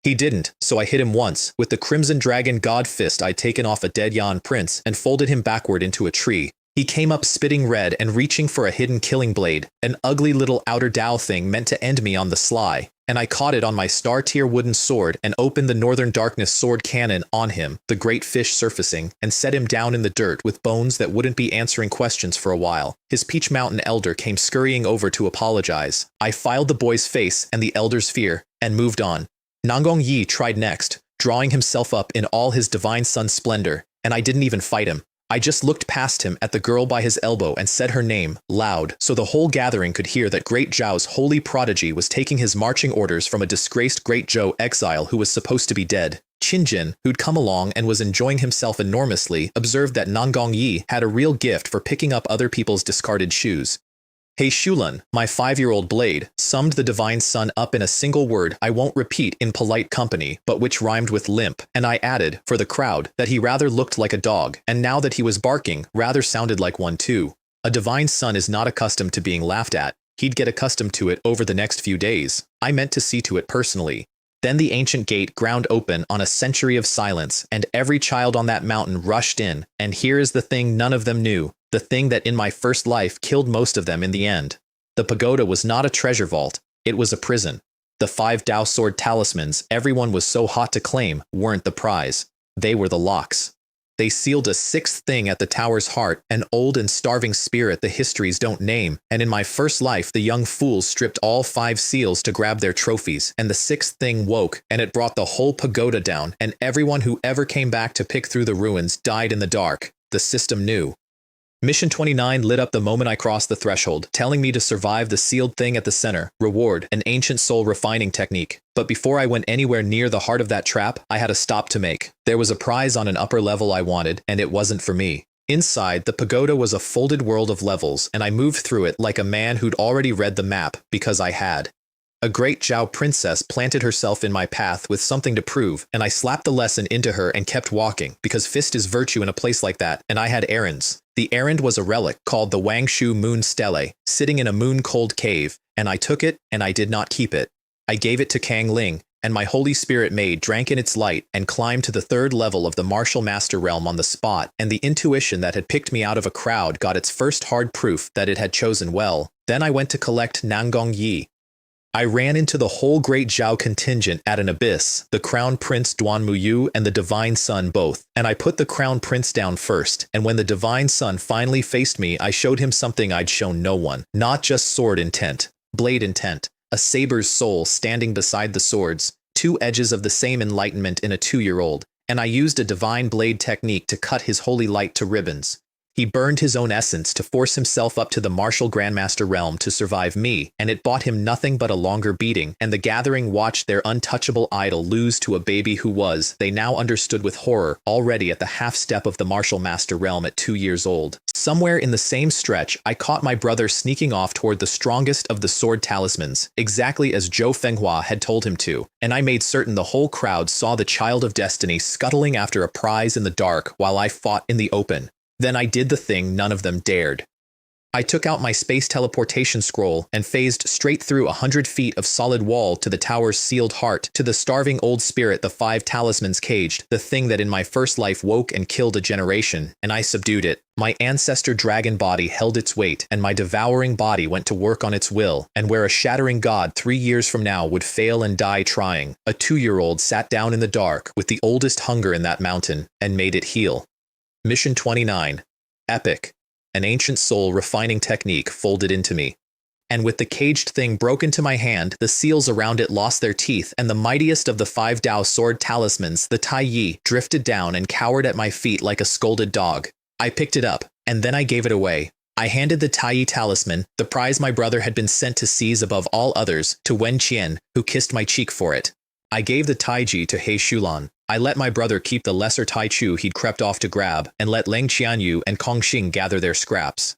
He didn't, so I hit him once, with the Crimson Dragon God Fist I'd taken off a dead Yan prince and folded him backward into a tree. He came up spitting red and reaching for a hidden killing blade, an ugly little outer Dao thing meant to end me on the sly, and I caught it on my star-tier wooden sword and opened the Northern Darkness sword cannon on him, the great fish surfacing, and set him down in the dirt with bones that wouldn't be answering questions for a while. His Peach Mountain elder came scurrying over to apologize. I filed the boy's face and the elder's fear, and moved on. Nangong Yi tried next, drawing himself up in all his divine sun splendor, and I didn't even fight him. I just looked past him at the girl by his elbow and said her name, loud, so the whole gathering could hear that Great Zhao's holy prodigy was taking his marching orders from a disgraced Great Zhou exile who was supposed to be dead. Qinjin, who'd come along and was enjoying himself enormously, observed that Nangong Yi had a real gift for picking up other people's discarded shoes. He Shulan, my 5-year-old blade, summed the divine sun up in a single word I won't repeat in polite company, but which rhymed with limp, and I added, for the crowd, that he rather looked like a dog, and now that he was barking, rather sounded like one too. A divine son is not accustomed to being laughed at. He'd get accustomed to it over the next few days. I meant to see to it personally. Then the ancient gate ground open on a century of silence, and every child on that mountain rushed in, and here is the thing none of them knew. The thing that in my first life killed most of them in the end. The pagoda was not a treasure vault, it was a prison. The 5 Dao sword talismans everyone was so hot to claim weren't the prize. They were the locks. They sealed a sixth thing at the tower's heart, an old and starving spirit the histories don't name, and in my first life the young fools stripped all 5 seals to grab their trophies, and the sixth thing woke, and it brought the whole pagoda down, and everyone who ever came back to pick through the ruins died in the dark. The system knew. Mission 29 lit up the moment I crossed the threshold, telling me to survive the sealed thing at the center, reward, an ancient soul refining technique. But before I went anywhere near the heart of that trap, I had a stop to make. There was a prize on an upper level I wanted, and it wasn't for me. Inside, the pagoda was a folded world of levels, and I moved through it like a man who'd already read the map, because I had. A great Zhou princess planted herself in my path with something to prove, and I slapped the lesson into her and kept walking, because fist is virtue in a place like that, and I had errands. The errand was a relic called the Wangshu Moon Stele, sitting in a moon-cold cave, and I took it, and I did not keep it. I gave it to Kang Ling, and my Holy Spirit maid drank in its light and climbed to the 3rd level of the Martial Master realm on the spot, and the intuition that had picked me out of a crowd got its first hard proof that it had chosen well. Then I went to collect Nanggong Yi. I ran into the whole great Zhou contingent at an abyss, the Crown Prince Duan Muyu and the Divine Sun both, and I put the Crown Prince down first, and when the Divine Sun finally faced me, I showed him something I'd shown no one, not just sword intent, blade intent, a saber's soul standing beside the swords, 2 edges of the same enlightenment in a 2-year-old, and I used a divine blade technique to cut his holy light to ribbons. He burned his own essence to force himself up to the martial grandmaster realm to survive me, and it bought him nothing but a longer beating, and the gathering watched their untouchable idol lose to a baby who was, they now understood with horror, already at the half-step of the martial master realm at 2 years old. Somewhere in the same stretch, I caught my brother sneaking off toward the strongest of the sword talismans, exactly as Zhou Fenghua had told him to, and I made certain the whole crowd saw the child of destiny scuttling after a prize in the dark while I fought in the open. Then I did the thing none of them dared. I took out my space teleportation scroll and phased straight through 100 feet of solid wall to the tower's sealed heart, to the starving old spirit the 5 talismans caged, the thing that in my first life woke and killed a generation, and I subdued it. My ancestor dragon body held its weight, and my devouring body went to work on its will, and where a shattering god 3 years from now would fail and die trying, a 2-year-old sat down in the dark with the oldest hunger in that mountain, and made it heal. Mission 29. Epic. An ancient soul refining technique folded into me. And with the caged thing broken to my hand, the seals around it lost their teeth, and the mightiest of the 5 Dao sword talismans, the Tai Yi, drifted down and cowered at my feet like a scolded dog. I picked it up, and then I gave it away. I handed the Tai Yi talisman, the prize my brother had been sent to seize above all others, to Wen Qian, who kissed my cheek for it. I gave the Taiji to He Shulan. I let my brother keep the lesser Tai Chu he'd crept off to grab, and let Leng Qianyu and Kong Xing gather their scraps.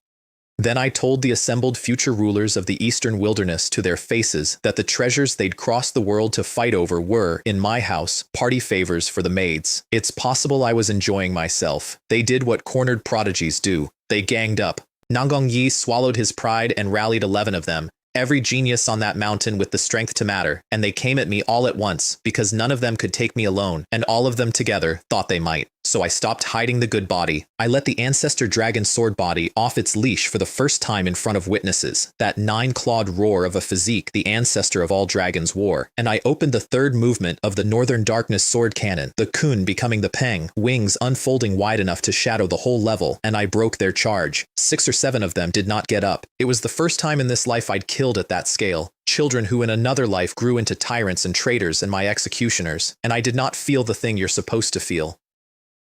Then I told the assembled future rulers of the eastern wilderness to their faces that the treasures they'd crossed the world to fight over were, in my house, party favors for the maids. It's possible I was enjoying myself. They did what cornered prodigies do. They ganged up. Nanggong Yi swallowed his pride and rallied 11 of them, every genius on that mountain with the strength to matter, and they came at me all at once, because none of them could take me alone, and all of them together thought they might. So I stopped hiding the good body. I let the ancestor dragon sword body off its leash for the first time in front of witnesses, that 9-clawed roar of a physique the ancestor of all dragons wore, and I opened the 3rd movement of the Northern Darkness sword cannon, the Kun becoming the Peng, wings unfolding wide enough to shadow the whole level, and I broke their charge. 6 or 7 of them did not get up. It was the first time in this life I'd killed at that scale. Children who in another life grew into tyrants and traitors and my executioners, and I did not feel the thing you're supposed to feel.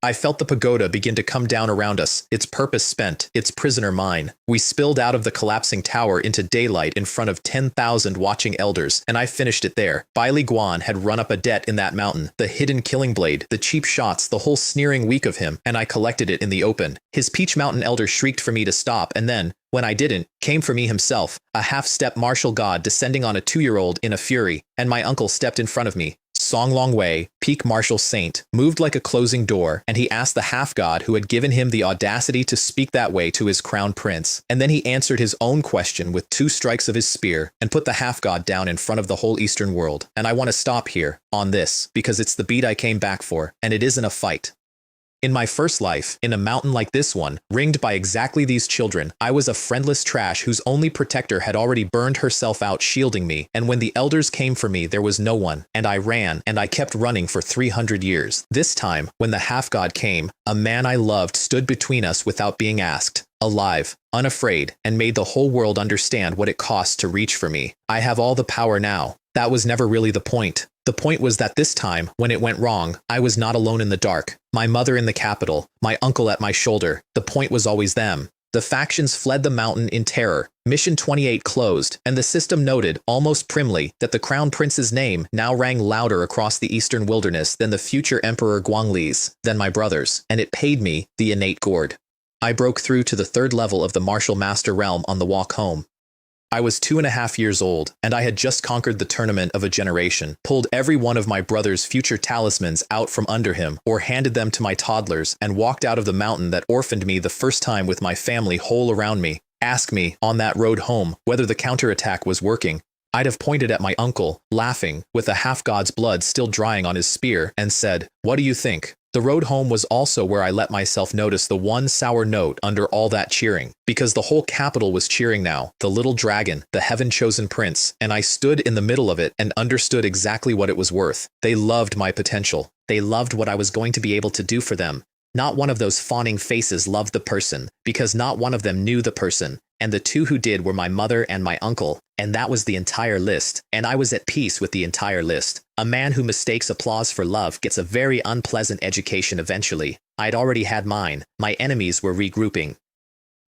I felt the pagoda begin to come down around us, its purpose spent, its prisoner mine. We spilled out of the collapsing tower into daylight in front of 10,000 watching elders, and I finished it there. Bai Li Guan had run up a debt in that mountain, the hidden killing blade, the cheap shots, the whole sneering week of him, and I collected it in the open. His Peach Mountain elder shrieked for me to stop, and then, when I didn't, came for me himself, a half-step martial god descending on a 2-year-old in a fury, and my uncle stepped in front of me. Song Long Wei, peak martial saint, moved like a closing door, and he asked the half-god who had given him the audacity to speak that way to his crown prince, and then he answered his own question with 2 strikes of his spear, and put the half-god down in front of the whole eastern world. And I want to stop here, on this, because it's the beat I came back for, and it isn't a fight. In my first life, in a mountain like this one, ringed by exactly these children, I was a friendless trash whose only protector had already burned herself out shielding me, and when the elders came for me there was no one, and I ran, and I kept running for 300 years. This time, when the half-god came, a man I loved stood between us without being asked, alive, unafraid, and made the whole world understand what it costs to reach for me. I have all the power now. That was never really the point. The point was that this time, when it went wrong, I was not alone in the dark. My mother in the capital, my uncle at my shoulder. The point was always them. The factions fled the mountain in terror. Mission 28 closed, and the system noted, almost primly, that the Crown Prince's name now rang louder across the eastern wilderness than the future Emperor Guangli's, than my brother's, and it paid me the innate gourd. I broke through to the 3rd level of the Martial Master realm on the walk home. I was 2.5 years old, and I had just conquered the tournament of a generation, pulled every one of my brother's future talismans out from under him, or handed them to my toddlers, and walked out of the mountain that orphaned me the first time with my family whole around me. Ask me, on that road home, whether the counterattack was working. I'd have pointed at my uncle, laughing, with the half-god's blood still drying on his spear, and said, "What do you think?" The road home was also where I let myself notice the one sour note under all that cheering, because the whole capital was cheering now, the little dragon, the heaven-chosen prince, and I stood in the middle of it and understood exactly what it was worth. They loved my potential. They loved what I was going to be able to do for them. Not one of those fawning faces loved the person, because not one of them knew the person, and the two who did were my mother and my uncle, and that was the entire list, and I was at peace with the entire list. A man who mistakes applause for love gets a very unpleasant education eventually. I'd already had mine. My enemies were regrouping.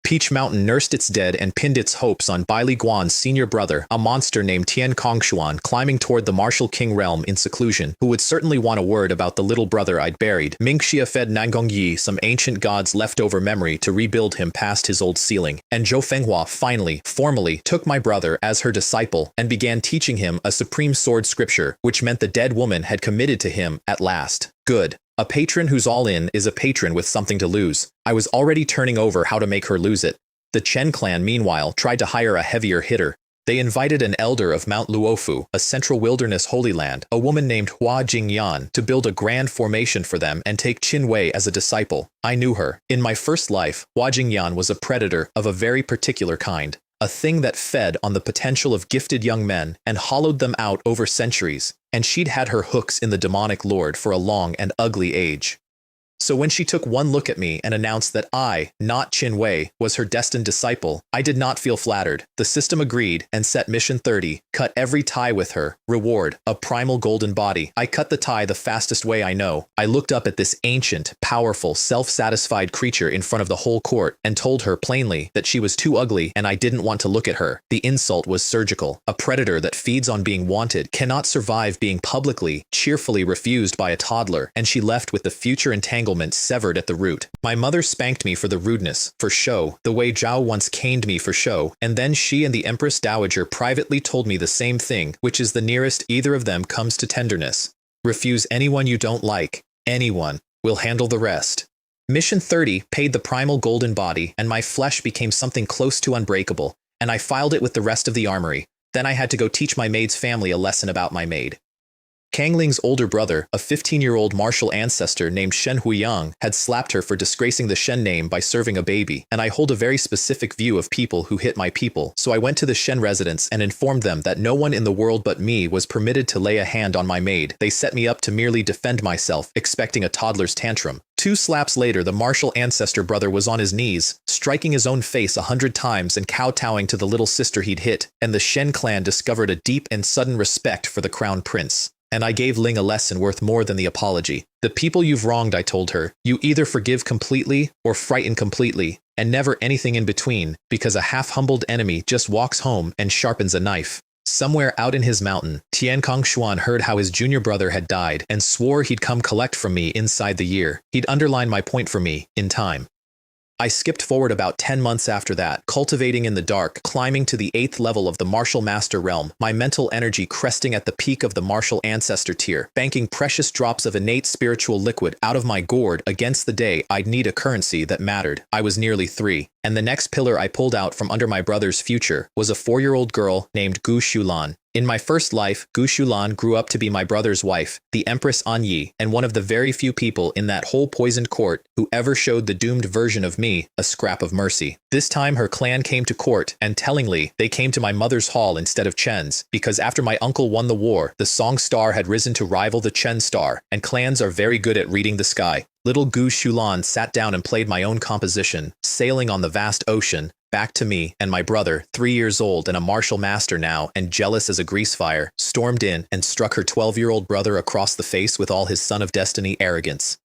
Peach Mountain nursed its dead and pinned its hopes on Bai Li Guan's senior brother, a monster named Tian Kongshuan, climbing toward the martial king realm in seclusion, who would certainly want a word about the little brother I'd buried. Mingxia fed Nangong Yi some ancient god's leftover memory to rebuild him past his old ceiling, and Zhou Fenghua finally, formally, took my brother as her disciple and began teaching him a supreme sword scripture, which meant the dead woman had committed to him at last. Good. A patron who's all in is a patron with something to lose. I was already turning over how to make her lose it. The Chen clan, meanwhile, tried to hire a heavier hitter. They invited an elder of Mount Luofu, a central wilderness holy land, a woman named Hua Jingyan, to build a grand formation for them and take Qin Wei as a disciple. I knew her. In my first life, Hua Jingyan was a predator of a very particular kind. A thing that fed on the potential of gifted young men and hollowed them out over centuries, and she'd had her hooks in the Demonic Lord for a long and ugly age. So when she took one look at me and announced that I, not Qin Wei, was her destined disciple, I did not feel flattered. The system agreed and set mission 30, cut every tie with her, reward, a primal golden body. I cut the tie the fastest way I know. I looked up at this ancient, powerful, self-satisfied creature in front of the whole court and told her plainly that she was too ugly and I didn't want to look at her. The insult was surgical. A predator that feeds on being wanted cannot survive being publicly, cheerfully refused by a toddler, and she left with the future entanglement severed at the root. My mother spanked me for the rudeness, for show, the way Zhou once caned me for show, and then she and the Empress Dowager privately told me the same thing, which is the nearest either of them comes to tenderness. Refuse anyone you don't like. Anyone. We'll handle the rest. Mission 30 paid the primal golden body, and my flesh became something close to unbreakable, and I filed it with the rest of the armory. Then I had to go teach my maid's family a lesson about my maid. Kang Ling's older brother, a 15-year-old martial ancestor named Shen Huiyang, had slapped her for disgracing the Shen name by serving a baby, and I hold a very specific view of people who hit my people, so I went to the Shen residence and informed them that no one in the world but me was permitted to lay a hand on my maid. They set me up to merely defend myself, expecting a toddler's tantrum. 2 slaps later, the martial ancestor brother was on his knees, striking his own face 100 times and kowtowing to the little sister he'd hit, and the Shen clan discovered a deep and sudden respect for the crown prince. And I gave Ling a lesson worth more than the apology. The people you've wronged, I told her, you either forgive completely or frighten completely, and never anything in between, because a half-humbled enemy just walks home and sharpens a knife. Somewhere out in his mountain, Tian Kongshuan heard how his junior brother had died and swore he'd come collect from me inside the year. He'd underline my point for me, in time. I skipped forward about 10 months after that, cultivating in the dark, climbing to the 8th level of the Martial Master realm, my mental energy cresting at the peak of the Martial Ancestor tier, banking precious drops of innate spiritual liquid out of my gourd against the day I'd need a currency that mattered. I was nearly 3, and the next pillar I pulled out from under my brother's future was a 4-year-old girl named Gu Shulan. In my first life, Gu Shulan grew up to be my brother's wife, the Empress Anyi, and one of the very few people in that whole poisoned court who ever showed the doomed version of me a scrap of mercy. This time her clan came to court, and tellingly, they came to my mother's hall instead of Chen's, because after my uncle won the war, the Song Star had risen to rival the Chen Star, and clans are very good at reading the sky. Little Gu Shulan sat down and played my own composition, Sailing on the Vast Ocean, back to me, and my brother, 3 years old and a martial master now and jealous as a grease fire, stormed in and struck her 12-year-old brother across the face with all his Son of Destiny arrogance.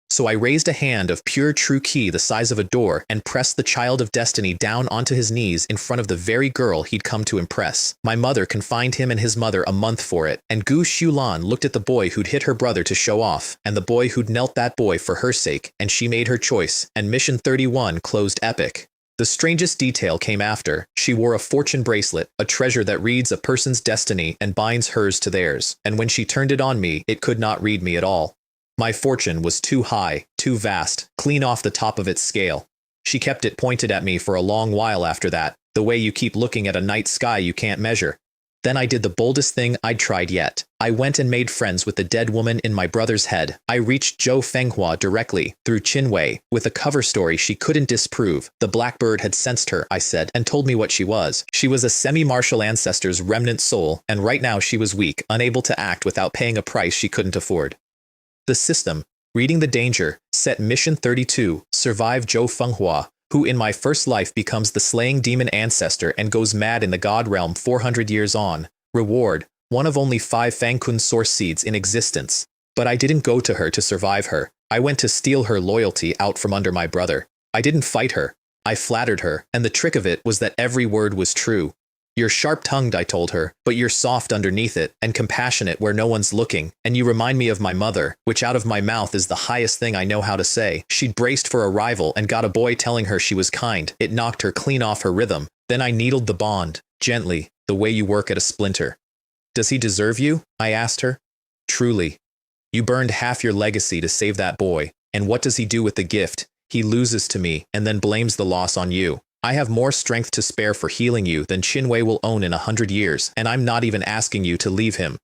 So I raised a hand of pure true key the size of a door and pressed the Child of Destiny down onto his knees in front of the very girl he'd come to impress. My mother confined him and his mother a month for it, and Gu Shulan looked at the boy who'd hit her brother to show off, and the boy who'd knelt that boy for her sake, and she made her choice, and Mission 31 closed epic. The strangest detail came after. She wore a fortune bracelet, a treasure that reads a person's destiny and binds hers to theirs, and when she turned it on me, it could not read me at all. My fortune was too high, too vast, clean off the top of its scale. She kept it pointed at me for a long while after that, the way you keep looking at a night sky you can't measure. Then I did the boldest thing I'd tried yet. I went and made friends with the dead woman in my brother's head. I reached Zhou Fenghua directly, through Qinwei, with a cover story she couldn't disprove. The blackbird had sensed her, I said, and told me what she was. She was a semi-martial ancestor's remnant soul, and right now she was weak, unable to act without paying a price she couldn't afford. The system, reading the danger, set Mission 32, survive Zhou Fenghua, who in my first life becomes the slaying demon ancestor and goes mad in the god realm 400 years on. Reward, one of only 5 Fangkun source seeds in existence. But I didn't go to her to survive her. I went to steal her loyalty out from under my brother. I didn't fight her. I flattered her, and the trick of it was that every word was true. You're sharp-tongued, I told her, but you're soft underneath it, and compassionate where no one's looking, and you remind me of my mother, which out of my mouth is the highest thing I know how to say. She'd braced for a rival and got a boy telling her she was kind. It knocked her clean off her rhythm. Then I needled the bond, gently, the way you work at a splinter. Does he deserve you? I asked her. Truly. You burned half your legacy to save that boy, and what does he do with the gift? He loses to me, and then blames the loss on you. I have more strength to spare for healing you than Qinwei will own in 100 years, and I'm not even asking you to leave him.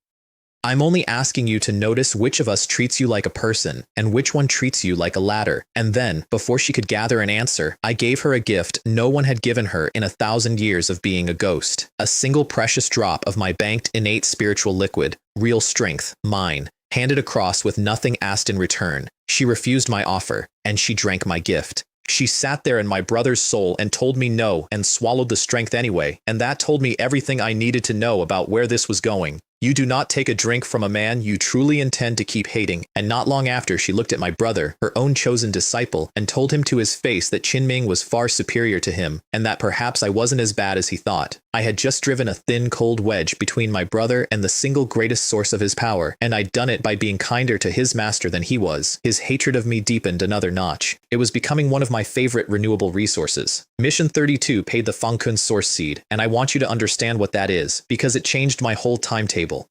I'm only asking you to notice which of us treats you like a person, and which one treats you like a ladder. And then, before she could gather an answer, I gave her a gift no one had given her in 1,000 years of being a ghost. A single precious drop of my banked innate spiritual liquid, real strength, mine, handed across with nothing asked in return. She refused my offer, and she drank my gift. She sat there in my brother's soul and told me no and swallowed the strength anyway, and that told me everything I needed to know about where this was going. You do not take a drink from a man you truly intend to keep hating. And not long after, she looked at my brother, her own chosen disciple, and told him to his face that Qinming was far superior to him, and that perhaps I wasn't as bad as he thought. I had just driven a thin, cold wedge between my brother and the single greatest source of his power, and I'd done it by being kinder to his master than he was. His hatred of me deepened another notch. It was becoming one of my favorite renewable resources. Mission 32 paid the Fangkun source seed, and I want you to understand what that is, because it changed my whole timetable.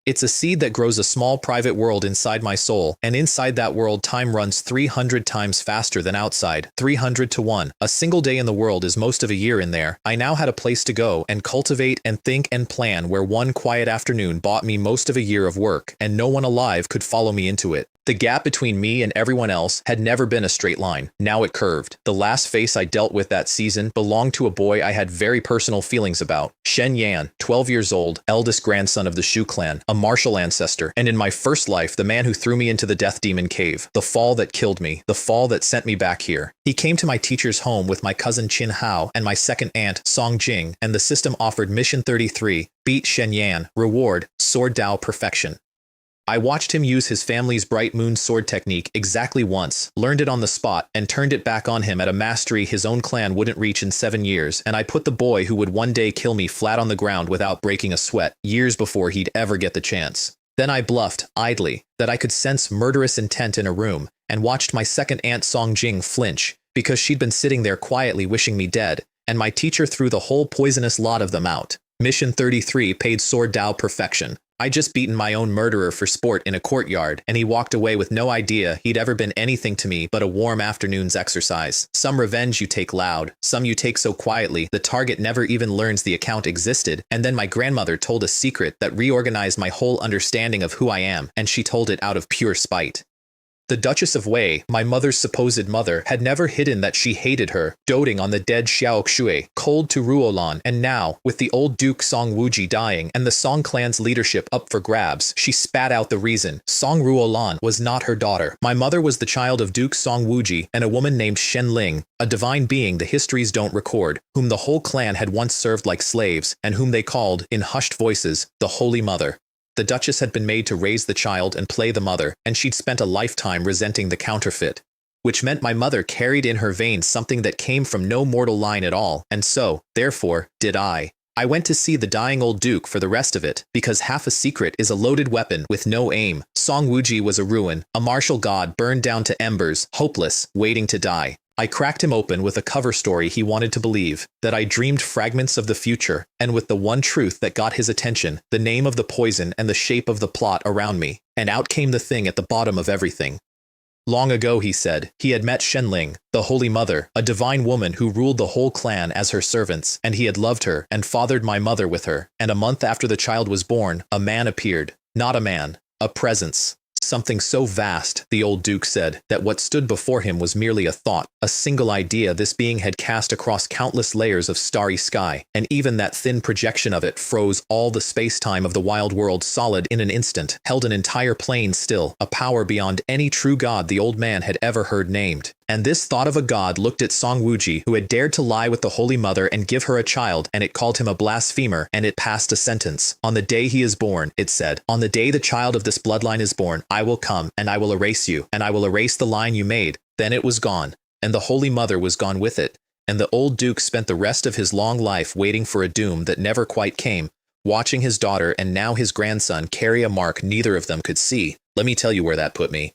It's a seed that grows a small private world inside my soul, and inside that world time runs 300 times faster than outside, 300 to 1. A single day in the world is most of a year in there. I now had a place to go and cultivate and think and plan where one quiet afternoon bought me most of a year of work, and no one alive could follow me into it. The gap between me and everyone else had never been a straight line. Now it curved. The last face I dealt with that season belonged to a boy I had very personal feelings about. Shen Yan, 12 years old, eldest grandson of the Shu clan, a martial ancestor, and in my first life, the man who threw me into the Death Demon Cave. The fall that killed me. The fall that sent me back here. He came to my teacher's home with my cousin Qin Hao and my second aunt, Song Jing, and the system offered Mission 33, beat Shen Yan, reward, Sword Dao perfection. I watched him use his family's bright moon sword technique exactly once, learned it on the spot, and turned it back on him at a mastery his own clan wouldn't reach in 7 years, and I put the boy who would one day kill me flat on the ground without breaking a sweat, years before he'd ever get the chance. Then I bluffed, idly, that I could sense murderous intent in a room, and watched my second aunt Song Jing flinch, because she'd been sitting there quietly wishing me dead, and my teacher threw the whole poisonous lot of them out. Mission 33 paid Sword Dao perfection. I just beaten my own murderer for sport in a courtyard, and he walked away with no idea he'd ever been anything to me but a warm afternoon's exercise. Some revenge you take loud, some you take so quietly the target never even learns the account existed, and then my grandmother told a secret that reorganized my whole understanding of who I am, and she told it out of pure spite. The Duchess of Wei, my mother's supposed mother, had never hidden that she hated her, doting on the dead Xiao Xue, cold to Ruolan, and now, with the old Duke Song Wuji dying and the Song clan's leadership up for grabs, she spat out the reason. Song Ruolan was not her daughter. My mother was the child of Duke Song Wuji and a woman named Shen Ling, a divine being the histories don't record, whom the whole clan had once served like slaves, and whom they called, in hushed voices, the Holy Mother. The Duchess had been made to raise the child and play the mother, and she'd spent a lifetime resenting the counterfeit. Which meant my mother carried in her veins something that came from no mortal line at all, and so, therefore, did I. I went to see the dying old duke for the rest of it, because half a secret is a loaded weapon with no aim. Song Wuji was a ruin, a martial god burned down to embers, hopeless, waiting to die. I cracked him open with a cover story he wanted to believe, that I dreamed fragments of the future, and with the one truth that got his attention, the name of the poison and the shape of the plot around me, and out came the thing at the bottom of everything. Long ago, he said, he had met Shenling, the Holy Mother, a divine woman who ruled the whole clan as her servants, and he had loved her and fathered my mother with her, and a month after the child was born, a man appeared. Not a man, a presence. Something so vast, the old duke said, that what stood before him was merely a thought, a single idea this being had cast across countless layers of starry sky, and even that thin projection of it froze all the space-time of the wild world solid in an instant, held an entire plane still, a power beyond any true god the old man had ever heard named. And this thought of a god looked at Song Wuji, who had dared to lie with the Holy Mother and give her a child, and it called him a blasphemer, and it passed a sentence. On the day he is born, it said, on the day the child of this bloodline is born, I will come, and I will erase you, and I will erase the line you made. Then it was gone, and the Holy Mother was gone with it. And the old duke spent the rest of his long life waiting for a doom that never quite came, watching his daughter and now his grandson carry a mark neither of them could see. Let me tell you where that put me.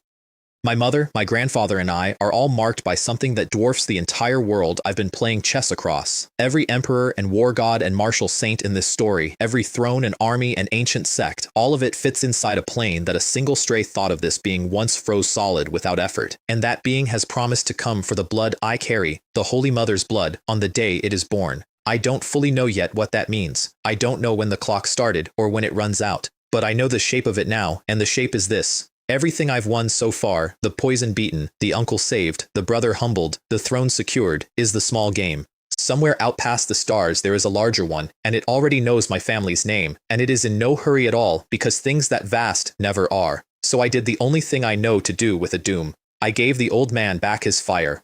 My mother, my grandfather, and I are all marked by something that dwarfs the entire world I've been playing chess across. Every emperor and war god and martial saint in this story, every throne and army and ancient sect, all of it fits inside a plane that a single stray thought of this being once froze solid without effort. And that being has promised to come for the blood I carry, the Holy Mother's blood, on the day it is born. I don't fully know yet what that means. I don't know when the clock started or when it runs out. But I know the shape of it now, and the shape is this. Everything I've won so far, the poison beaten, the uncle saved, the brother humbled, the throne secured, is the small game. Somewhere out past the stars there is a larger one, and it already knows my family's name, and it is in no hurry at all, because things that vast never are. So I did the only thing I know to do with a doom. I gave the old man back his fire.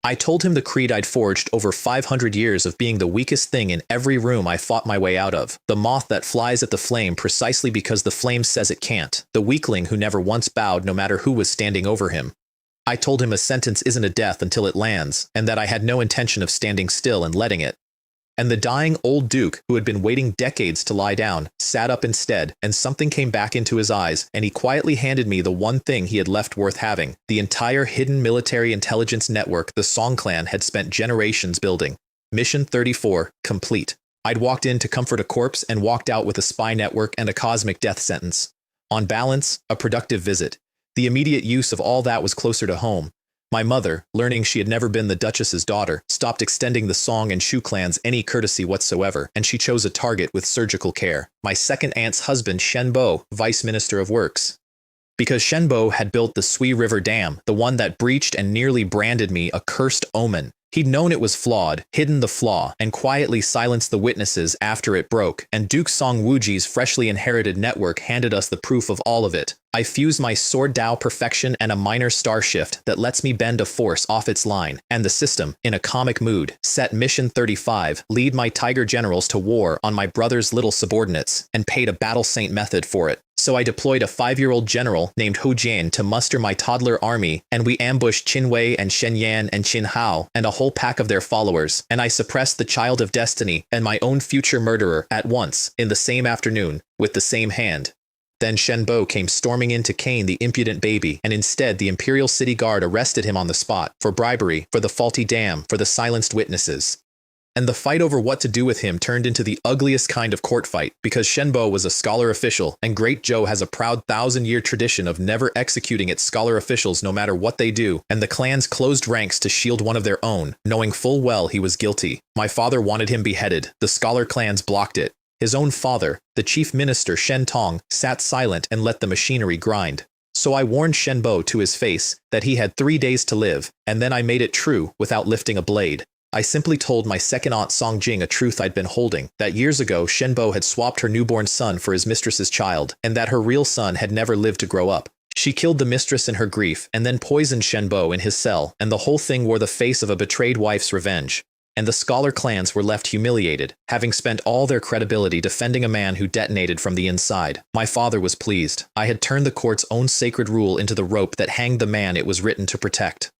I told him the creed I'd forged over 500 years of being the weakest thing in every room I fought my way out of, the moth that flies at the flame precisely because the flame says it can't, the weakling who never once bowed no matter who was standing over him. I told him a sentence isn't a death until it lands, and that I had no intention of standing still and letting it. And the dying old duke, who had been waiting decades to lie down, sat up instead, and something came back into his eyes, and he quietly handed me the one thing he had left worth having, the entire hidden military intelligence network the Song clan had spent generations building. Mission 34, complete. I'd walked in to comfort a corpse and walked out with a spy network and a cosmic death sentence. On balance, a productive visit. The immediate use of all that was closer to home. My mother, learning she had never been the Duchess's daughter, stopped extending the Song and Shu clans any courtesy whatsoever, and she chose a target with surgical care. My second aunt's husband, Shen Bo, Vice Minister of Works. Because Shen Bo had built the Sui River Dam, the one that breached and nearly branded me a cursed omen. He'd known it was flawed, hidden the flaw, and quietly silenced the witnesses after it broke, and Duke Song Wuji's freshly inherited network handed us the proof of all of it. I fused my sword Dao perfection and a minor star shift that lets me bend a force off its line, and the system, in a comic mood, set Mission 35, lead my tiger generals to war on my brother's little subordinates, and paid a battle saint method for it. So I deployed a 5-year-old general named Hu Jian to muster my toddler army, and we ambushed Qin Wei and Shen Yan and Qin Hao and a whole pack of their followers, and I suppressed the child of destiny and my own future murderer at once, in the same afternoon, with the same hand. Then Shen Bo came storming in to cane the impudent baby, and instead the Imperial City Guard arrested him on the spot, for bribery, for the faulty dam, for the silenced witnesses. and the fight over what to do with him turned into the ugliest kind of court fight because Shenbo was a scholar official and Great Zhou has a proud 1,000-year tradition of never executing its scholar officials no matter what they do, and the clans closed ranks to shield one of their own, knowing full well he was guilty. My father wanted him beheaded. The scholar clans blocked it. His own father, the chief minister Shen Tong, sat silent and let the machinery grind. So I warned Shenbo to his face that he had 3 days to live, and then I made it true without lifting a blade. I simply told my second aunt Songjing a truth I'd been holding, that years ago Shenbo had swapped her newborn son for his mistress's child, and that her real son had never lived to grow up. She killed the mistress in her grief, and then poisoned Shenbo in his cell, and the whole thing wore the face of a betrayed wife's revenge. And the scholar clans were left humiliated, having spent all their credibility defending a man who detonated from the inside. My father was pleased. I had turned the court's own sacred rule into the rope that hanged the man it was written to protect.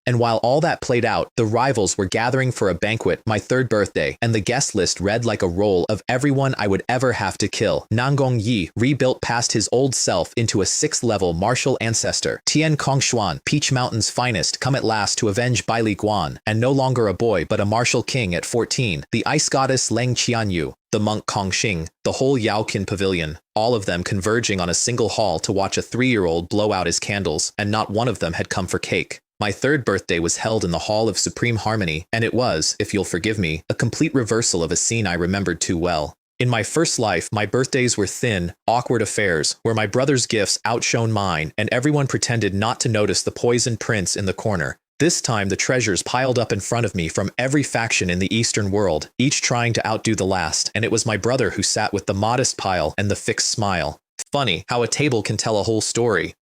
And while all that played out, the rivals were gathering for a banquet, my 3rd birthday, and the guest list read like a roll of everyone I would ever have to kill. Nangong Yi, rebuilt past his old self into a 6th-level martial ancestor. Tian Kongshuan, Peach Mountain's finest, come at last to avenge Baili Guan, and no longer a boy but a martial king at 14. The ice goddess Leng Qianyu, the monk Kongxing, the whole Yaoqin pavilion, all of them converging on a single hall to watch a 3-year-old blow out his candles, and not one of them had come for cake. My 3rd birthday was held in the Hall of Supreme Harmony, and it was, if you'll forgive me, a complete reversal of a scene I remembered too well. In my first life, my birthdays were thin, awkward affairs, where my brother's gifts outshone mine, and everyone pretended not to notice the poisoned prince in the corner. This time the treasures piled up in front of me from every faction in the Eastern world, each trying to outdo the last, and it was my brother who sat with the modest pile and the fixed smile. Funny how a table can tell a whole story.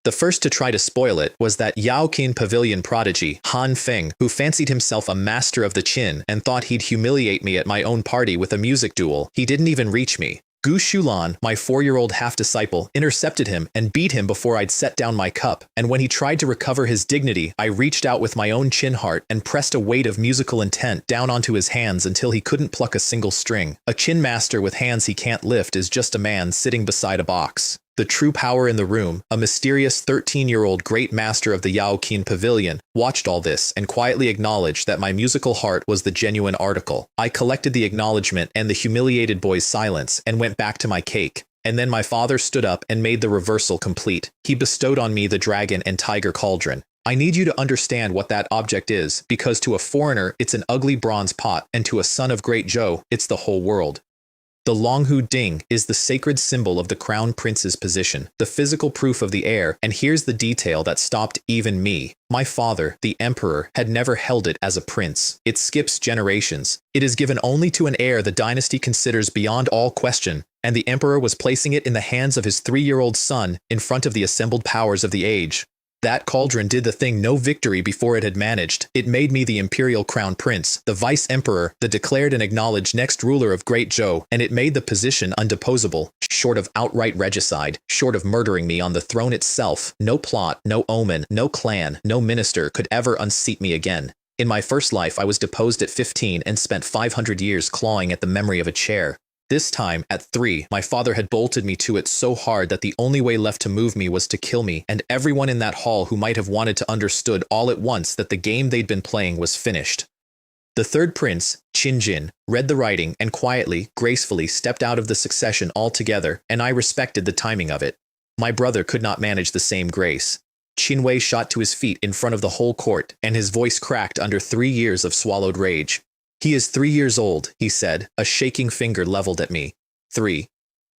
The first to try to spoil it was that Yaoqin Pavilion prodigy, Han Feng, who fancied himself a master of the qin and thought he'd humiliate me at my own party with a music duel. He didn't even reach me. Gu Shulan, my 4-year-old half-disciple, intercepted him and beat him before I'd set down my cup, and when he tried to recover his dignity, I reached out with my own chin heart and pressed a weight of musical intent down onto his hands until he couldn't pluck a single string. A chin master with hands he can't lift is just a man sitting beside a box. The true power in the room, a mysterious 13-year-old great master of the Yaoqin Pavilion, watched all this and quietly acknowledged that my musical heart was the genuine article. I collected the acknowledgement and the humiliated boy's silence and went back to my cake. And then my father stood up and made the reversal complete. He bestowed on me the dragon and tiger cauldron. I need you to understand what that object is, because to a foreigner it's an ugly bronze pot, and to a son of Great Zhou it's the whole world. The Longhu Ding is the sacred symbol of the crown prince's position, the physical proof of the heir, and here's the detail that stopped even me. My father, the emperor, had never held it as a prince. It skips generations. It is given only to an heir the dynasty considers beyond all question, and the emperor was placing it in the hands of his 3-year-old son in front of the assembled powers of the age. That cauldron did the thing no victory before it had managed. It made me the imperial crown prince, the vice-emperor, the declared and acknowledged next ruler of Great Zhou, and it made the position undeposable. Short of outright regicide, short of murdering me on the throne itself, no plot, no omen, no clan, no minister could ever unseat me again. In my first life I was deposed at 15 and spent 500 years clawing at the memory of a chair. This time, at 3, my father had bolted me to it so hard that the only way left to move me was to kill me, and everyone in that hall who might have wanted to understood all at once that the game they'd been playing was finished. The 3rd prince, Qin Jin, read the writing and quietly, gracefully stepped out of the succession altogether, and I respected the timing of it. My brother could not manage the same grace. Qin Wei shot to his feet in front of the whole court, and his voice cracked under 3 years of swallowed rage. "He is 3 years old," he said, a shaking finger leveled at me. 3.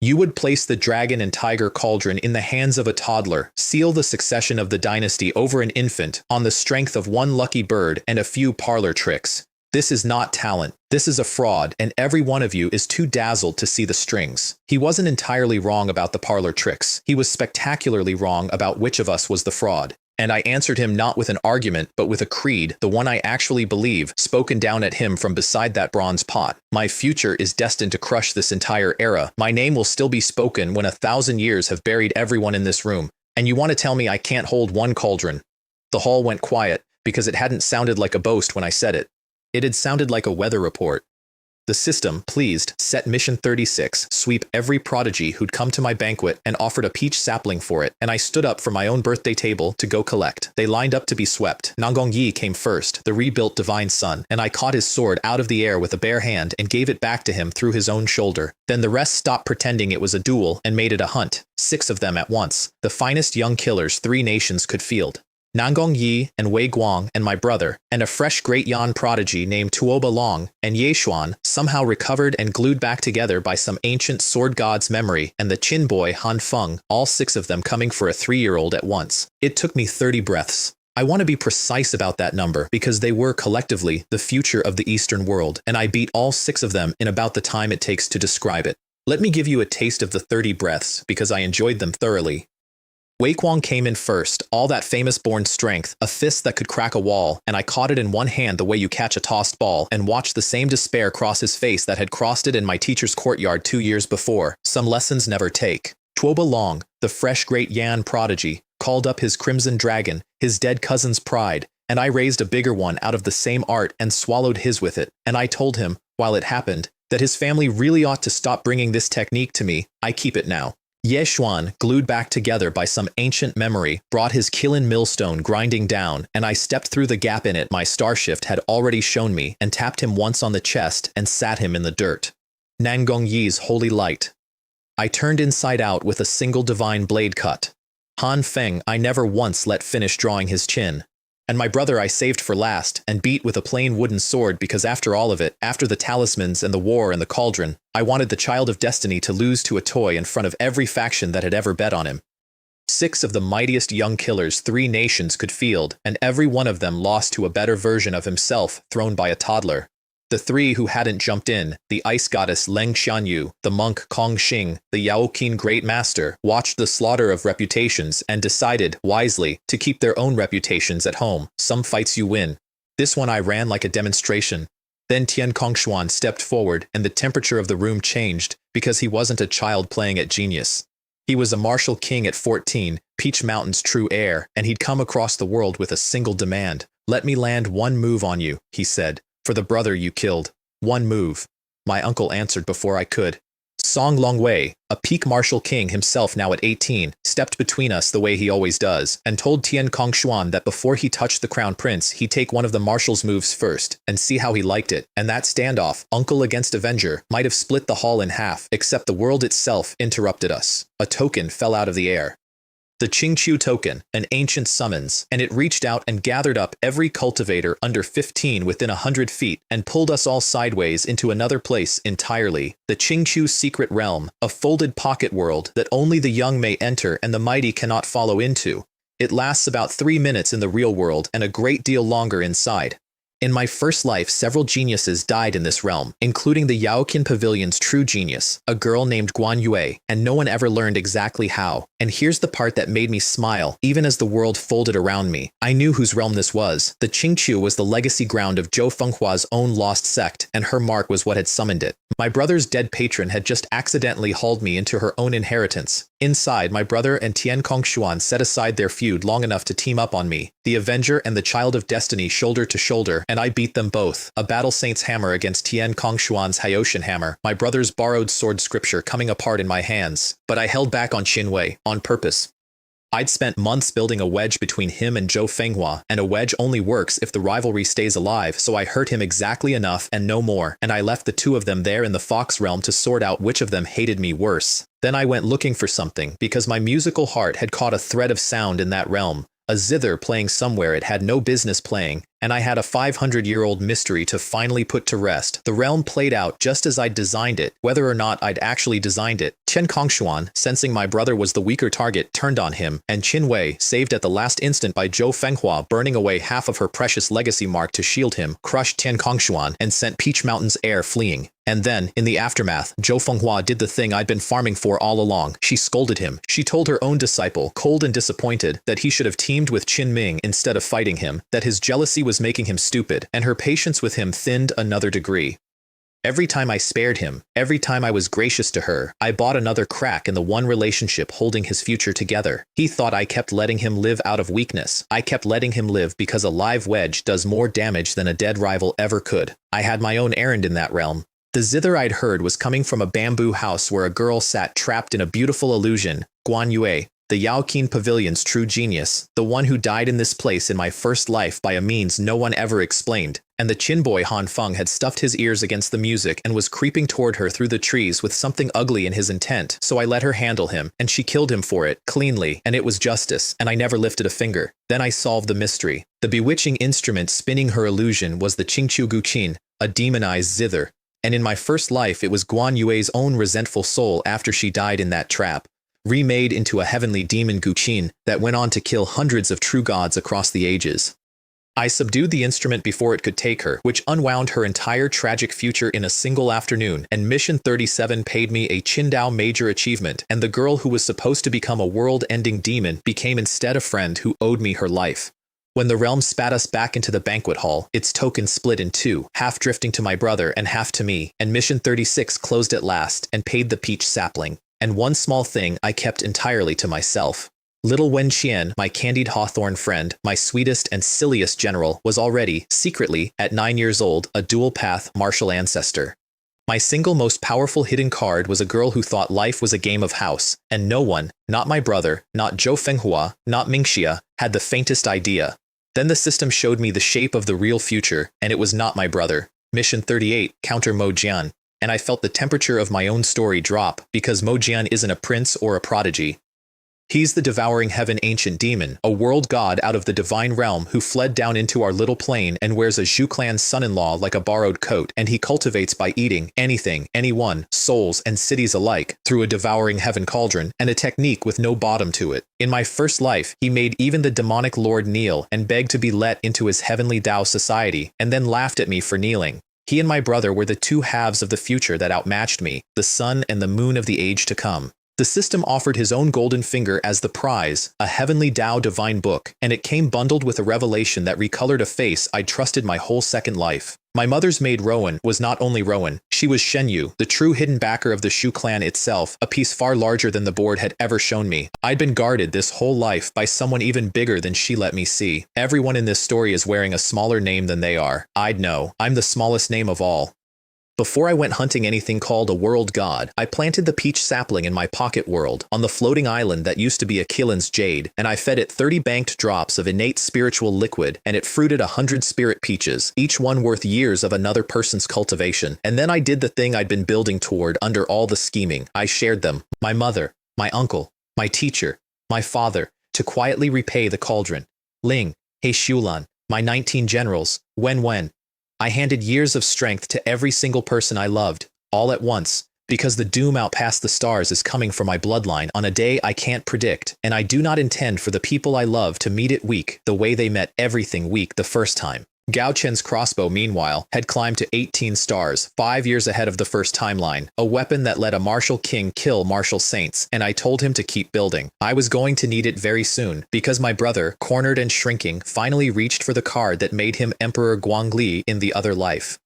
You would place the dragon and tiger cauldron in the hands of a toddler, seal the succession of the dynasty over an infant, on the strength of one lucky bird and a few parlor tricks. This is not talent. This is a fraud, and every one of you is too dazzled to see the strings. He wasn't entirely wrong about the parlor tricks. He was spectacularly wrong about which of us was the fraud. And I answered him not with an argument, but with a creed, the one I actually believe, spoken down at him from beside that bronze pot. My future is destined to crush this entire era. My name will still be spoken when 1,000 years have buried everyone in this room. And you want to tell me I can't hold one cauldron? The hall went quiet, because it hadn't sounded like a boast when I said it. It had sounded like a weather report. The system, pleased, set mission 36, sweep every prodigy who'd come to my banquet and offered a peach sapling for it, and I stood up from my own birthday table to go collect. They lined up to be swept. Nanggong Yi came first, the rebuilt divine son, and I caught his sword out of the air with a bare hand and gave it back to him through his own shoulder. Then the rest stopped pretending it was a duel and made it a hunt. 6 of them at once, the finest young killers 3 nations could field. Nanggong Yi and Wei Guang and my brother, and a fresh Great Yan prodigy named Tuoba Long and Ye Xuan, somehow recovered and glued back together by some ancient sword god's memory, and the Qin boy Han Feng, all 6 of them coming for a 3-year-old at once. It took me 30 breaths. I want to be precise about that number because they were collectively the future of the Eastern world, and I beat all 6 of them in about the time it takes to describe it. Let me give you a taste of the 30 breaths because I enjoyed them thoroughly. Wei Guang came in first, all that famous born strength, a fist that could crack a wall, and I caught it in one hand the way you catch a tossed ball, and watched the same despair cross his face that had crossed it in my teacher's courtyard 2 years before. Some lessons never take. Tuoba Long, the fresh Great Yan prodigy, called up his crimson dragon, his dead cousin's pride, and I raised a bigger one out of the same art and swallowed his with it, and I told him, while it happened, that his family really ought to stop bringing this technique to me. I keep it now. Ye Xuan, glued back together by some ancient memory, brought his Qilin millstone grinding down, and I stepped through the gap in it my starshift had already shown me and tapped him once on the chest and sat him in the dirt. Nanggong Yi's holy light. I turned inside out with a single divine blade cut. Han Feng I never once let finish drawing his chin. And my brother I saved for last and beat with a plain wooden sword because after all of it, after the talismans and the war and the cauldron, I wanted the child of destiny to lose to a toy in front of every faction that had ever bet on him. 6 of the mightiest young killers 3 nations could field, and every one of them lost to a better version of himself thrown by a toddler. The 3 who hadn't jumped in, the ice goddess Leng Xianyu, the monk Kong Xing, the Yaoqin great master, watched the slaughter of reputations and decided, wisely, to keep their own reputations at home. Some fights you win. This one I ran like a demonstration. Then Tian Kongshuan stepped forward and the temperature of the room changed because he wasn't a child playing at genius. He was a martial king at 14, Peach Mountain's true heir, and he'd come across the world with a single demand. Let me land one move on you, he said. For the brother you killed. One move. My uncle answered before I could. Song Longwei, a peak martial king himself now at 18, stepped between us the way he always does, and told Tian Kongshuan that before he touched the crown prince, he'd take one of the marshal's moves first, and see how he liked it. And that standoff, uncle against avenger, might have split the hall in half, except the world itself interrupted us. A token fell out of the air. The Qingqiu token, an ancient summons, and it reached out and gathered up every cultivator under 15 within 100 feet and pulled us all sideways into another place entirely. The Qingqiu secret realm, a folded pocket world that only the young may enter and the mighty cannot follow into. It lasts about 3 minutes in the real world and a great deal longer inside. In my first life, several geniuses died in this realm, including the Yaoqin Pavilion's true genius, a girl named Guan Yue, and no one ever learned exactly how. And here's the part that made me smile, even as the world folded around me. I knew whose realm this was. The Qingqiu was the legacy ground of Zhou Fenghua's own lost sect, and her mark was what had summoned it. My brother's dead patron had just accidentally hauled me into her own inheritance. Inside, my brother and Tian Kongshuan set aside their feud long enough to team up on me, the Avenger and the Child of Destiny shoulder to shoulder, and I beat them both. A Battle Saint's hammer against Tian Kongshuan's Hyoshin hammer, my brother's borrowed sword scripture coming apart in my hands. But I held back on Qinwei, on purpose. I'd spent months building a wedge between him and Zhou Fenghua, and a wedge only works if the rivalry stays alive, so I hurt him exactly enough and no more, and I left the 2 of them there in the Fox realm to sort out which of them hated me worse. Then I went looking for something, because my musical heart had caught a thread of sound in that realm, a zither playing somewhere it had no business playing, and I had a 500-year-old mystery to finally put to rest. The realm played out just as I'd designed it, whether or not I'd actually designed it. Chen Kongshuan, sensing my brother was the weaker target, turned on him, and Qinwei, saved at the last instant by Zhou Fenghua burning away half of her precious legacy mark to shield him, crushed Tian Kongshuan and sent Peach Mountain's heir fleeing. And then, in the aftermath, Zhou Fenghua did the thing I'd been farming for all along. She scolded him. She told her own disciple, cold and disappointed, that he should have teamed with Qin Ming instead of fighting him, that his jealousy was making him stupid, and her patience with him thinned another degree. Every time I spared him, every time I was gracious to her, I bought another crack in the one relationship holding his future together. He thought I kept letting him live out of weakness. I kept letting him live because a live wedge does more damage than a dead rival ever could. I had my own errand in that realm. The zither I'd heard was coming from a bamboo house where a girl sat trapped in a beautiful illusion, Guan Yue, the Yaoqin Pavilion's true genius, the one who died in this place in my first life by a means no one ever explained, and the Qin boy Han Feng had stuffed his ears against the music and was creeping toward her through the trees with something ugly in his intent, so I let her handle him, and she killed him for it, cleanly, and it was justice, and I never lifted a finger. Then I solved the mystery. The bewitching instrument spinning her illusion was the Qingqiu Guqin, a demonized zither, and in my first life it was Guan Yue's own resentful soul after she died in that trap, remade into a heavenly demon Guqin that went on to kill hundreds of true gods across the ages. I subdued the instrument before it could take her, which unwound her entire tragic future in a single afternoon, and Mission 37 paid me a Qindao major achievement, and the girl who was supposed to become a world-ending demon became instead a friend who owed me her life. When the realm spat us back into the banquet hall, its token split in two, half drifting to my brother and half to me, and Mission 36 closed at last and paid the peach sapling. And one small thing I kept entirely to myself. Little Wen Qian, my candied hawthorn friend, my sweetest and silliest general, was already, secretly, at 9 years old, a dual-path martial ancestor. My single most powerful hidden card was a girl who thought life was a game of house, and no one, not my brother, not Zhou Fenghua, not Mingxia, had the faintest idea. Then the system showed me the shape of the real future, and it was not my brother. Mission 38, Counter Mo Jian. And I felt the temperature of my own story drop, because Mo Jian isn't a prince or a prodigy. He's the devouring heaven ancient demon, a world god out of the divine realm who fled down into our little plane and wears a Zhou clan's son-in-law like a borrowed coat, and he cultivates by eating anything, anyone, souls and cities alike, through a devouring heaven cauldron, and a technique with no bottom to it. In my first life, he made even the demonic lord kneel and beg to be let into his heavenly Tao society, and then laughed at me for kneeling. He and my brother were the two halves of the future that outmatched me, the sun and the moon of the age to come. The system offered his own golden finger as the prize, a heavenly Tao divine book, and it came bundled with a revelation that recolored a face I'd trusted my whole second life. My mother's maid Rowan was not only Rowan, she was Shenyu, the true hidden backer of the Zhou clan itself, a piece far larger than the board had ever shown me. I'd been guarded this whole life by someone even bigger than she let me see. Everyone in this story is wearing a smaller name than they are. I'd know. I'm the smallest name of all. Before I went hunting anything called a world god, I planted the peach sapling in my pocket world, on the floating island that used to be Akilan's jade, and I fed it 30 banked drops of innate spiritual liquid, and it fruited 100 spirit peaches, each one worth years of another person's cultivation. And then I did the thing I'd been building toward under all the scheming. I shared them, my mother, my uncle, my teacher, my father, to quietly repay the cauldron. Ling, He Xiulan, my 19 generals, Wen. I handed years of strength to every single person I loved, all at once, because the doom out past the stars is coming for my bloodline on a day I can't predict, and I do not intend for the people I love to meet it weak the way they met everything weak the first time. Gao Chen's crossbow, meanwhile, had climbed to 18 stars, 5 years ahead of the first timeline, a weapon that let a martial king kill martial saints, and I told him to keep building. I was going to need it very soon, because my brother, cornered and shrinking, finally reached for the card that made him Emperor Guangli in the other life.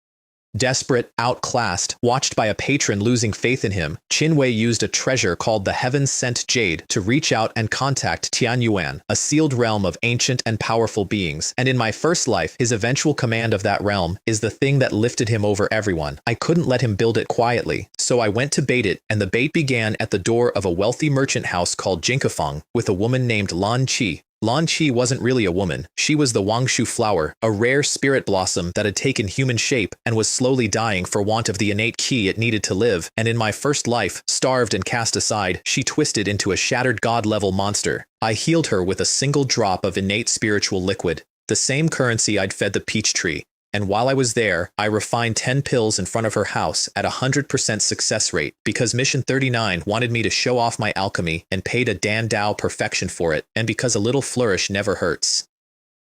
Desperate, outclassed, watched by a patron losing faith in him, Qin Wei used a treasure called the Heaven-Sent Jade to reach out and contact Tianyuan, a sealed realm of ancient and powerful beings, and in my first life, his eventual command of that realm is the thing that lifted him over everyone. I couldn't let him build it quietly, so I went to bait it, and the bait began at the door of a wealthy merchant house called Jinkafeng, with a woman named Lan Qi. Lan Qi wasn't really a woman. She was the Wangshu flower, a rare spirit blossom that had taken human shape and was slowly dying for want of the innate ki it needed to live, and in my first life, starved and cast aside, she twisted into a shattered god-level monster. I healed her with a single drop of innate spiritual liquid, the same currency I'd fed the peach tree. And while I was there, I refined 10 pills in front of her house at a 100% success rate because Mission 39 wanted me to show off my alchemy and paid a Dan Dao perfection for it, and because a little flourish never hurts.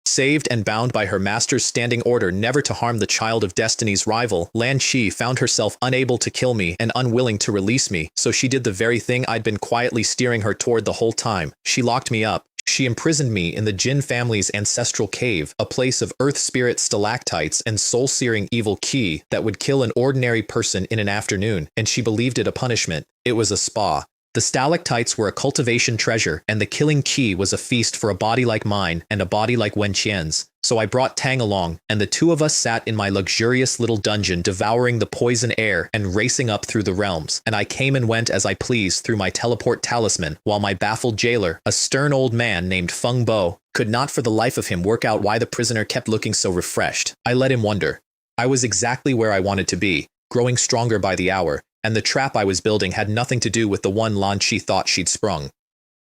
Saved and bound by her master's standing order never to harm the child of destiny's rival, Lan Qi found herself unable to kill me and unwilling to release me, so she did the very thing I'd been quietly steering her toward the whole time. She locked me up. She imprisoned me in the Jin family's ancestral cave, a place of earth spirit stalactites and soul-searing evil ki that would kill an ordinary person in an afternoon, and she believed it a punishment. It was a spa. The stalactites were a cultivation treasure, and the killing key was a feast for a body like mine and a body like Wen Qian's. So I brought Tang along, and the two of us sat in my luxurious little dungeon devouring the poison air and racing up through the realms, and I came and went as I pleased through my teleport talisman, while my baffled jailer, a stern old man named Feng Bo, could not for the life of him work out why the prisoner kept looking so refreshed. I let him wonder. I was exactly where I wanted to be, growing stronger by the hour, and the trap I was building had nothing to do with the one Lan Qi thought she'd sprung.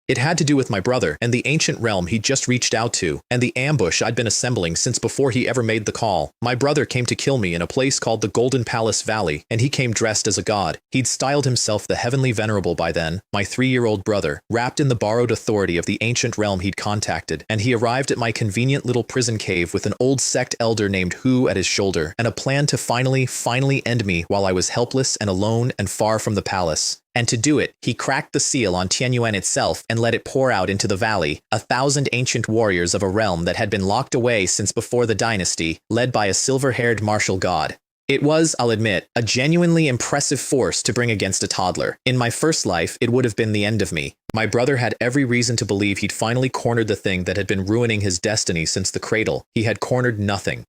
It had to do with my brother and the ancient realm he'd just reached out to, and the ambush I'd been assembling since before he ever made the call. My brother came to kill me in a place called the Golden Palace Valley, and he came dressed as a god. He'd styled himself the Heavenly Venerable by then, my 3-year-old brother, wrapped in the borrowed authority of the ancient realm he'd contacted, and he arrived at my convenient little prison cave with an old sect elder named Hu at his shoulder, and a plan to finally end me while I was helpless and alone and far from the palace. And to do it, he cracked the seal on Tianyuan itself and let it pour out into the valley, 1,000 ancient warriors of a realm that had been locked away since before the dynasty, led by a silver-haired martial god. It was, I'll admit, a genuinely impressive force to bring against a toddler. In my first life, it would have been the end of me. My brother had every reason to believe he'd finally cornered the thing that had been ruining his destiny since the cradle. He had cornered nothing.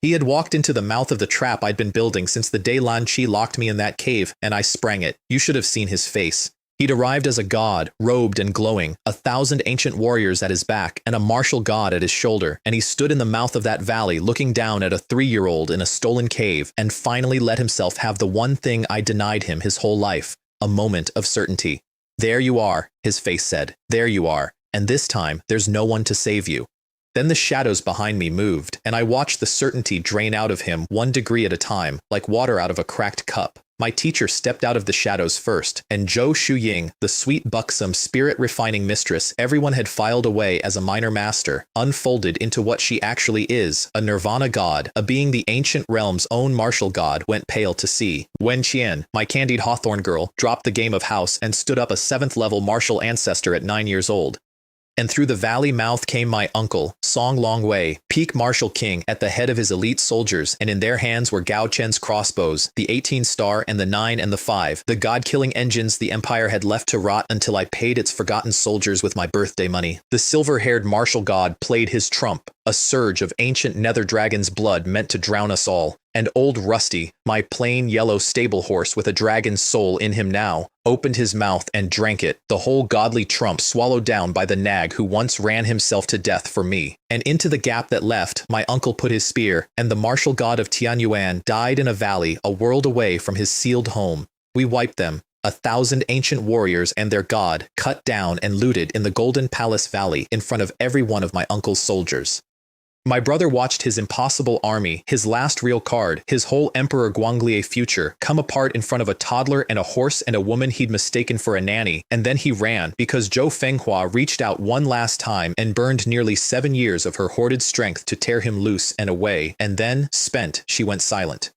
He had walked into the mouth of the trap I'd been building since the day Lan Qi locked me in that cave, and I sprang it. You should have seen his face. He'd arrived as a god, robed and glowing, 1,000 ancient warriors at his back, and a martial god at his shoulder, and he stood in the mouth of that valley looking down at a 3-year-old in a stolen cave, and finally let himself have the one thing I denied him his whole life, a moment of certainty. There you are, his face said. There you are, and this time there's no one to save you. Then the shadows behind me moved, and I watched the certainty drain out of him 1 degree at a time, like water out of a cracked cup. My teacher stepped out of the shadows first, and Zhou Shuying, the sweet buxom spirit-refining mistress everyone had filed away as a minor master, unfolded into what she actually is, a nirvana god, a being the ancient realm's own martial god, went pale to see. Wen Qian, my candied hawthorn girl, dropped the game of house and stood up a 7th-level martial ancestor at 9 years old. And through the valley mouth came my uncle, Song Longwei, peak martial king, at the head of his elite soldiers, and in their hands were Gao Chen's crossbows, the 18-star and the 9 and the 5, the god-killing engines the empire had left to rot until I paid its forgotten soldiers with my birthday money. The silver-haired martial god played his trump, a surge of ancient nether dragon's blood meant to drown us all. And old Rusty, my plain yellow stable horse with a dragon's soul in him now, opened his mouth and drank it, the whole godly trump swallowed down by the nag who once ran himself to death for me. And into the gap that left, my uncle put his spear, and the martial god of Tianyuan died in a valley a world away from his sealed home. We wiped them, 1,000 ancient warriors and their god, cut down and looted in the Golden Palace Valley in front of every one of my uncle's soldiers. My brother watched his impossible army, his last real card, his whole Emperor Guanglier future, come apart in front of a toddler and a horse and a woman he'd mistaken for a nanny, and then he ran because Zhou Fenghua reached out one last time and burned nearly 7 years of her hoarded strength to tear him loose and away, and then, spent, she went silent.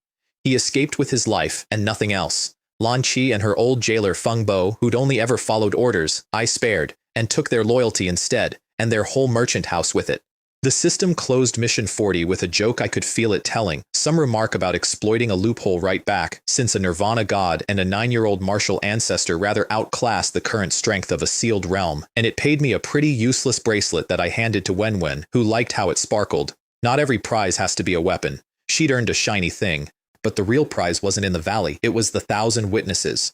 He escaped with his life and nothing else. Lan Qi and her old jailer Feng Bo, who'd only ever followed orders, I spared, and took their loyalty instead, and their whole merchant house with it. The system closed Mission 40 with a joke I could feel it telling, some remark about exploiting a loophole right back, since a nirvana god and a 9-year-old martial ancestor rather outclassed the current strength of a sealed realm, and it paid me a pretty useless bracelet that I handed to Wenwen, who liked how it sparkled. Not every prize has to be a weapon. She'd earned a shiny thing. But the real prize wasn't in the valley, it was the 1,000 witnesses.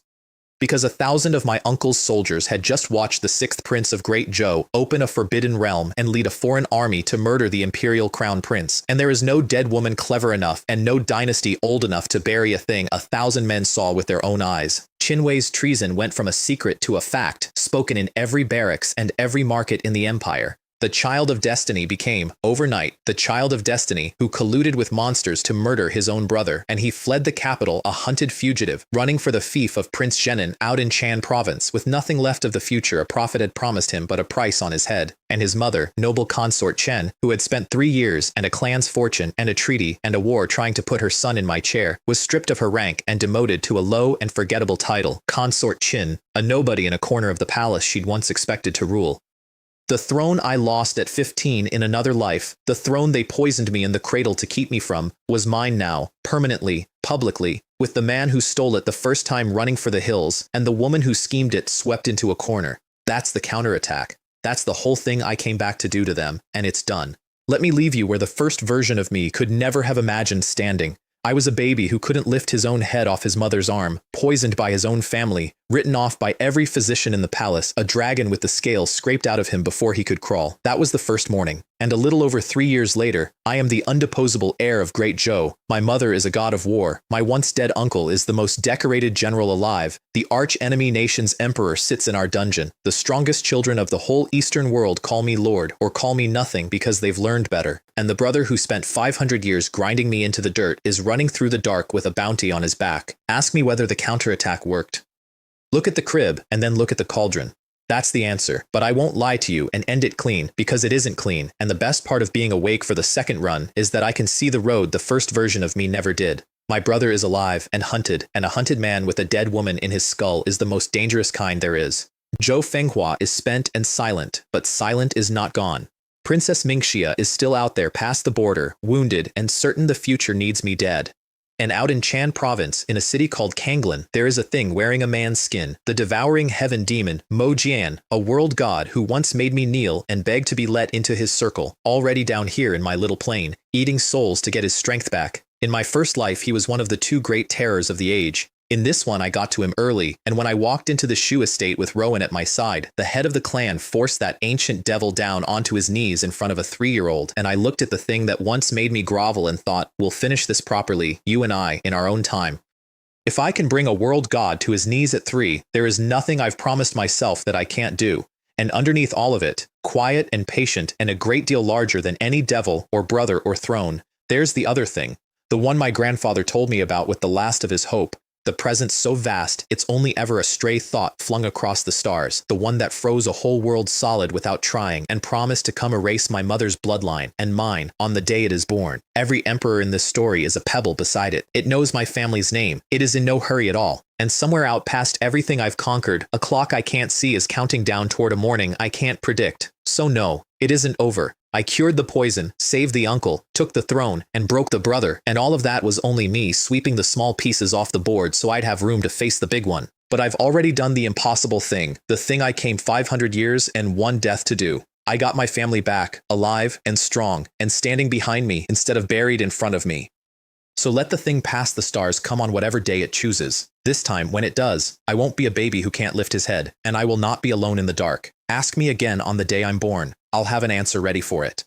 Because 1,000 of my uncle's soldiers had just watched the 6th Prince of Great Zhou open a forbidden realm and lead a foreign army to murder the imperial crown prince, and there is no dead woman clever enough and no dynasty old enough to bury a thing 1,000 men saw with their own eyes. Qinwei's treason went from a secret to a fact, spoken in every barracks and every market in the empire. The Child of Destiny became, overnight, the Child of Destiny who colluded with monsters to murder his own brother, and he fled the capital a hunted fugitive, running for the fief of Prince Zhenan out in Shan province, with nothing left of the future a prophet had promised him but a price on his head. And his mother, noble consort Chen, who had spent 3 years and a clan's fortune and a treaty and a war trying to put her son in my chair, was stripped of her rank and demoted to a low and forgettable title, Consort Qin, a nobody in a corner of the palace she'd once expected to rule. The throne I lost at 15 in another life, the throne they poisoned me in the cradle to keep me from, was mine now, permanently, publicly, with the man who stole it the first time running for the hills, and the woman who schemed it swept into a corner. That's the counterattack. That's the whole thing I came back to do to them, and it's done. Let me leave you where the first version of me could never have imagined standing. I was a baby who couldn't lift his own head off his mother's arm, poisoned by his own family, written off by every physician in the palace, a dragon with the scales scraped out of him before he could crawl. That was the first morning. And a little over 3 years later, I am the undeposable heir of great Zhou. My mother is a god of war. My once dead uncle is the most decorated general alive. The arch-enemy nation's emperor sits in our dungeon. The strongest children of the whole eastern world call me lord, or call me nothing because they've learned better. And the brother who spent 500 years grinding me into the dirt is running through the dark with a bounty on his back. Ask me whether the counterattack worked. Look at the crib, and then look at the cauldron. That's the answer, but I won't lie to you and end it clean, because it isn't clean, and the best part of being awake for the second run is that I can see the road the first version of me never did. My brother is alive and a hunted man with a dead woman in his skull is the most dangerous kind there is. Zhou Fenghua is spent and silent, but silent is not gone. Princess Mingxia is still out there past the border, wounded and certain the future needs me dead. And out in Chan province, in a city called Kanglin, there is a thing wearing a man's skin, the devouring heaven demon, Mo Jian, a world god who once made me kneel and beg to be let into his circle, already down here in my little plane, eating souls to get his strength back. In my first life, he was one of the two great terrors of the age. In this one, I got to him early, and when I walked into the Shu estate with Rowan at my side, the head of the clan forced that ancient devil down onto his knees in front of a 3-year-old, and I looked at the thing that once made me grovel and thought, we'll finish this properly, you and I, in our own time. If I can bring a world god to his knees at 3, there is nothing I've promised myself that I can't do. And underneath all of it, quiet and patient and a great deal larger than any devil or brother or throne, there's the other thing, the one my grandfather told me about with the last of his hope. The presence so vast, it's only ever a stray thought flung across the stars, the one that froze a whole world solid without trying and promised to come erase my mother's bloodline and mine on the day it is born. Every emperor in this story is a pebble beside it. It knows my family's name. It is in no hurry at all. And somewhere out past everything I've conquered, a clock I can't see is counting down toward a morning I can't predict. So no, it isn't over. I cured the poison, saved the uncle, took the throne, and broke the brother, and all of that was only me sweeping the small pieces off the board so I'd have room to face the big one. But I've already done the impossible thing, the thing I came 500 years and 1 death to do. I got my family back, alive and strong, and standing behind me instead of buried in front of me. So let the thing past the stars come on whatever day it chooses. This time, when it does, I won't be a baby who can't lift his head, and I will not be alone in the dark. Ask me again on the day I'm born. I'll have an answer ready for it.